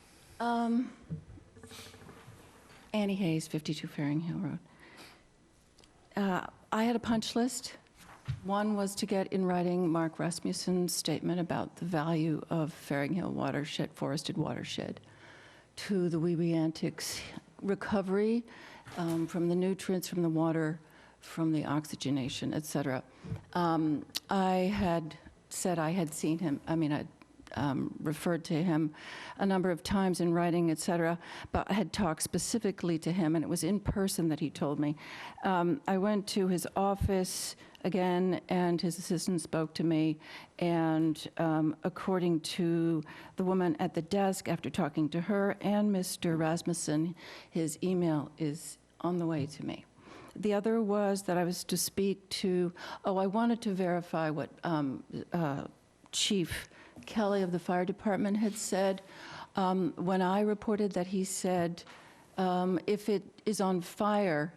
Annie Hayes, 52 Faring Hill Road. I had a punch list. One was to get in writing Mark Rasmussen's statement about the value of Faring Hill watershed, forested watershed, to the Weebiantics recovery from the nutrients from the water, from the oxygenation, et cetera. I had said I had seen him, I referred to him a number of times in writing, et cetera, but I had talked specifically to him, and it was in person that he told me. I went to his office again, and his assistant spoke to me, and according to the woman at the desk, after talking to her and Mr. Rasmussen, his email is on the way to me. The other was that I was to speak to, I wanted to verify what Chief Kelly of the fire department had said. When I reported that, he said, if it is on fire,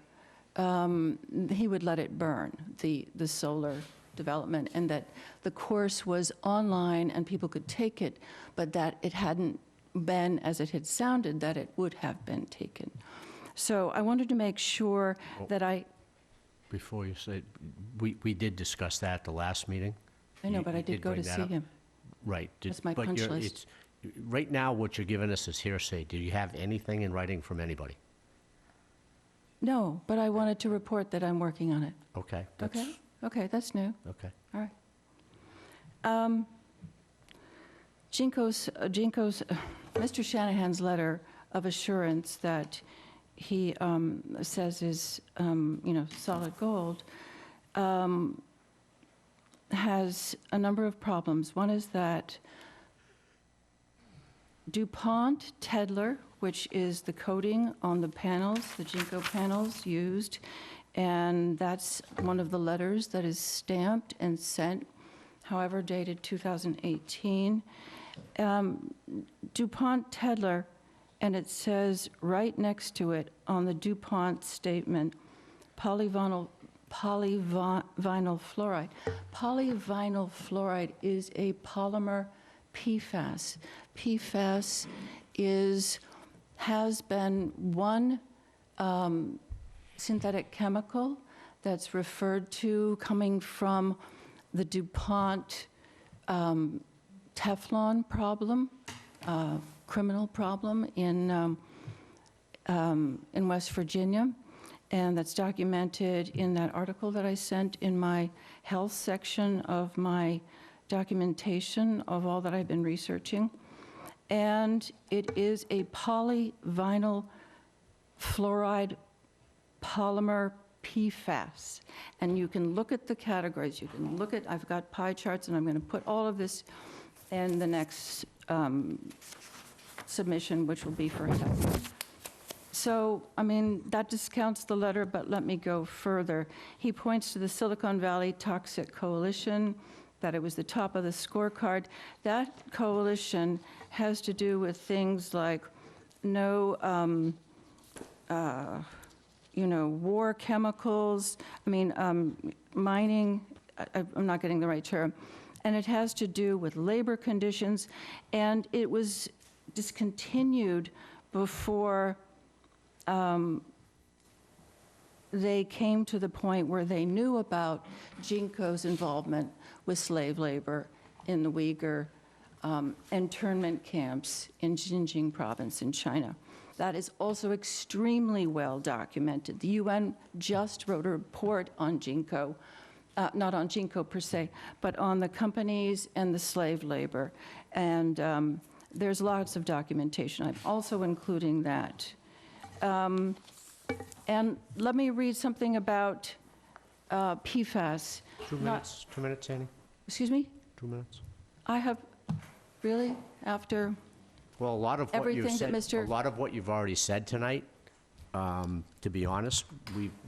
he would let it burn, the solar development, and that the course was online and people could take it, but that it hadn't been, as it had sounded, that it would have been taken. So I wanted to make sure that I... Before you say, we did discuss that at the last meeting. I know, but I did go to bring that see up. him. Right. That's my but punch you're- list. Right now, what you're giving us is hearsay. Do you have anything in writing from anybody? No, but I wanted to report that I'm working on it. Okay. Okay? Okay, that's new. Okay. All right. Mr. Shanahan's letter of assurance that he says is, solid gold, has a number of problems. One is that DuPont Tedlar, which is the coating on the panels, the Jinko panels used, and that's one of the letters that is stamped and sent, however dated 2018. DuPont Tedlar, and it says right next to it on the DuPont statement, polyvinyl fluoride. Polyvinyl fluoride is a polymer PFAS. PFAS has been one synthetic chemical that's referred to coming from the DuPont Teflon problem, criminal problem in West Virginia, and that's documented in that article that I sent in my health section of my documentation of all that I've been researching. And it is a polyvinyl fluoride polymer PFAS. And you can look at the categories. You can look at, I've got pie charts, and I'm going to put all of this in the next submission, which will be for health. So, that discounts the letter, but let me go further. He points to the Silicon Valley Toxic Coalition, that it was the top of the scorecard. That coalition has to do with things like no, war chemicals, mining, I'm not getting the right term, and it has to do with labor conditions, and it was discontinued before they came to the point where they knew about Jinko's involvement with slave labor in the Uyghur internment camps in Xinjiang province in China. That is also extremely well documented. The UN just wrote a report on Jinko, not on Jinko per se, but on the companies and the slave labor. And there's lots of documentation. I'm also including that. And let me read something about PFAS. 2 minutes, 2 minutes, Annie? Excuse me? 2 minutes? I have, really, after, Well, a lot of what you've Everything that said, a Mr. lot of what you've already said tonight, to be honest,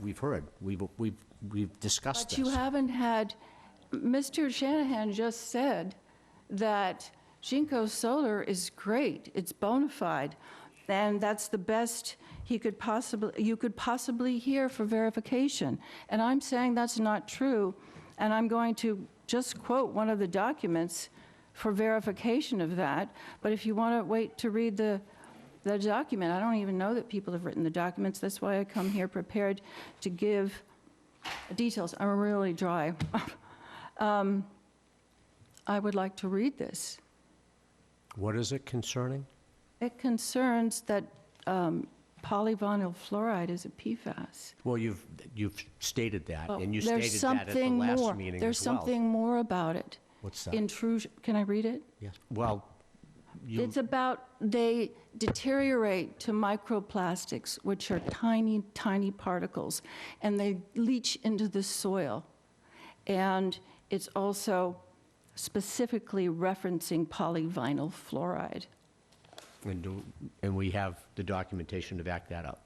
we've heard. We've discussed but this. you haven't had, Mr. Shanahan just said that Jinko Solar is great, it's bona fide, and that's the best you could possibly hear for verification. And I'm saying that's not true, and I'm going to just quote one of the documents for verification of that. But if you want to wait to read the document, I don't even know that people have written the documents. That's why I come here prepared to give details. I'm really dry. I would like to read this. What is it concerning? It concerns that polyvinyl fluoride is a PFAS. Well, you've stated that, Well, and you there's stated that at the something last more. meeting There's as well. something more about it. What's that? Intrusion, can I read it? Yes. Well, It's about, they deteriorate to microplastics, which are tiny, tiny particles, and they leach into the soil. And it's also specifically referencing polyvinyl fluoride. and we have the documentation to back that up.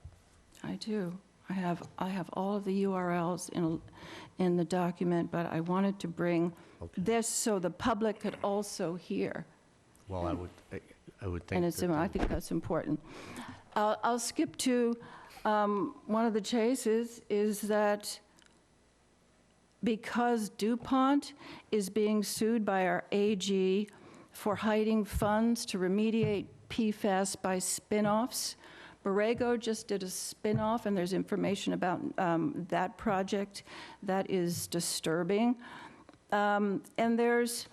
I do. I have all of the URLs in the document, but I wanted to bring this so the public could also hear. Well, I would think And it's, that I think that's important. I'll skip to one of the chases is that because DuPont is being sued by our AG for hiding funds to remediate PFAS by spin-offs, Borrego just did a spin-off, and there's information about that project that is disturbing. And there's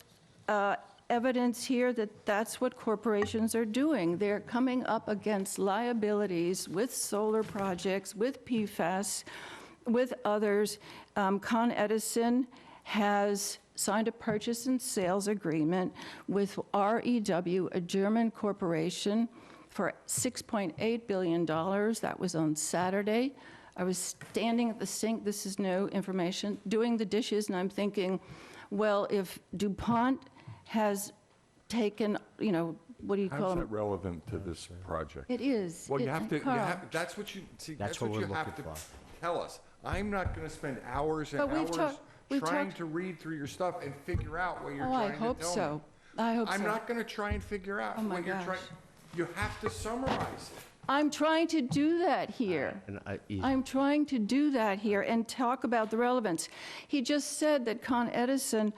evidence here that that's what corporations are doing. They're coming up against liabilities with solar projects, with PFAS, with others. Con Edison has signed a purchase and sales agreement with REW, a German corporation, for $6.8 billion. That was on Saturday. I was standing at the sink, this is no information, doing the dishes, and I'm thinking, well, if DuPont has taken, you know, what do you call How's them? that relevant to this project? It is. Well, you It's have to, Carl. that's what you, see, That's that's what what you we're have to looking tell us. I'm not gonna spend hours and But we've hours talked- we've trying talked- to read through your stuff and figure out what you're Oh, I trying to hope tell me. so. I hope so. I'm not gonna try and figure out Oh, my what you're trying, gosh. you have to summarize it. I'm trying to do that here. And I'm trying to do that here and talk about the relevance. He just said that Con Edison,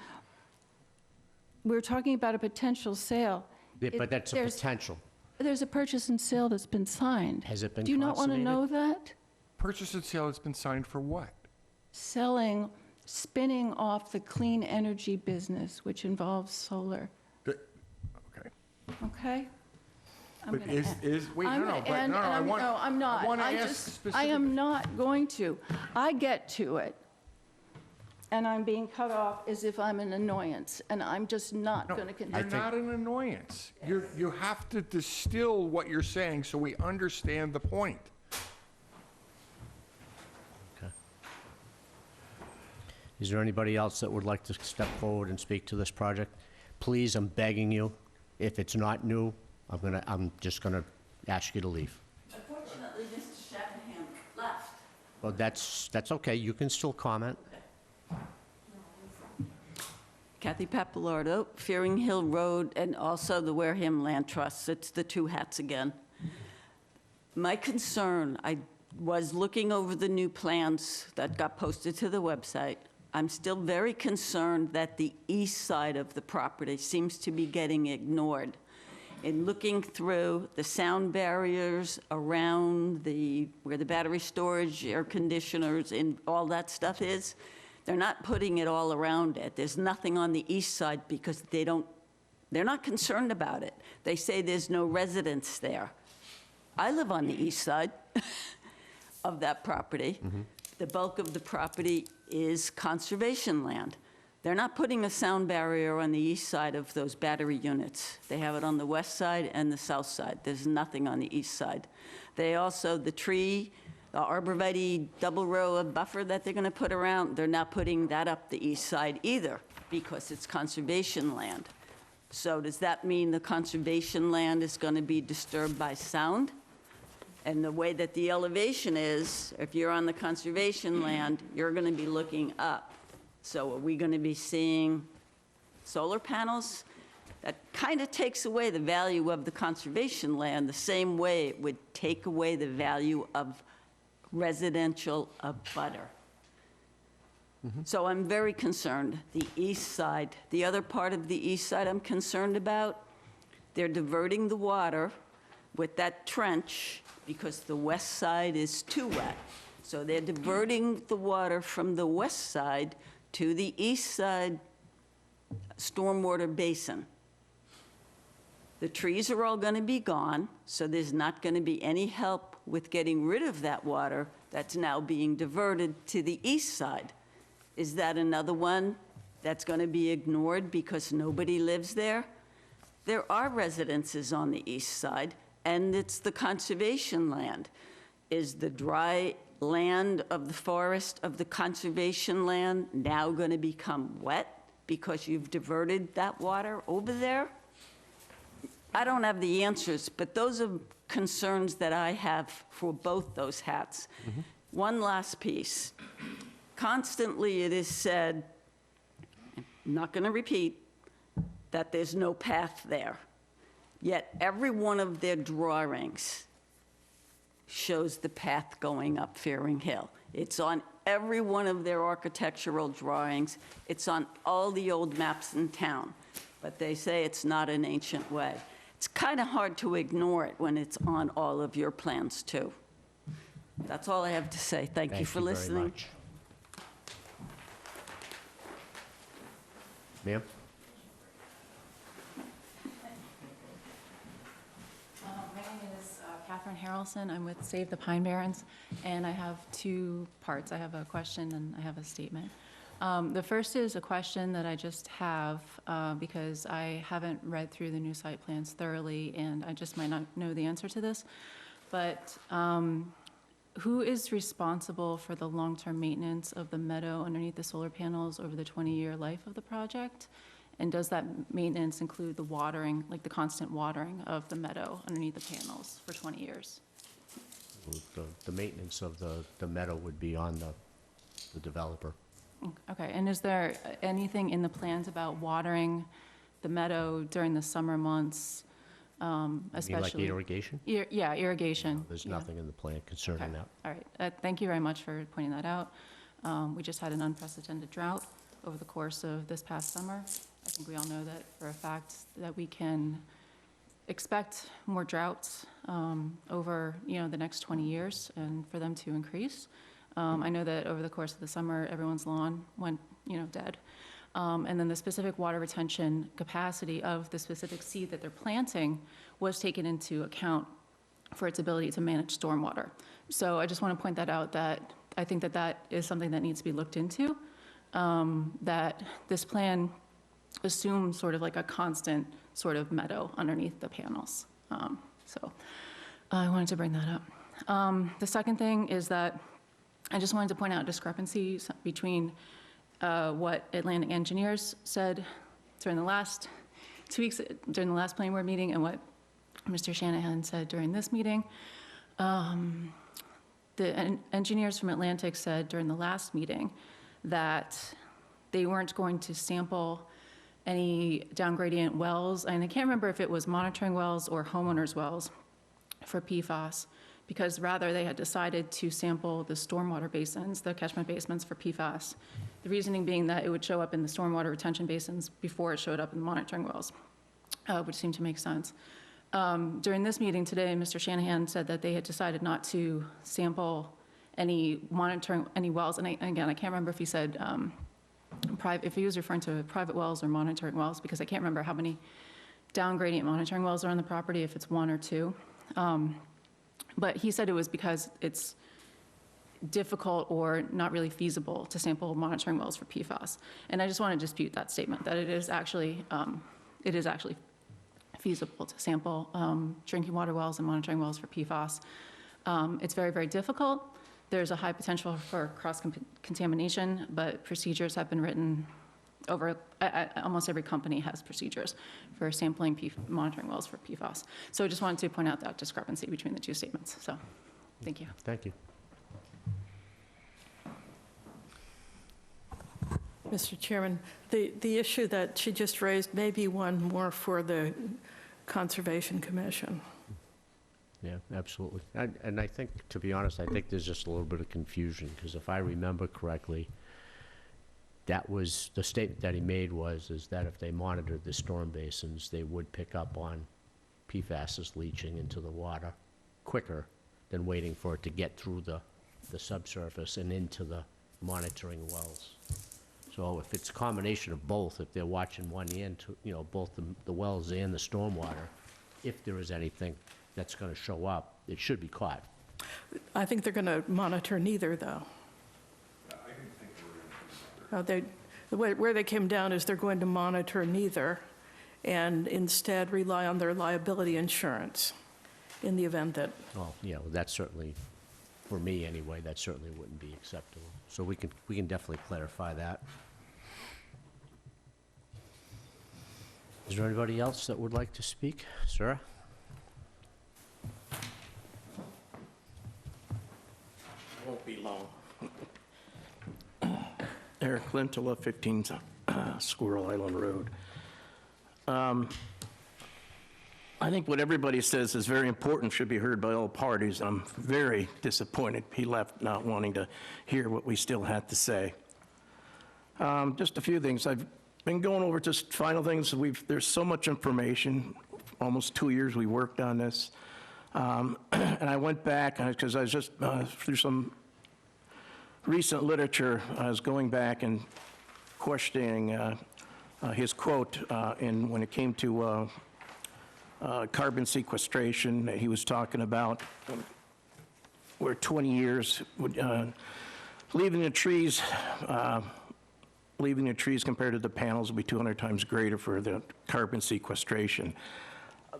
we're talking about a potential sale. But that's a There's- potential. There's a purchase and sale that's been signed. Has it been Do you not want to know that? Purchase and sale has been signed for what? Selling, spinning off the clean energy business, which involves solar, Okay. okay? I'm But gonna is, end. wait, I'm no, no, gonna but end, no, and I want. No, I'm not. I want to I ask just- specific. I am not going to. I get to it, and I'm being cut off as if I'm an annoyance, and I'm just not No, going to you're continue. not an annoyance. You have to distill what you're saying so we understand the point. Okay. Is there anybody else that would like to step forward and speak to this project? Please, I'm begging you, if it's not new, I'm just gonna ask you to leave. Unfortunately, Mr. Shanahan left. Well, that's okay, you can still comment. Kathy Pappalardo, Fearing Hill Road, and also the Wareham Land Trust. It's the two hats again. My concern, I was looking over the new plans that got posted to the website. I'm still very concerned that the east side of the property seems to be getting ignored. in looking through the sound barriers around where the battery storage, air conditioners, and all that stuff is, they're not putting it all around it. There's nothing on the east side because they're not concerned about it. They say there's no residents there. I live on the east side of that property. The bulk of the property is conservation land. They're not putting a sound barrier on the east side of those battery units. They have it on the west side and the south side. There's nothing on the east side. They also, the arborvitae double row of buffer that they're gonna put around, they're not putting that up the east side either because it's conservation land. So does that mean the conservation land is gonna be disturbed by sound? And the way that the elevation is, if you're on the conservation land, you're gonna be looking up. So are we gonna be seeing solar panels? That kind of takes away the value of the conservation land the same way it would take away the value of residential abutter. So I'm very concerned. The east side, the other part of the east side I'm concerned about, they're diverting the water with that trench because the west side is too wet. So they're diverting the water from the west side to the east side stormwater basin. The trees are all going to be gone, so there's not going to be any help with getting rid of that water that's now being diverted to the east side. Is that another one that's going to be ignored because nobody lives there? There are residences on the east side, and it's the conservation land. Is the dry land of the forest of the conservation land now going to become wet because you've diverted that water over there? I don't have the answers, but those are concerns that I have for both those hats. One last piece. Constantly it is said, I'm not going to repeat, that there's no path there. Yet every one of their drawings shows the path going up Fearing Hill. It's on every one of their architectural drawings. It's on all the old maps in town. But they say it's not an ancient way. It's kind of hard to ignore it when it's on all of your plans, too. That's all I have to say. Thank you for listening. Much. Ma'am? My name is Catherine Harrelson. I'm with Save the Pine Barrens, and I have two parts. I have a question and I have a statement. The first is a question that I just have because I haven't read through the new site plans thoroughly, and I just might not know the answer to this. But who is responsible for the long-term maintenance of the meadow underneath the solar panels over the 20-year life of the project? And does that maintenance include the watering, like the constant watering of the meadow underneath the panels for 20 years? The maintenance of the meadow would be on the developer. Okay, and is there anything in the plans about watering the meadow during the summer months, especially? You mean like irrigation? Yeah, irrigation. No, there's nothing in the plan concerning that. All right, thank you very much for pointing that out. We just had an unprecedented drought over the course of this past summer. I think we all know that for a fact that we can expect more droughts over, the next 20 years and for them to increase. I know that over the course of the summer, everyone's lawn went, dead. And then the specific water retention capacity of the specific seed that they're planting was taken into account for its ability to manage stormwater. So I just want to point that out, that I think that that is something that needs to be looked into, that this plan assumes sort of like a constant sort of meadow underneath the panels. So I wanted to bring that up. The second thing is that I just wanted to point out discrepancies between what Atlantic Engineers said during the last 2 weeks, during the last planning board meeting, and what Mr. Shanahan said during this meeting. The engineers from Atlantic said during the last meeting that they weren't going to sample any down gradient wells, and I can't remember if it was monitoring wells or homeowners' wells for PFAS, because rather they had decided to sample the stormwater basins, the catchment basements for PFAS. The reasoning being that it would show up in the stormwater retention basins before it showed up in the monitoring wells, which seemed to make sense. During this meeting today, Mr. Shanahan said that they had decided not to sample any wells, and again, I can't remember if he said, if he was referring to private wells or monitoring wells, because I can't remember how many down gradient monitoring wells are on the property, if it's 1 or 2. But he said it was because it's difficult or not really feasible to sample monitoring wells for PFAS. And I just want to dispute that statement, that it is actually feasible to sample drinking water wells and monitoring wells for PFAS. It's very, very difficult. There's a high potential for cross-contamination, but procedures have been written over, almost every company has procedures for sampling monitoring wells for PFAS. So I just wanted to point out that discrepancy between the two statements. So, thank you. Thank you. Mr. Chairman, the issue that she just raised may be one more for the Conservation Commission. Yeah, absolutely. And I think, to be honest, I think there's just a little bit of confusion, because if I remember correctly, that was, the statement that he made is that if they monitored the storm basins, they would pick up on PFAS leaching into the water quicker than waiting for it to get through the subsurface and into the monitoring wells. So if it's a combination of both, if they're watching one end, both the wells and the stormwater, if there is anything that's going to show up, it should be caught. I think they're going to monitor neither, though. Where they came down is they're going to monitor neither and instead rely on their liability insurance in the event that... Well, yeah, well, that's certainly, for me anyway, that certainly wouldn't be acceptable. So we can definitely clarify that. Is there anybody else that would like to speak? Sir? Won't be long. Eric Lintela, 15 Squirrel Island Road. I think what everybody says is very important, should be heard by all parties. I'm very disappointed he left not wanting to hear what we still had to say. Just a few things. I've been going over just final things. There's so much information. Almost 2 years we worked on this. And I went back, because I was just through some recent literature, I was going back and questioning his quote when it came to carbon sequestration. He was talking about where 20 years leaving the trees compared to the panels will be 200 times greater for the carbon sequestration.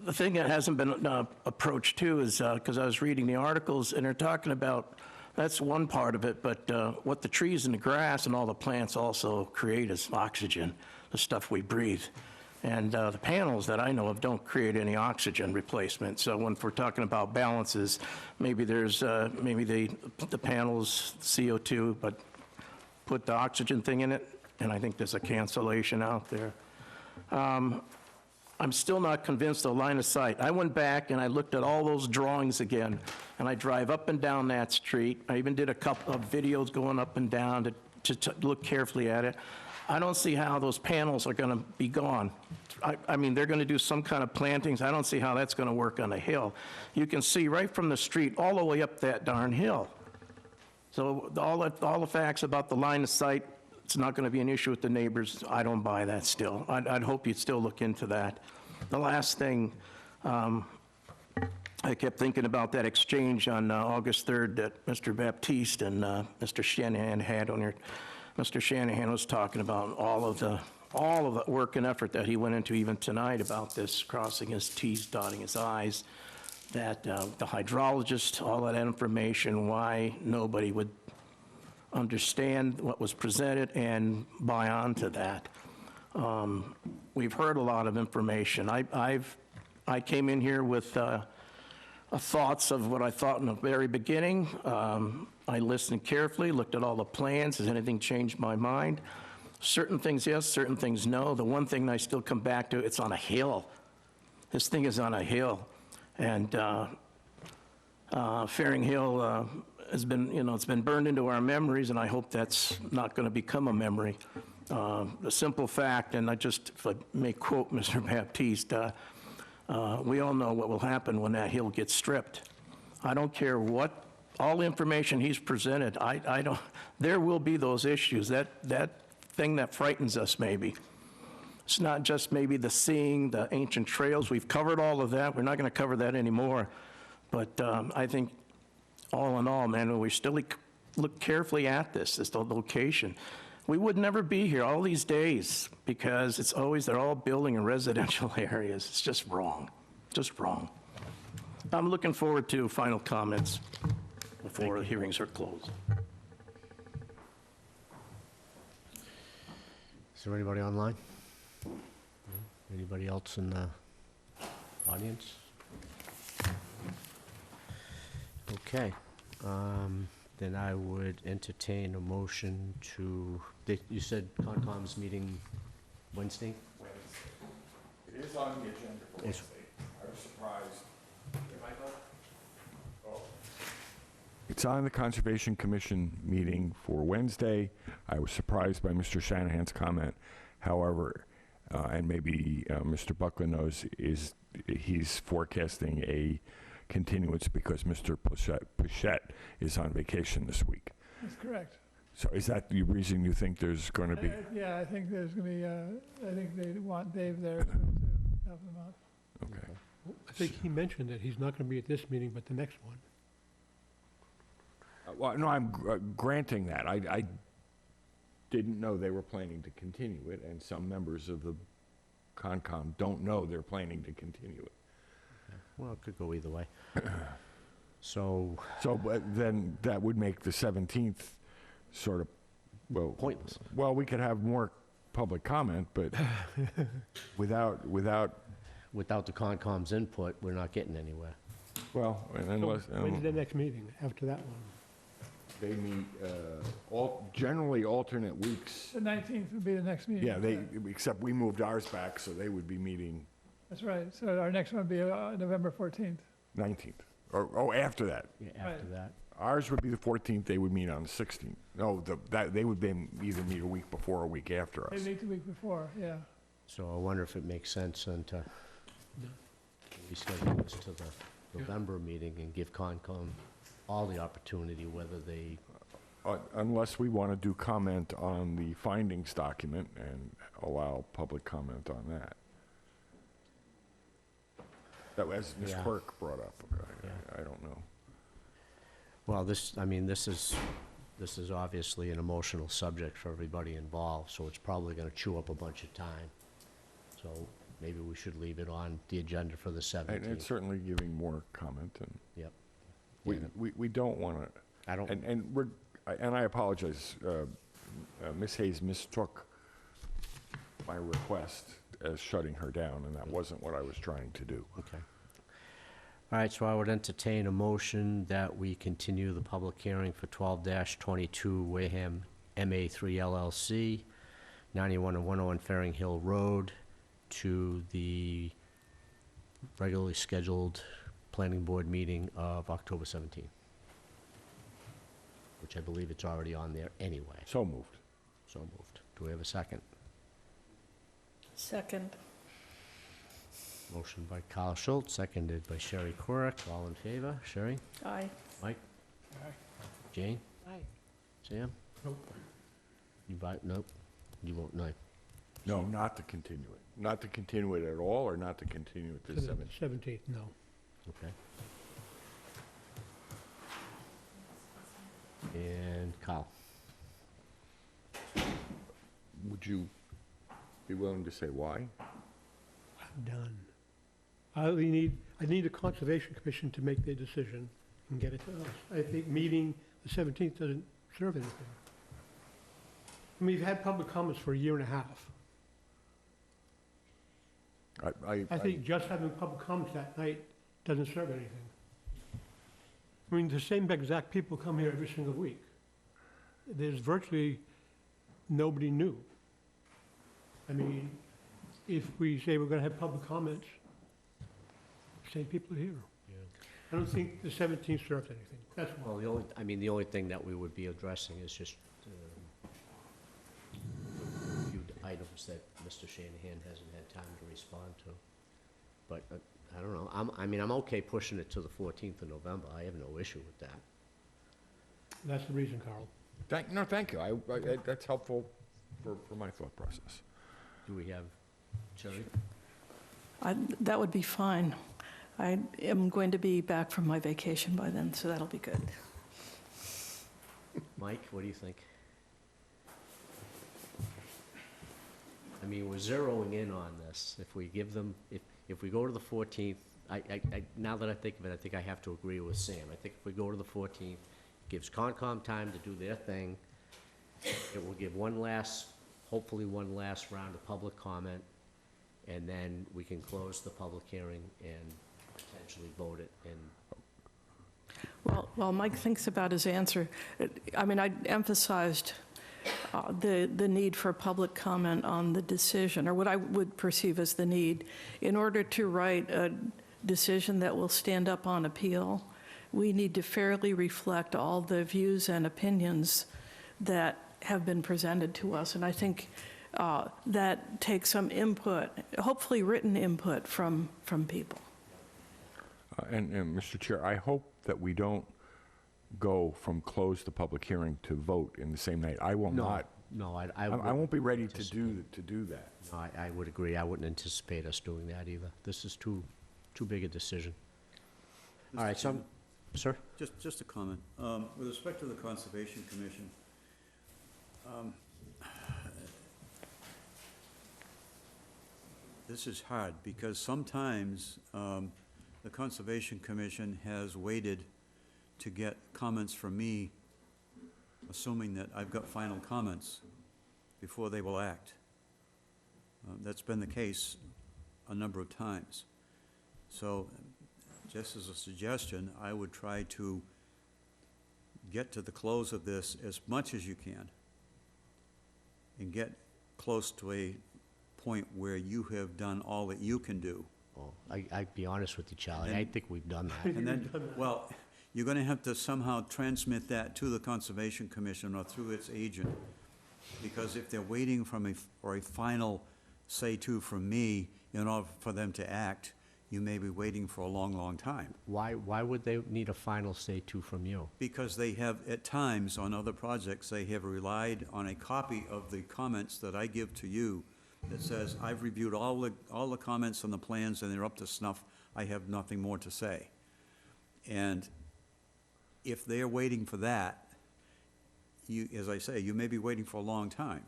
The thing that hasn't been approached too is, because I was reading the articles and they're talking about, that's one part of it, but what the trees and the grass and all the plants also create is oxygen, the stuff we breathe. And the panels that I know of don't create any oxygen replacement. So when we're talking about balances, maybe there's, maybe the panels, CO2, but put the oxygen thing in it, and I think there's a cancellation out there. I'm still not convinced of line of sight. I went back and I looked at all those drawings again, and I drive up and down that street. I even did a couple of videos going up and down to look carefully at it. I don't see how those panels are going to be gone. I mean, they're going to do some kind of plantings. I don't see how that's going to work on a hill. You can see right from the street all the way up that darn hill. So all the facts about the line of sight, it's not going to be an issue with the neighbors. I don't buy that still. I'd hope you'd still look into that. The last thing, I kept thinking about that exchange on August 3rd that Mr. Baptiste and Mr. Shanahan had on here. Mr. Shanahan was talking about all of the work and effort that he went into even tonight about this, crossing his T's, dotting his I's, that the hydrologist, all that information, why nobody would understand what was presented and buy on to that. We've heard a lot of information. I came in here with thoughts of what I thought in the very beginning. I listened carefully, looked at all the plans. Has anything changed my mind? Certain things yes, certain things no. The one thing I still come back to, it's on a hill. This thing is on a hill. And Faring Hill has been, it's been burned into our memories, and I hope that's not going to become a memory. The simple fact, and if I may quote Mr. Baptiste, We all know what will happen when that hill gets stripped. I don't care what, all the information he's presented, I don't, there will be those issues, that thing that frightens us maybe. It's not just maybe the seeing, the ancient trails, we've covered all of that, we're not gonna cover that anymore. But I think, all in all, man, when we still look carefully at this, the location, we would never be here all these days because it's always, they're all building in residential areas. It's just wrong, just wrong. I'm looking forward to final comments before the hearings are closed. Is there anybody online? No? Anybody else in the audience? Okay, then I would entertain a motion to, you said Concom's meeting Wednesday? It is on the agenda for Wednesday. I was surprised. It's on the Conservation Commission meeting for Wednesday. I was surprised by Mr. Shanahan's comment. However, and maybe Mr. Buckland knows, he's forecasting a continuance because Mr. Pochette is on vacation this week. That's correct. So is that the reason you think there's going to be? Yeah, I think there's going to be, I think they want Dave there to help them out. Okay. I think he mentioned that he's not going to be at this meeting, but the next one. Well, no, I'm granting that. I didn't know they were planning to continue it, and some members of the Concom don't know they're planning to continue it. Well, it could go either way. So, but then that would make the 17th sort of, well... pointless. Well, we could have more public comment, but without... Without the Concom's input, we're not getting anywhere. Well, and unless... When's the next meeting after that one? They meet generally alternate weeks. The 19th would be the next meeting. Yeah, except we moved ours back, so they would be meeting That's right. So our next one would be November 14th. 19th. Or after that. Yeah, after that. Ours would be the 14th, they would meet on the 16th. No, they would then either meet a week before or a week after us. They meet the week before, yeah. So I wonder if it makes sense then to reschedule this to the November meeting and give Concom all the opportunity, whether they... Unless we want to do comment on the findings document and allow public comment on that. That was, Ms. Yeah. Quirk brought up. Yeah. I don't know. Well, this is obviously an emotional subject for everybody involved, so it's probably gonna chew up a bunch of time. So maybe we should leave it on the agenda for the 17th. And it's certainly giving more comment, and Yep. we don't want to... I don't... And I apologize, Ms. Hayes mistook my request as shutting her down, and that wasn't what I was trying to do. Okay. All right, so I would entertain a motion that we continue the public hearing for 12-22 Wareham MA3 LLC, 91 and 101 Fairing Hill Road, to the regularly scheduled planning board meeting of October 17th, which I believe it's already on there anyway. So moved. So moved. Do we have a second? Second. Motion by Carl Schultz, seconded by Sherry Quirk. All in favor? Sherry? Aye. Mike? Aye. Jane? Aye. Sam? Nope. You vote nope? You vote no? No, not to continue it. Not to continue it at all, or not to continue it to To the 7th? 17th, no. Okay. And Kyle? Would you be willing to say why? I'm done. I need the Conservation Commission to make their decision and get it to us. I think meeting the 17th doesn't serve anything. I mean, we've had public comments for a year and a half. I think just having public comments that night doesn't serve anything. I mean, the same exact people come here every single week. There's virtually nobody new. I mean, if we say we're gonna have public comments, same people are here. I don't think the 17th serves anything, that's Well, all. the only thing that we would be addressing is just a few items that Mr. Shanahan hasn't had time to respond to. But I don't know. I mean, I'm okay pushing it to the 14th of November. I have no issue with that. That's the reason, Carl. Thank you. That's helpful for my thought process. Do we have, Jerry? That would be fine. I am going to be back from my vacation by then, so that'll be good. Mike, what do you think? I mean, we're zeroing in on this. If we give them, if we go to the 14th, now that I think of it, I think I have to agree with Sam. I think if we go to the 14th, gives Concom time to do their thing. It will give hopefully one last round of public comment, and then we can close the public hearing and potentially vote it. And While Mike thinks about his answer, I mean, I emphasized the need for public comment on the decision, or what I would perceive as the need. In order to write a decision that will stand up on appeal, we need to fairly reflect all the views and opinions that have been presented to us. And I think that takes some input, hopefully written input from people. And Mr. Chair, I hope that we don't go from close the public hearing to vote in the same night. I will not. No, I won't be ready to do that. No, I would agree. I wouldn't anticipate us doing that either. This is too big a decision. All right, sir? Just a comment. With respect to the Conservation Commission, this is hard, because sometimes the Conservation Commission has waited to get comments from me, assuming that I've got final comments, before they will act. That's been the case a number of times. So, just as a suggestion, I would try to get to the close of this as much as you can and get close to a point where you have done all that you can do. Well, I'd be honest with you, Charlie. I think we've done that. And then, well, you're going to have to somehow transmit that to the Conservation Commission or through its agent, because if they're waiting for a final say-to from me in order for them to act, you may be waiting for a long, long time. Why would they need a final say-to from you? Because they have, at times, on other projects, they have relied on a copy of the comments that I give to you that says, I've reviewed all the comments on the plans and they're up to snuff, I have nothing more to say. And if they're waiting for that, as I say, you may be waiting for a long time,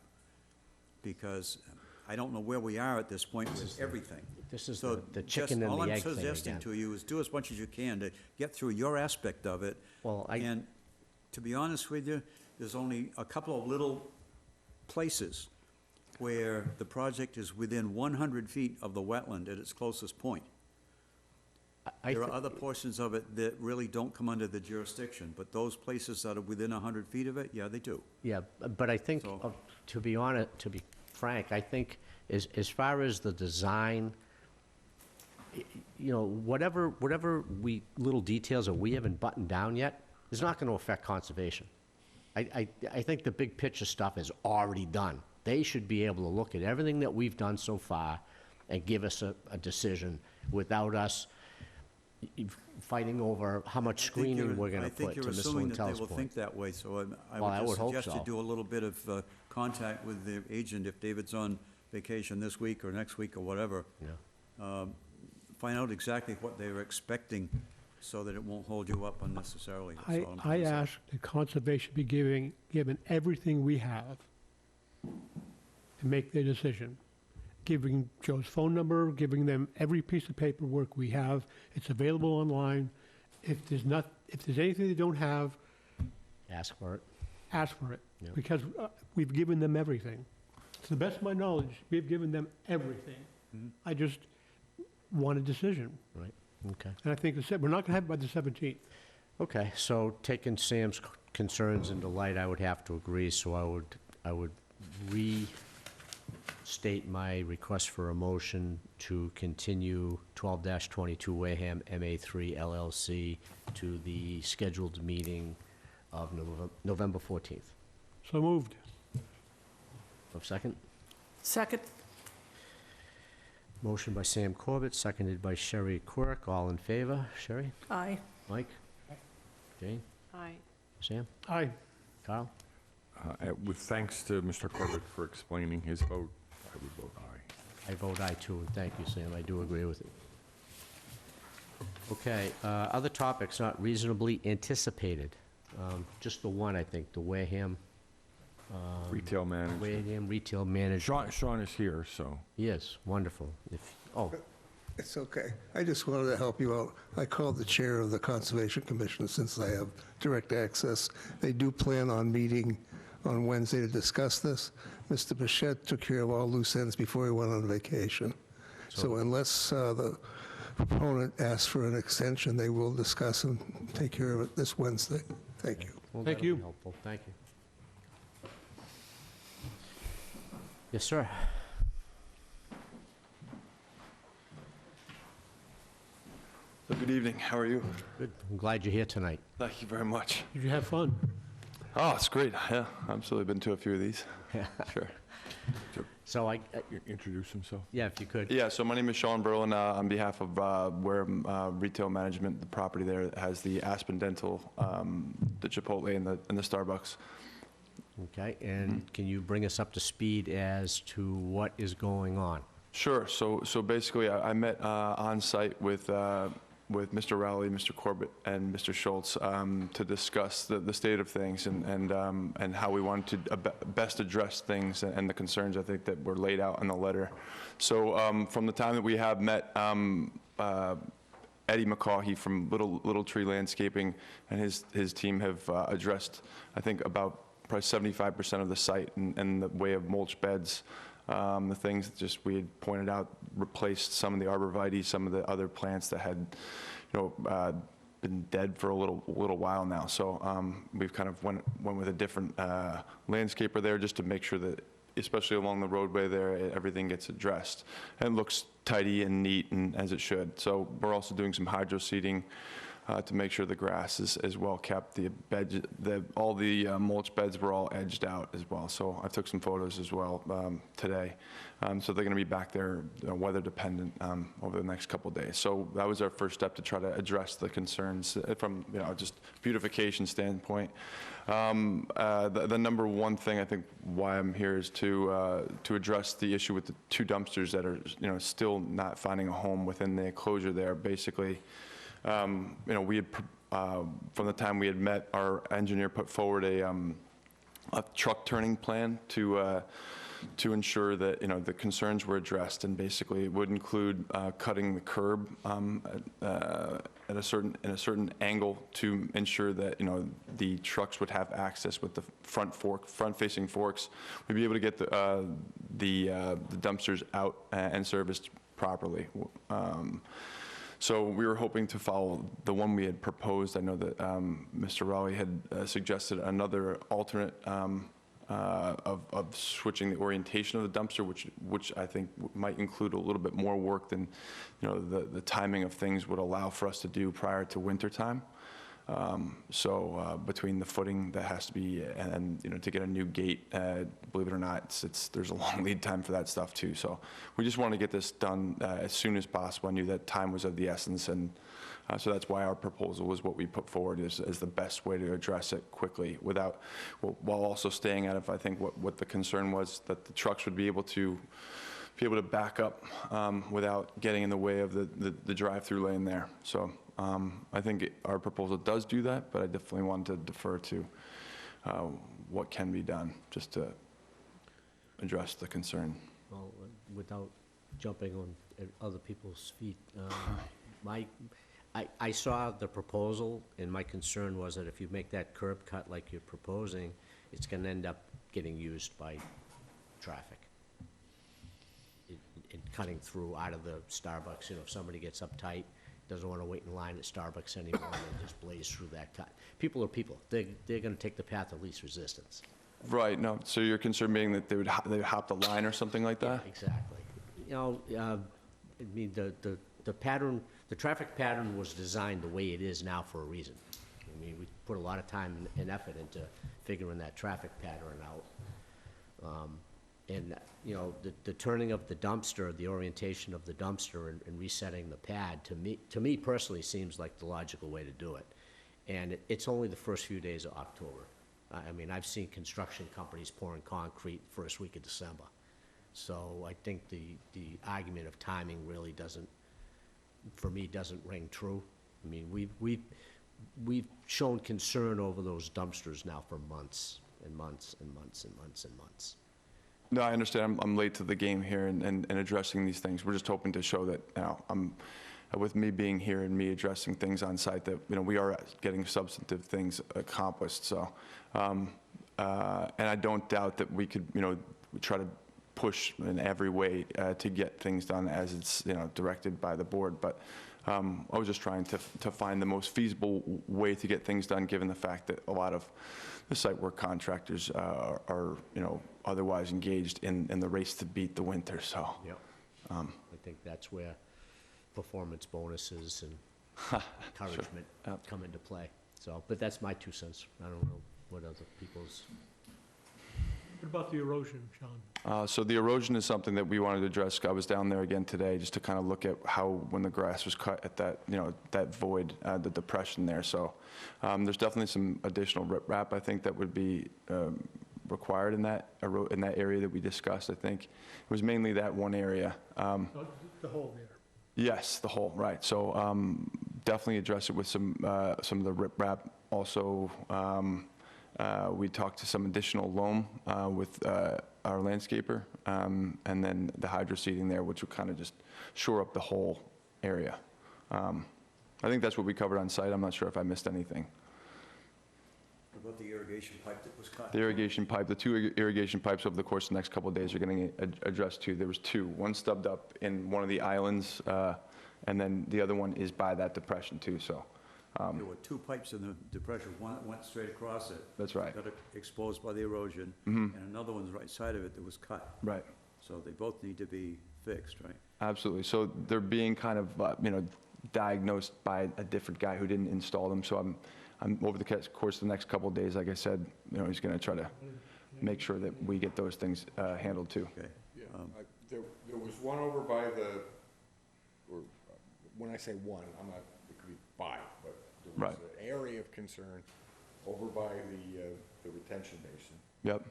because I don't know where we are at this point with everything. This is the chicken and the egg thing again. All I'm suggesting to you is do as much as you can to get through your aspect of it. And to be honest with you, there's only a couple of little places where the project is within 100 feet of the wetland at its closest point. There are other portions of it that really don't come under the jurisdiction, but those places that are within 100 feet of it, yeah, they do. Yeah, but I think, to be honest, to be frank, I think as far as the design, you know, whatever little details that we haven't buttoned down yet is not going to affect conservation. I think the big picture stuff is already done. They should be able to look at everything that we've done so far and give us a decision without us fighting over how much screening we're going to put, to Mr. Lintel's point. I think you're assuming that they will think that way, so I would just suggest you do a little bit of contact with the agent if David's on vacation this week or next week or whatever. Yeah. Find out exactly what they were expecting so that it won't hold you up unnecessarily. I ask that Conservation be given everything we have to make their decision. Giving Joe's phone number, giving them every piece of paperwork we have. It's available online. If there's anything they don't have, ask for it. Ask for it, Yep. because we've given them everything. To the best of my knowledge, we've given them everything. I just want a decision. Right, okay. And I think we're not going to have it by the 17th. Okay, so taking Sam's concerns into light, I would have to agree, so I would restate my request for a motion to continue 12-22 Wareham MA3 LLC to the scheduled meeting of November 14th. So moved. Second? Second. Motion by Sam Corbett, seconded by Sherry Quirk. All in favor? Sherry? Aye. Mike? Jane? Aye. Sam? Aye. Carl? With thanks to Mr. Corbett for explaining his vote, I would vote aye. I vote aye too, and thank you, Sam. I do agree with it. Okay, other topics not reasonably anticipated. Just the one, I think, the Wareham. Retail manager. Wareham Retail Manager. Sean is here, so. Yes, wonderful. Oh, It's okay. I just wanted to help you out. I called the chair of the Conservation Commission since I have direct access. They do plan on meeting on Wednesday to discuss this. Mr. Bichette took care of all loose ends before he went on vacation. So unless the proponent asks for an extension, they will discuss and take care of it this Wednesday. Thank you. well, Thank that'll you. be helpful. Thank you. Yes, sir. Good evening. How are you? Good. I'm glad you're here tonight. Thank you very much. Did you have fun? Oh, it's great. Yeah, absolutely. Been to a few of these. Sure. So Introduce himself. yeah, if you could. Yeah, so my name is Sean Berlin on behalf of Wareham Retail Management. The property there that has the Aspen Dental, the Chipotle, and the Starbucks. Okay, and can you bring us up to speed as to what is going on? Sure. So basically, I met on site with Mr. Rowley, Mr. Corbett, and Mr. Schultz to discuss the state of things and how we wanted to best address things and the concerns I think that were laid out in the letter. So from the time that we have met, Eddie McCaughey from Little Tree Landscaping and his team have addressed, I think, about probably 75% of the site in the way of mulch beds. The things that just we had pointed out, replaced some of the arborvitae, some of the other plants that had, been dead for a little while now. So we've kind of went with a different landscaper there just to make sure that, especially along the roadway there, everything gets addressed and looks tidy and neat and as it should. So we're also doing some hydro seeding to make sure the grass is well kept. The bed, all the mulch beds were all edged out as well. So I took some photos as well today. So they're going to be back there, weather dependent, over the next couple of days. So that was our first step to try to address the concerns from just beautification standpoint. The number one thing I think why I'm here is to address the issue with the two dumpsters that are still not finding a home within the enclosure there. Basically, we had, from the time we had met, our engineer put forward a truck turning plan to ensure that, the concerns were addressed, and basically it would include cutting the curb in a certain angle to ensure that, the trucks would have access with the front-facing forks. We'd be able to get the dumpsters out and serviced properly. So we were hoping to follow the one we had proposed. I know that Mr. Raleigh had suggested another alternate of switching the orientation of the dumpster, which I think might include a little bit more work than the timing of things would allow for us to do prior to winter time. So between the footing that has to be and to get a new gate, believe it or not, there's a long lead time for that stuff too. So we just want to get this done as soon as possible. I knew that time was of the essence, and so that's why our proposal was what we put forward as the best way to address it quickly, while also staying out of, I think, what the concern was, that the trucks would be able to back up without getting in the way of the drive-through lane there. So I think our proposal does do that, but I definitely want to defer to what can be done just to address the concern. Well, without jumping on other people's feet, I saw the proposal, and my concern was that if you make that curb cut like you're proposing, it's going to end up getting used by traffic. In cutting through out of the Starbucks, if somebody gets uptight, doesn't want to wait in line at Starbucks anymore, and just blaze through that cut. People are people. They're going to take the path of least resistance. Right. No. So your concern being that they would hop the line or something like that? Yeah, exactly. I mean, the pattern, the traffic pattern was designed the way it is now for a reason. I mean, we put a lot of time and effort into figuring that traffic pattern out. And, you know, the turning of the dumpster, the orientation of the dumpster and resetting the pad, to me personally, seems like the logical way to do it. And it's only the first few days of October. I mean, I've seen construction companies pouring concrete first week of December. So I think the argument of timing really doesn't, for me, doesn't ring true. I mean, we've shown concern over those dumpsters now for months and months and months and months and months. No, I understand. I'm late to the game here and addressing these things. We're just hoping to show that, you know, with me being here and me addressing things on site, that, you know, we are getting substantive things accomplished. So, and I don't doubt that we could, you know, try to push in every way to get things done as it's, you know, directed by the board. But I was just trying to find the most feasible way to get things done, given the fact that a lot of the site work contractors are, you know, otherwise engaged in the race to beat the winter. So, Yep. I think that's where performance bonuses and encouragement come into play. So, but that's my 2 cents. I don't know what other people's. What about the erosion, John? So the erosion is something that we wanted to address. I was down there again today just to kind of look at how, when the grass was cut at that, you know, that void, the depression there. So there's definitely some additional riprap, I think, that would be required in that area that we discussed. I think it was mainly that one area. The hole there. Yes, the hole, right. So definitely address it with some of the riprap. Also, we talked to some additional loam with our landscaper, and then the hydro seeding there, which would kind of just shore up the whole area. I think that's what we covered on site. I'm not sure if I missed anything. What about the irrigation pipe that was cut? The irrigation pipe, the 2 irrigation pipes over the course of the next couple of days are getting addressed too. There was 2, one stubbed up in one of the islands, and then the other one is by that depression too, so. There were 2 pipes in the depression, one that went straight across it. That's right. Got exposed by the erosion, Mhm. and another one's right side of it that was cut. Right. So they both need to be fixed, right? Absolutely. So they're being kind of, you know, diagnosed by a different guy who didn't install them. So I'm over the course of the next couple of days, like I said, you know, he's going to try to make sure that we get those things handled too. Okay. Yeah, there was one over by the, or when I say one, I'm not, it could be 5, but there was an area of concern over by the retention basin. Yep.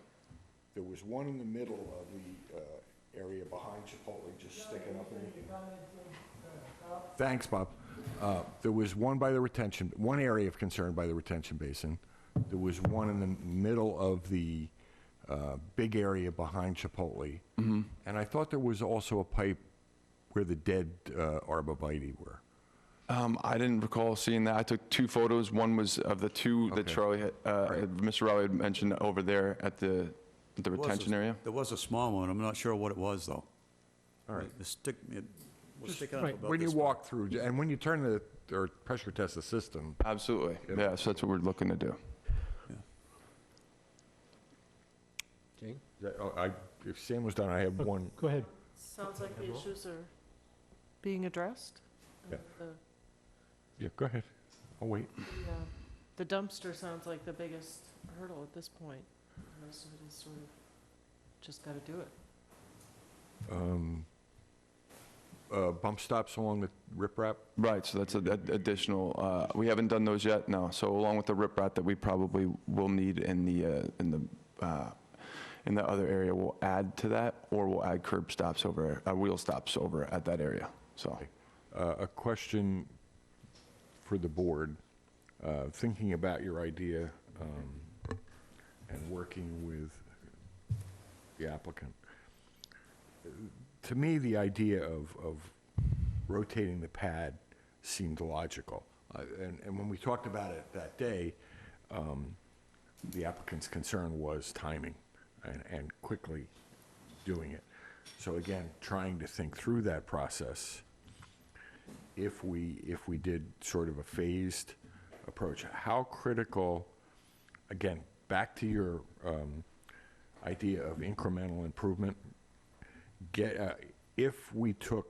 There was one in the middle of the area behind Chipotle, just sticking up in. Thanks, Bob. There was one area of concern by the retention basin. There was one in the middle of the big area behind Chipotle. Mm-hmm. And I thought there was also a pipe where the dead arborvitae were. I didn't recall seeing that. I took 2 photos. One was of the 2 that Charlie, Mr. Rowley had mentioned over there at the retention area. There was a small one. I'm not sure what it was, though. All right. It was sticking up about When you this walk through, and when you turn or pressure test the system. Absolutely. Yeah, so that's what we're looking to do. Jane? If Sam was done, I have one. Go ahead. Sounds like the issues are being addressed. Yeah. The- Yeah, go ahead. I'll wait. The dumpster sounds like the biggest hurdle at this point. The rest of it is sort of, just gotta do it. Bump stops along the riprap? Right, so that's additional, we haven't done those yet, no. So along with the riprap that we probably will need in the other area, we'll add to that, or we'll add curb stops over, wheel stops over at that area, so. A question for the board, thinking about your idea and working with the applicant. To me, the idea of rotating the pad seemed logical. And when we talked about it that day, the applicant's concern was timing and quickly doing it. So again, trying to think through that process, if we did sort of a phased approach, how critical, again, back to your idea of incremental improvement, if we took,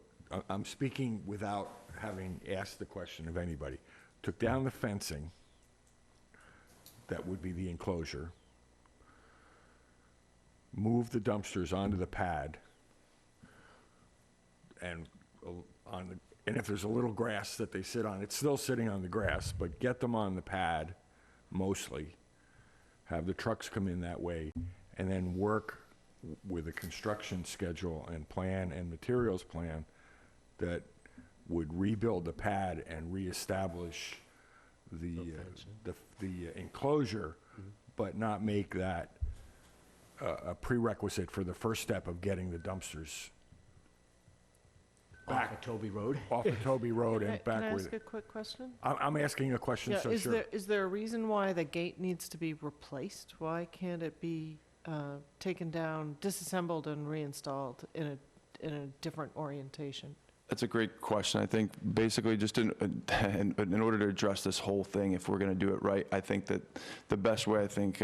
I'm speaking without having asked the question of anybody, took down the fencing, that would be the enclosure, move the dumpsters onto the pad, and and if there's a little grass that they sit on, it's still sitting on the grass, but get them on the pad mostly, have the trucks come in that way, and then work with a construction schedule and plan and materials plan that would rebuild the pad and reestablish the enclosure, but not make that a prerequisite for the first step of getting the dumpsters Off of Toby Road? off of Toby Road and back Can I with ask a quick question? I'm asking a question, Yeah, so is sure. there a reason why the gate needs to be replaced? Why can't it be taken down, disassembled and reinstalled in a different orientation? That's a great question. I think basically just in order to address this whole thing, if we're going to do it right, I think that the best way, I think,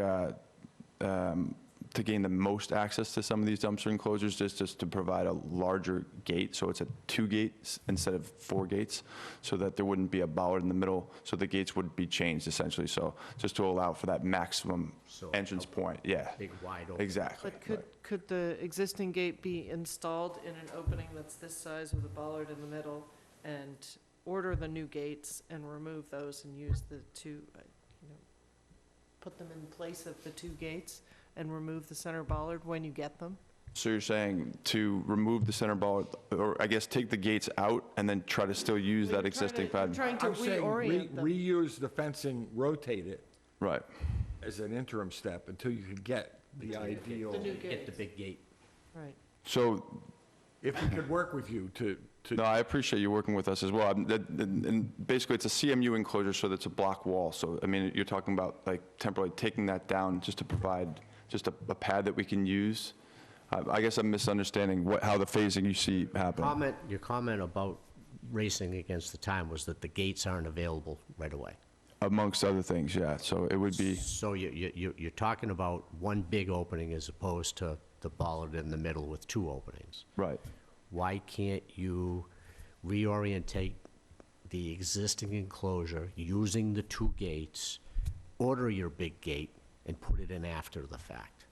to gain the most access to some of these dumpster enclosures is just to provide a larger gate, so it's a 2 gates instead of 4 gates, so that there wouldn't be a bollard in the middle, so the gates would be changed essentially, so just to allow for that maximum entrance point, yeah. Big, wide open. Exactly. But could the existing gate be installed in an opening that's this size with a bollard in the middle, and order the new gates and remove those and use the two, put them in place of the 2 gates and remove the center bollard when you get them? So you're saying to remove the center bollard, or I guess take the gates out and then try to still use that existing pad? Trying to I'm saying reorient them. reuse the fencing, rotate it Right. as an interim step until you can get the ideal. The new Get the gates. big gate. Right. So If we could work with you to no, I appreciate you working with us as well. And basically, it's a CMU enclosure, so that's a block wall. So, I mean, you're talking about like temporarily taking that down just to provide just a pad that we can use. I guess I'm misunderstanding how the phasing you see happening. Your comment about racing against the time was that the gates aren't available right away. Amongst other things, yeah. So it would be, So you're talking about one big opening as opposed to the bollard in the middle with 2 openings. right. Why can't you reorientate the existing enclosure using the 2 gates, order your big gate, and put it in after the fact?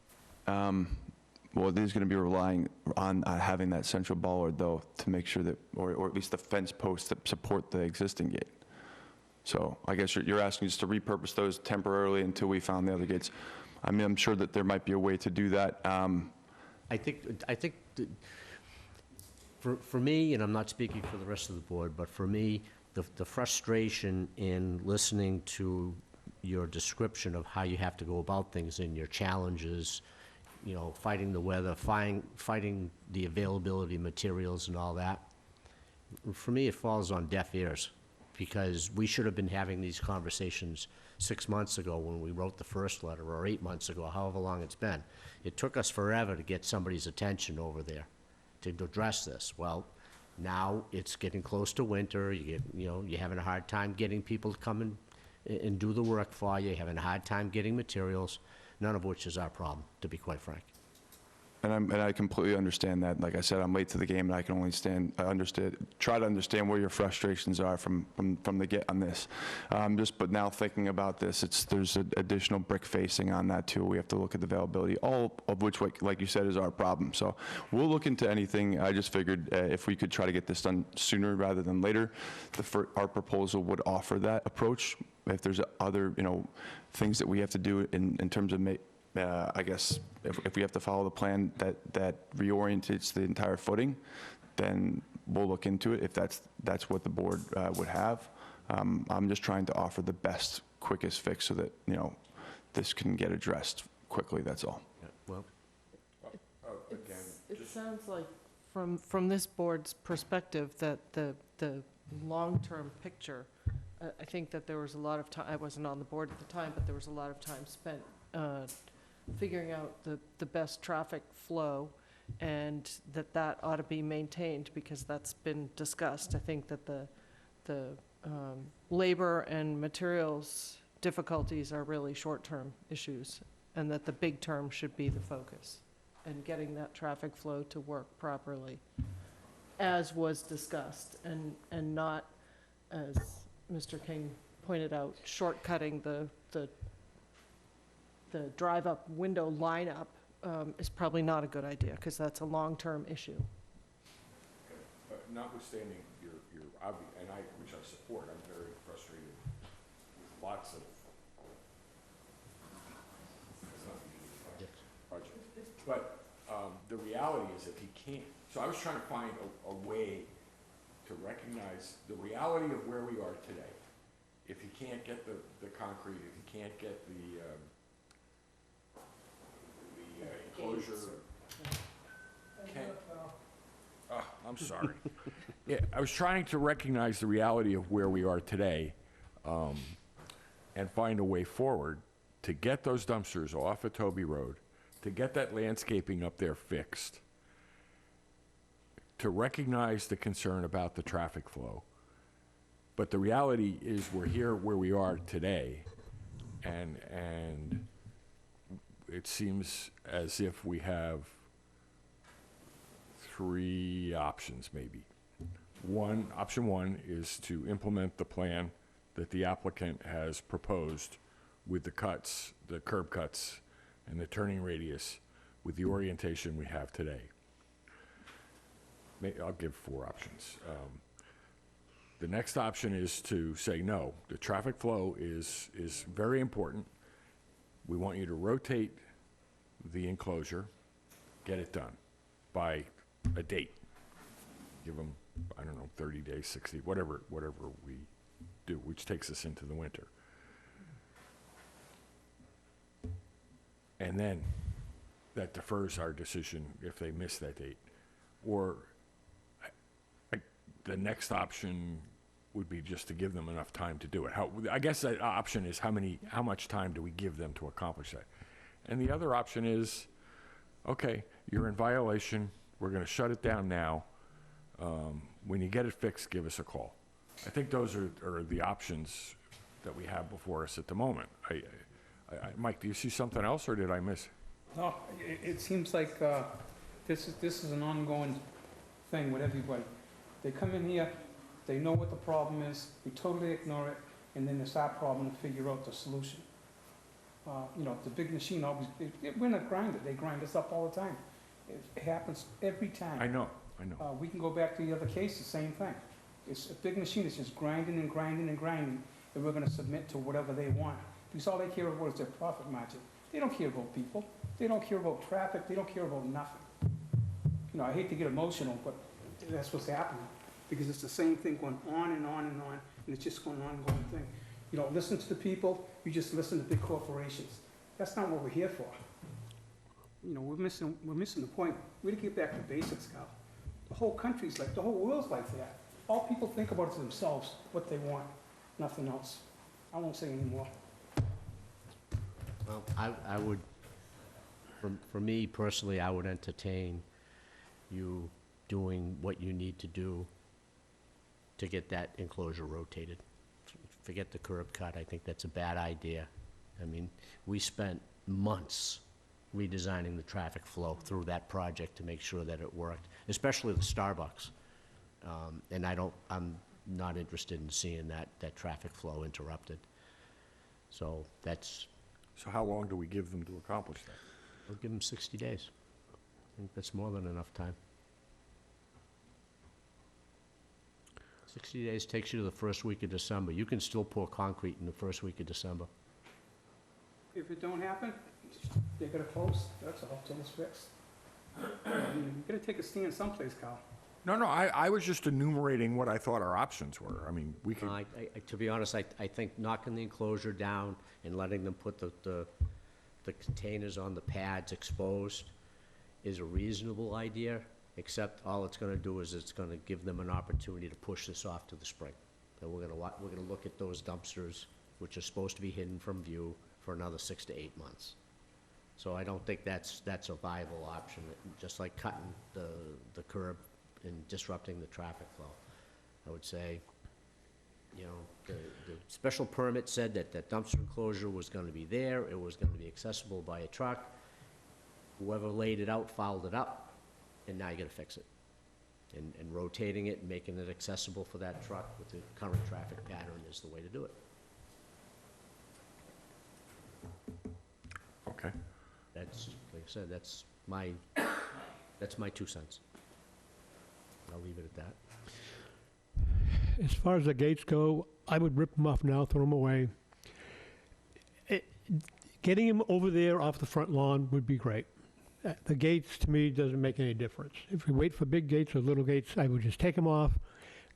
Well, it is going to be relying on having that central bollard, though, to make sure that, or at least the fence posts that support the existing gate. So I guess you're asking us to repurpose those temporarily until we found the other gates. I mean, I'm sure that there might be a way to do that. I think that for me, and I'm not speaking for the rest of the board, but for me, the frustration in listening to your description of how you have to go about things and your challenges, fighting the weather, fighting the availability of materials and all that, for me, it falls on deaf ears, because we should have been having these conversations 6 months ago when we wrote the first letter, or 8 months ago, however long it's been. It took us forever to get somebody's attention over there to address this. Well, now it's getting close to winter, you're having a hard time getting people to come and do the work for you, you're having a hard time getting materials, none of which is our problem, to be quite frank. And I completely understand that. Like I said, I'm late to the game, and I can only try to understand where your frustrations are from the get on this. But now thinking about this, there's an additional brick facing on that too. We have to look at the availability, all of which, like you said, is our problem. So we'll look into anything. I just figured if we could try to get this done sooner rather than later, our proposal would offer that approach. If there's other, things that we have to do in terms of I guess if we have to follow the plan that reorientates the entire footing, then we'll look into it if that's what the board would have. I'm just trying to offer the best, quickest fix so that, this can get addressed quickly, that's all. Well, It sounds like, from this board's perspective, that the long-term picture, I think that there was a lot of time, I wasn't on the board at the time, but there was a lot of time spent figuring out the best traffic flow, and that ought to be maintained, because that's been discussed. I think that the labor and materials difficulties are really short-term issues, and that the big term should be the focus, and getting that traffic flow to work properly, as was discussed, and not, as Mr. King pointed out, shortcutting the drive-up window lineup is probably not a good idea, because that's a long-term issue. But notwithstanding your obvious, and which I support, I'm very frustrated with lots of projects. But the reality is that he can't, so I was trying to find a way to recognize the reality of where we are today. If he can't get the concrete, if he can't get the enclosure. I'm sorry. Yeah, I was trying to recognize the reality of where we are today, and find a way forward to get those dumpsters off of Toby Road, to get that landscaping up there fixed, to recognize the concern about the traffic flow. But the reality is we're here where we are today, and it seems as if we have three options, maybe. Option one is to implement the plan that the applicant has proposed with the cuts, the curb cuts, and the turning radius with the orientation we have today. I'll give four options. The next option is to say, no, the traffic flow is very important. We want you to rotate the enclosure, get it done by a date. Give them, I don't know, 30 days, 60, whatever we do, which takes us into the winter. And then that defers our decision if they miss that date. Or the next option would be just to give them enough time to do it. I guess that option is how much time do we give them to accomplish that? And the other option is, okay, you're in violation, we're gonna shut it down now. When you get it fixed, give us a call. I think those are the options that we have before us at the moment. Mike, do you see something else, or did I miss? No, it seems like this is an ongoing thing with everybody. They come in here, they know what the problem is, we totally ignore it, and then it's our problem to figure out the solution. The big machine always, we're not grinders, they grind us up all the time. It happens every time. I know. We can go back to the other case, the same thing. It's a big machine that's just grinding and grinding and grinding, and we're gonna submit to whatever they want. Because all they care about is their profit margin. They don't care about people, they don't care about traffic, they don't care about nothing. I hate to get emotional, but that's what's happening. Because it's the same thing going on and on and on, and it's just going on and ongoing thing. You don't listen to the people, you just listen to big corporations. That's not what we're here for. We're missing the point. We gotta get back to basics, Cal. The whole country's like, the whole world's like that. All people think about is themselves, what they want, nothing else. I won't say anymore. Well, I would, for me personally, I would entertain you doing what you need to do to get that enclosure rotated. Forget the curb cut, I think that's a bad idea. I mean, we spent months redesigning the traffic flow through that project to make sure that it worked, especially the Starbucks. And I'm not interested in seeing that traffic flow interrupted. So that's. So how long do we give them to accomplish that? We'll give them 60 days. I think that's more than enough time. 60 days takes you to the first week of December. You can still pour concrete in the first week of December. If it don't happen, they're gonna close, that's all, till it's fixed. You gotta take a stand someplace, Cal. No, I was just enumerating what I thought our options were. I mean, we could. To be honest, I think knocking the enclosure down and letting them put the containers on the pads exposed is a reasonable idea, except all it's gonna do is it's gonna give them an opportunity to push this off to the spring. And we're gonna look at those dumpsters, which are supposed to be hidden from view, for another 6 to 8 months. So I don't think that's a viable option, just like cutting the curb and disrupting the traffic flow. I would say, the special permit said that that dumpster enclosure was gonna be there, it was gonna be accessible by a truck. Whoever laid it out fouled it up, and now you gotta fix it. And rotating it and making it accessible for that truck with the current traffic pattern is the way to do it. Okay. that's, like I said, that's my 2 cents. I'll leave it at that. As far as the gates go, I would rip them off now, throw them away. Getting them over there off the front lawn would be great. The gates, to me, doesn't make any difference. If we wait for big gates or little gates, I would just take them off,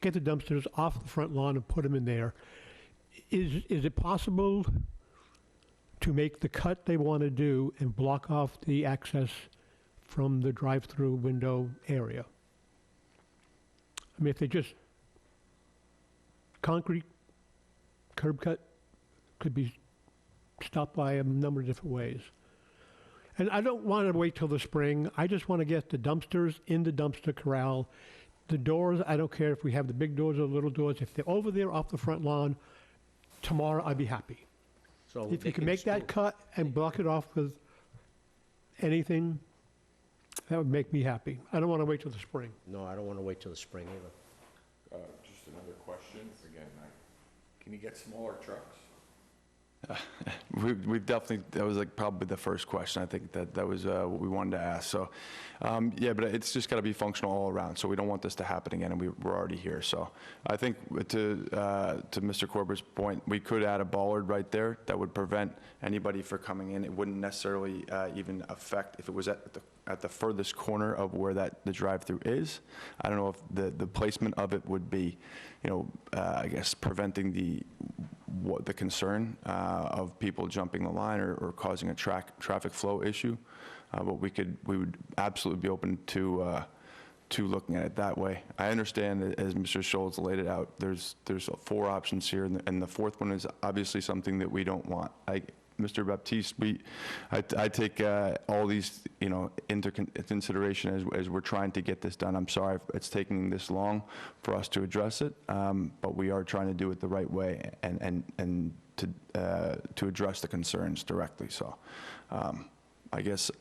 get the dumpsters off the front lawn and put them in there. Is it possible to make the cut they want to do and block off the access from the drive-through window area? I mean, if they just concrete curb cut could be stopped by a number of different ways. And I don't want to wait till the spring. I just want to get the dumpsters in the dumpster corral. The doors, I don't care if we have the big doors or the little doors. If they're over there off the front lawn, tomorrow I'd be happy. So If they you can make that cut and block it off with anything, that would make me happy. I don't want to wait till the spring. No, I don't want to wait till the spring either. Just another question, again, can you get smaller trucks? We've definitely, that was like probably the first question, I think that was what we wanted to ask. So, yeah, but it's just got to be functional all around. So we don't want this to happen again, and we're already here. So I think to Mr. Corber's point, we could add a bollard right there that would prevent anybody from coming in. It wouldn't necessarily even affect if it was at the furthest corner of where the drive-through is. I don't know if the placement of it would be, I guess preventing the concern of people jumping the line or causing a traffic flow issue. But we would absolutely be open to looking at it that way. I understand that, as Mr. Schultz laid it out, there's 4 options here, and the fourth one is obviously something that we don't want. Mr. Baptiste, I take all these, into consideration as we're trying to get this done. I'm sorry if it's taking this long for us to address it, but we are trying to do it the right way and to address the concerns directly. So, I guess,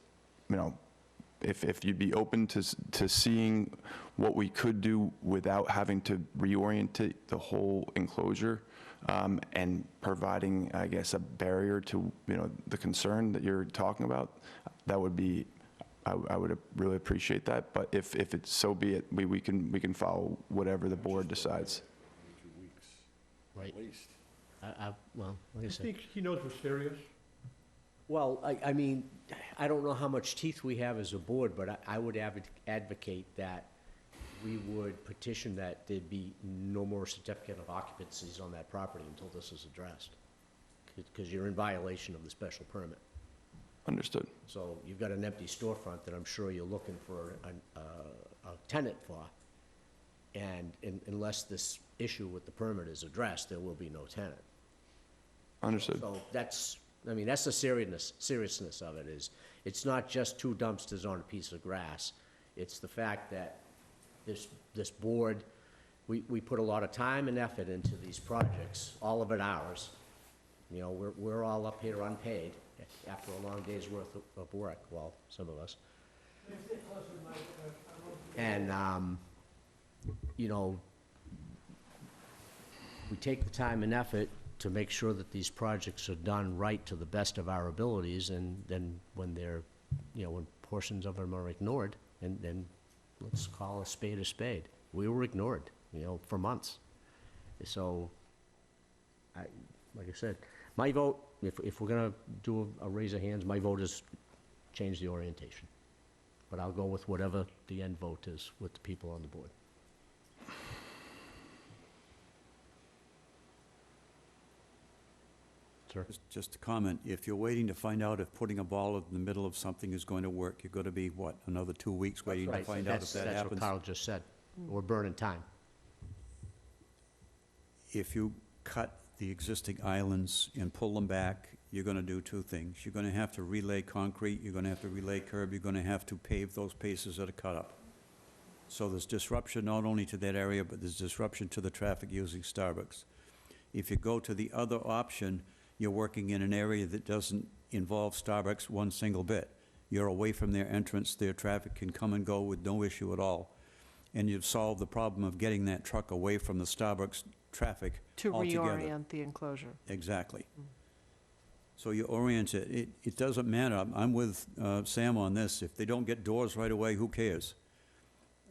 if you'd be open to seeing what we could do without having to reorientate the whole enclosure. And providing, I guess, a barrier to, the concern that you're talking about, that would be, I would really appreciate that. But if it's, so be it, we can follow whatever the board decides. 2 weeks, Right. at least. Well, like I I said. think he knows we're serious. Well, I mean, I don't know how much teeth we have as a board, but I would advocate that we would petition that there'd be no more certificate of occupancies on that property until this is addressed, because you're in violation of the special permit. Understood. So you've got an empty storefront that I'm sure you're looking for a tenant for, and unless this issue with the permit is addressed, there will be no tenant. Understood. So that's the seriousness of it is, it's not just 2 dumpsters on a piece of grass. It's the fact that this board, we put a lot of time and effort into these projects, all of it ours. We're all up here unpaid after a long day's worth of work, well, some of us. And, we take the time and effort to make sure that these projects are done right to the best of our abilities, and then when they're, when portions of them are ignored, and then let's call a spade. We were ignored, for months. So, like I said, my vote, if we're gonna do a raise of hands, my vote is change the orientation. But I'll go with whatever the end vote is with the people on the board. Sir? Just a comment, if you're waiting to find out if putting a ball in the middle of something is going to work, you're going to be, what, another 2 weeks waiting to Right, find out if that That's what happens? Carl just said. We're burning time. If you cut the existing islands and pull them back, you're going to do 2 things. You're going to have to relay concrete, you're going to have to relay curb, you're going to have to pave those spaces that are cut up. So there's disruption not only to that area, but there's disruption to the traffic using Starbucks. If you go to the other option, you're working in an area that doesn't involve Starbucks one single bit. You're away from their entrance, their traffic can come and go with no issue at all. And you've solved the problem of getting that truck away from the Starbucks traffic To altogether. reorient the enclosure. Exactly. So you orient it. It doesn't matter. I'm with Sam on this. If they don't get doors right away, who cares?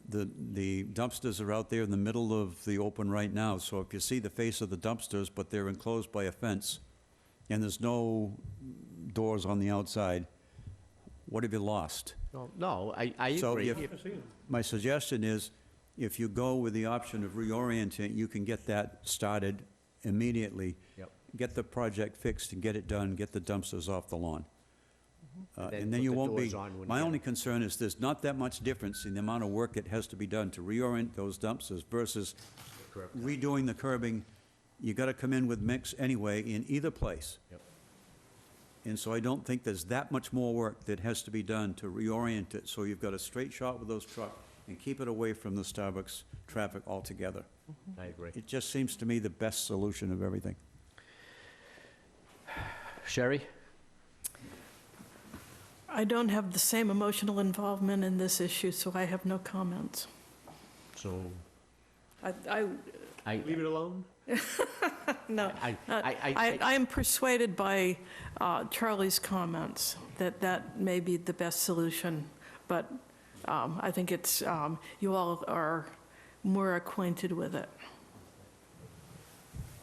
The dumpsters are out there in the middle of the open right now, so if you see the face of the dumpsters, but they're enclosed by a fence, and there's no doors on the outside, what have you lost? No, I So agree. my suggestion is, if you go with the option of reorienting, you can get that started immediately. Yep. Get the project fixed and get it done, get the dumpsters off the lawn. Then And then put you the won't be, doors on when my you get only concern is there's not that much difference in the amount of work that has to be done to reorient those dumpsters versus redoing the curbing. You gotta come in with mix anyway in either place. Yep. And so I don't think there's that much more work that has to be done to reorient it, so you've got a straight shot with those trucks and keep it away from the Starbucks traffic altogether. I agree. It just seems to me the best solution of everything. Sherry? I don't have the same emotional involvement in this issue, so I have no comments. So, I Leave it alone? no. I I'm persuaded by Charlie's comments that that may be the best solution, but I think it's, you all are more acquainted with it.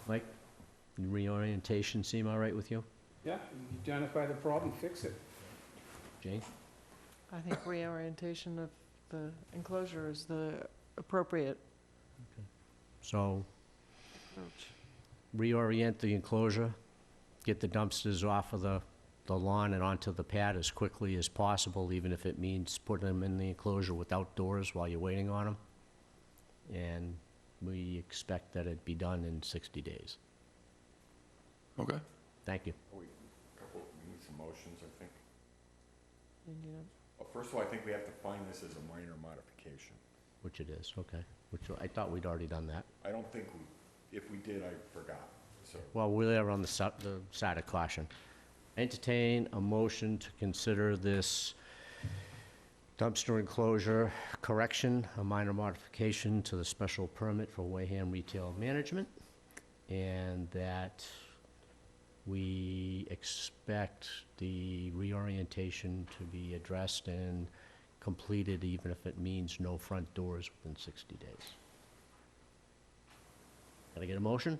Mike, reorientation seem all right with you? Yeah, identify the problem, fix it. Jane? I think reorientation of the enclosure is the appropriate So, approach. reorient the enclosure, get the dumpsters off of the lawn and onto the pad as quickly as possible, even if it means putting them in the enclosure without doors while you're waiting on them. And we expect that it'd be done in 60 days. Okay. Thank you. We need some motions, I think. And, you know, Well, first of all, I think we have to find this as a minor modification. Which it is, okay. Which, I thought we'd already done that. I don't think if we did, I forgot, so. Well, we're on the side of caution. Entertain a motion to consider this dumpster enclosure correction, a minor modification to the special permit for Wareham Retail Management, and that we expect the reorientation to be addressed and completed, even if it means no front doors within 60 days. Can I get a motion?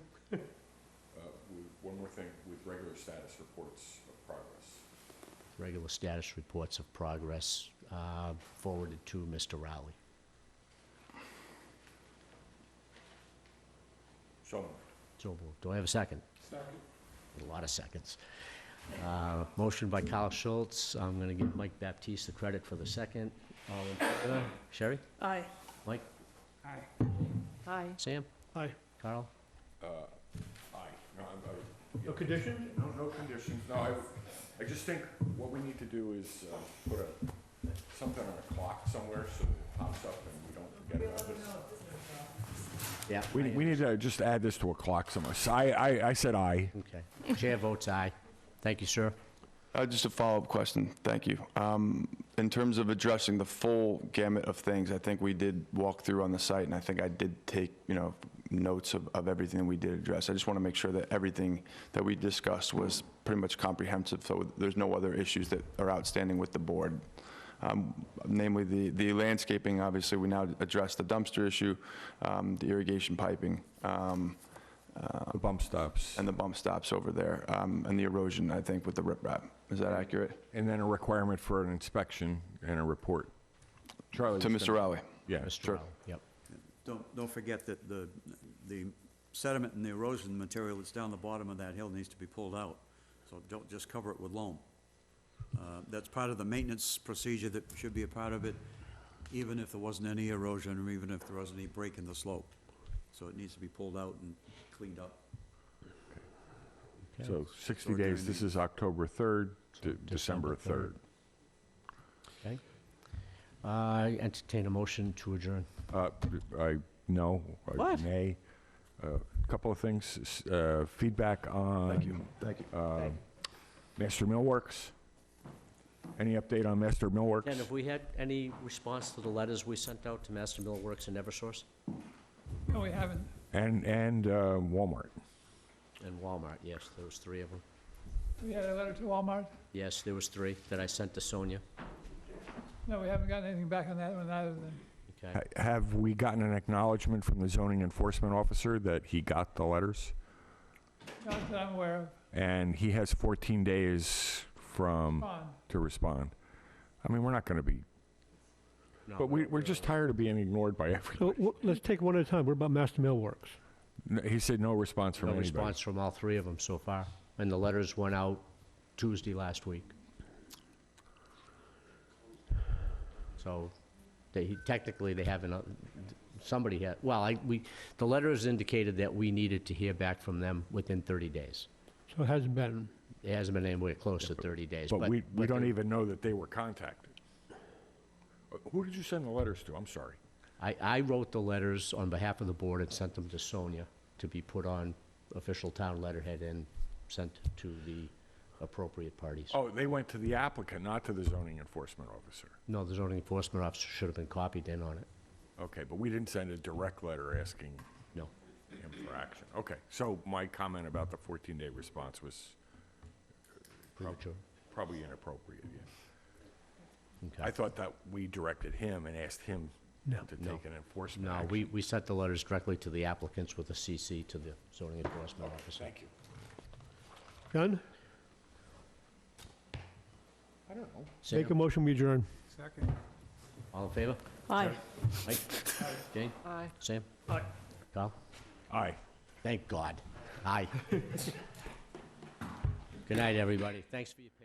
One more thing, with regular status reports of progress. Regular status reports of progress forwarded to Mr. Rowley. So moved. So moved. Do I have a second? Second. A lot of seconds. Motion by Carl Schultz. I'm going to give Mike Baptiste the credit for the second. All in favor? Sherry? Aye. Mike? Aye. Hi. Sam? Aye. Carl? Aye. No, No conditions? no conditions. No, I just think what we need to do is put something on a clock somewhere so that it pops up and we don't forget about this. Yeah. We need to just add this to a clock somewhere. So I said aye. Okay. Chair votes aye. Thank you, sir. Just a follow-up question, thank you. In terms of addressing the full gamut of things, I think we did walk through on the site, and I think I did take, notes of everything we did address. I just want to make sure that everything that we discussed was pretty much comprehensive, so there's no other issues that are outstanding with the board. Namely, the landscaping, obviously, we now address the dumpster issue, the irrigation piping, The bump stops. and the bump stops over there, and the erosion, I think, with the riprap. Is that accurate? And then a requirement for an inspection and a report. Charlie? To Mr. Rowley? Yeah, Mr. sure. Rowley, yep. Don't forget that the sediment and the erosion material that's down the bottom of that hill needs to be pulled out. So don't just cover it with loam. That's part of the maintenance procedure that should be a part of it, even if there wasn't any erosion or even if there wasn't any break in the slope. So it needs to be pulled out and cleaned up. So 60 days, this is October 3rd to December 3rd. Okay. I entertain a motion to adjourn. No, What? nay. Couple of things, feedback on. Thank you. Master Millworks. Any update on Master Millworks? Ken, have we had any response to the letters we sent out to Master Millworks and Eversource? No, we haven't. And Walmart. And Walmart, yes, those three of them. We had a letter to Walmart? Yes, there was 3 that I sent to Sonia. No, we haven't gotten anything back on that one either then. Okay. Have we gotten an acknowledgement from the zoning enforcement officer that he got the letters? Not that I'm aware of. And he has 14 days Respond. to respond. I mean, we're not going to be, No, but we're just tired of being ignored by So everybody. let's take one at a time. What about Master Mail Works? He said no response from No anybody. response from all 3 of them so far. And the letters went out Tuesday last week. So technically, they haven't, somebody had, well, the letters indicated that we needed to hear back from them within 30 days. So it hasn't been. It hasn't been anywhere close to 30 days. But we don't they- even know that they were contacted. Who did you send the letters to? I'm sorry. I wrote the letters on behalf of the board and sent them to Sonia to be put on official town letterhead and sent to the appropriate parties. Oh, they went to the applicant, not to the zoning enforcement officer. No, the zoning enforcement officer should have been copied in on it. Okay, but we didn't send a direct letter asking No. him for action. Okay, so my comment about the 14-day response was Premature. probably inappropriate, yeah. Okay. I thought that we directed him and asked him No. to take an enforcement No, action. we sent the letters directly to the applicants with a CC to the zoning enforcement officer. Thank you. Done? I don't know. Make a motion, we adjourn. Second. All in favor? Aye. Mike? Jane? Aye. Sam? Aye. Carl? Aye. Thank God. Aye. Good night, everybody. Thanks for your patience.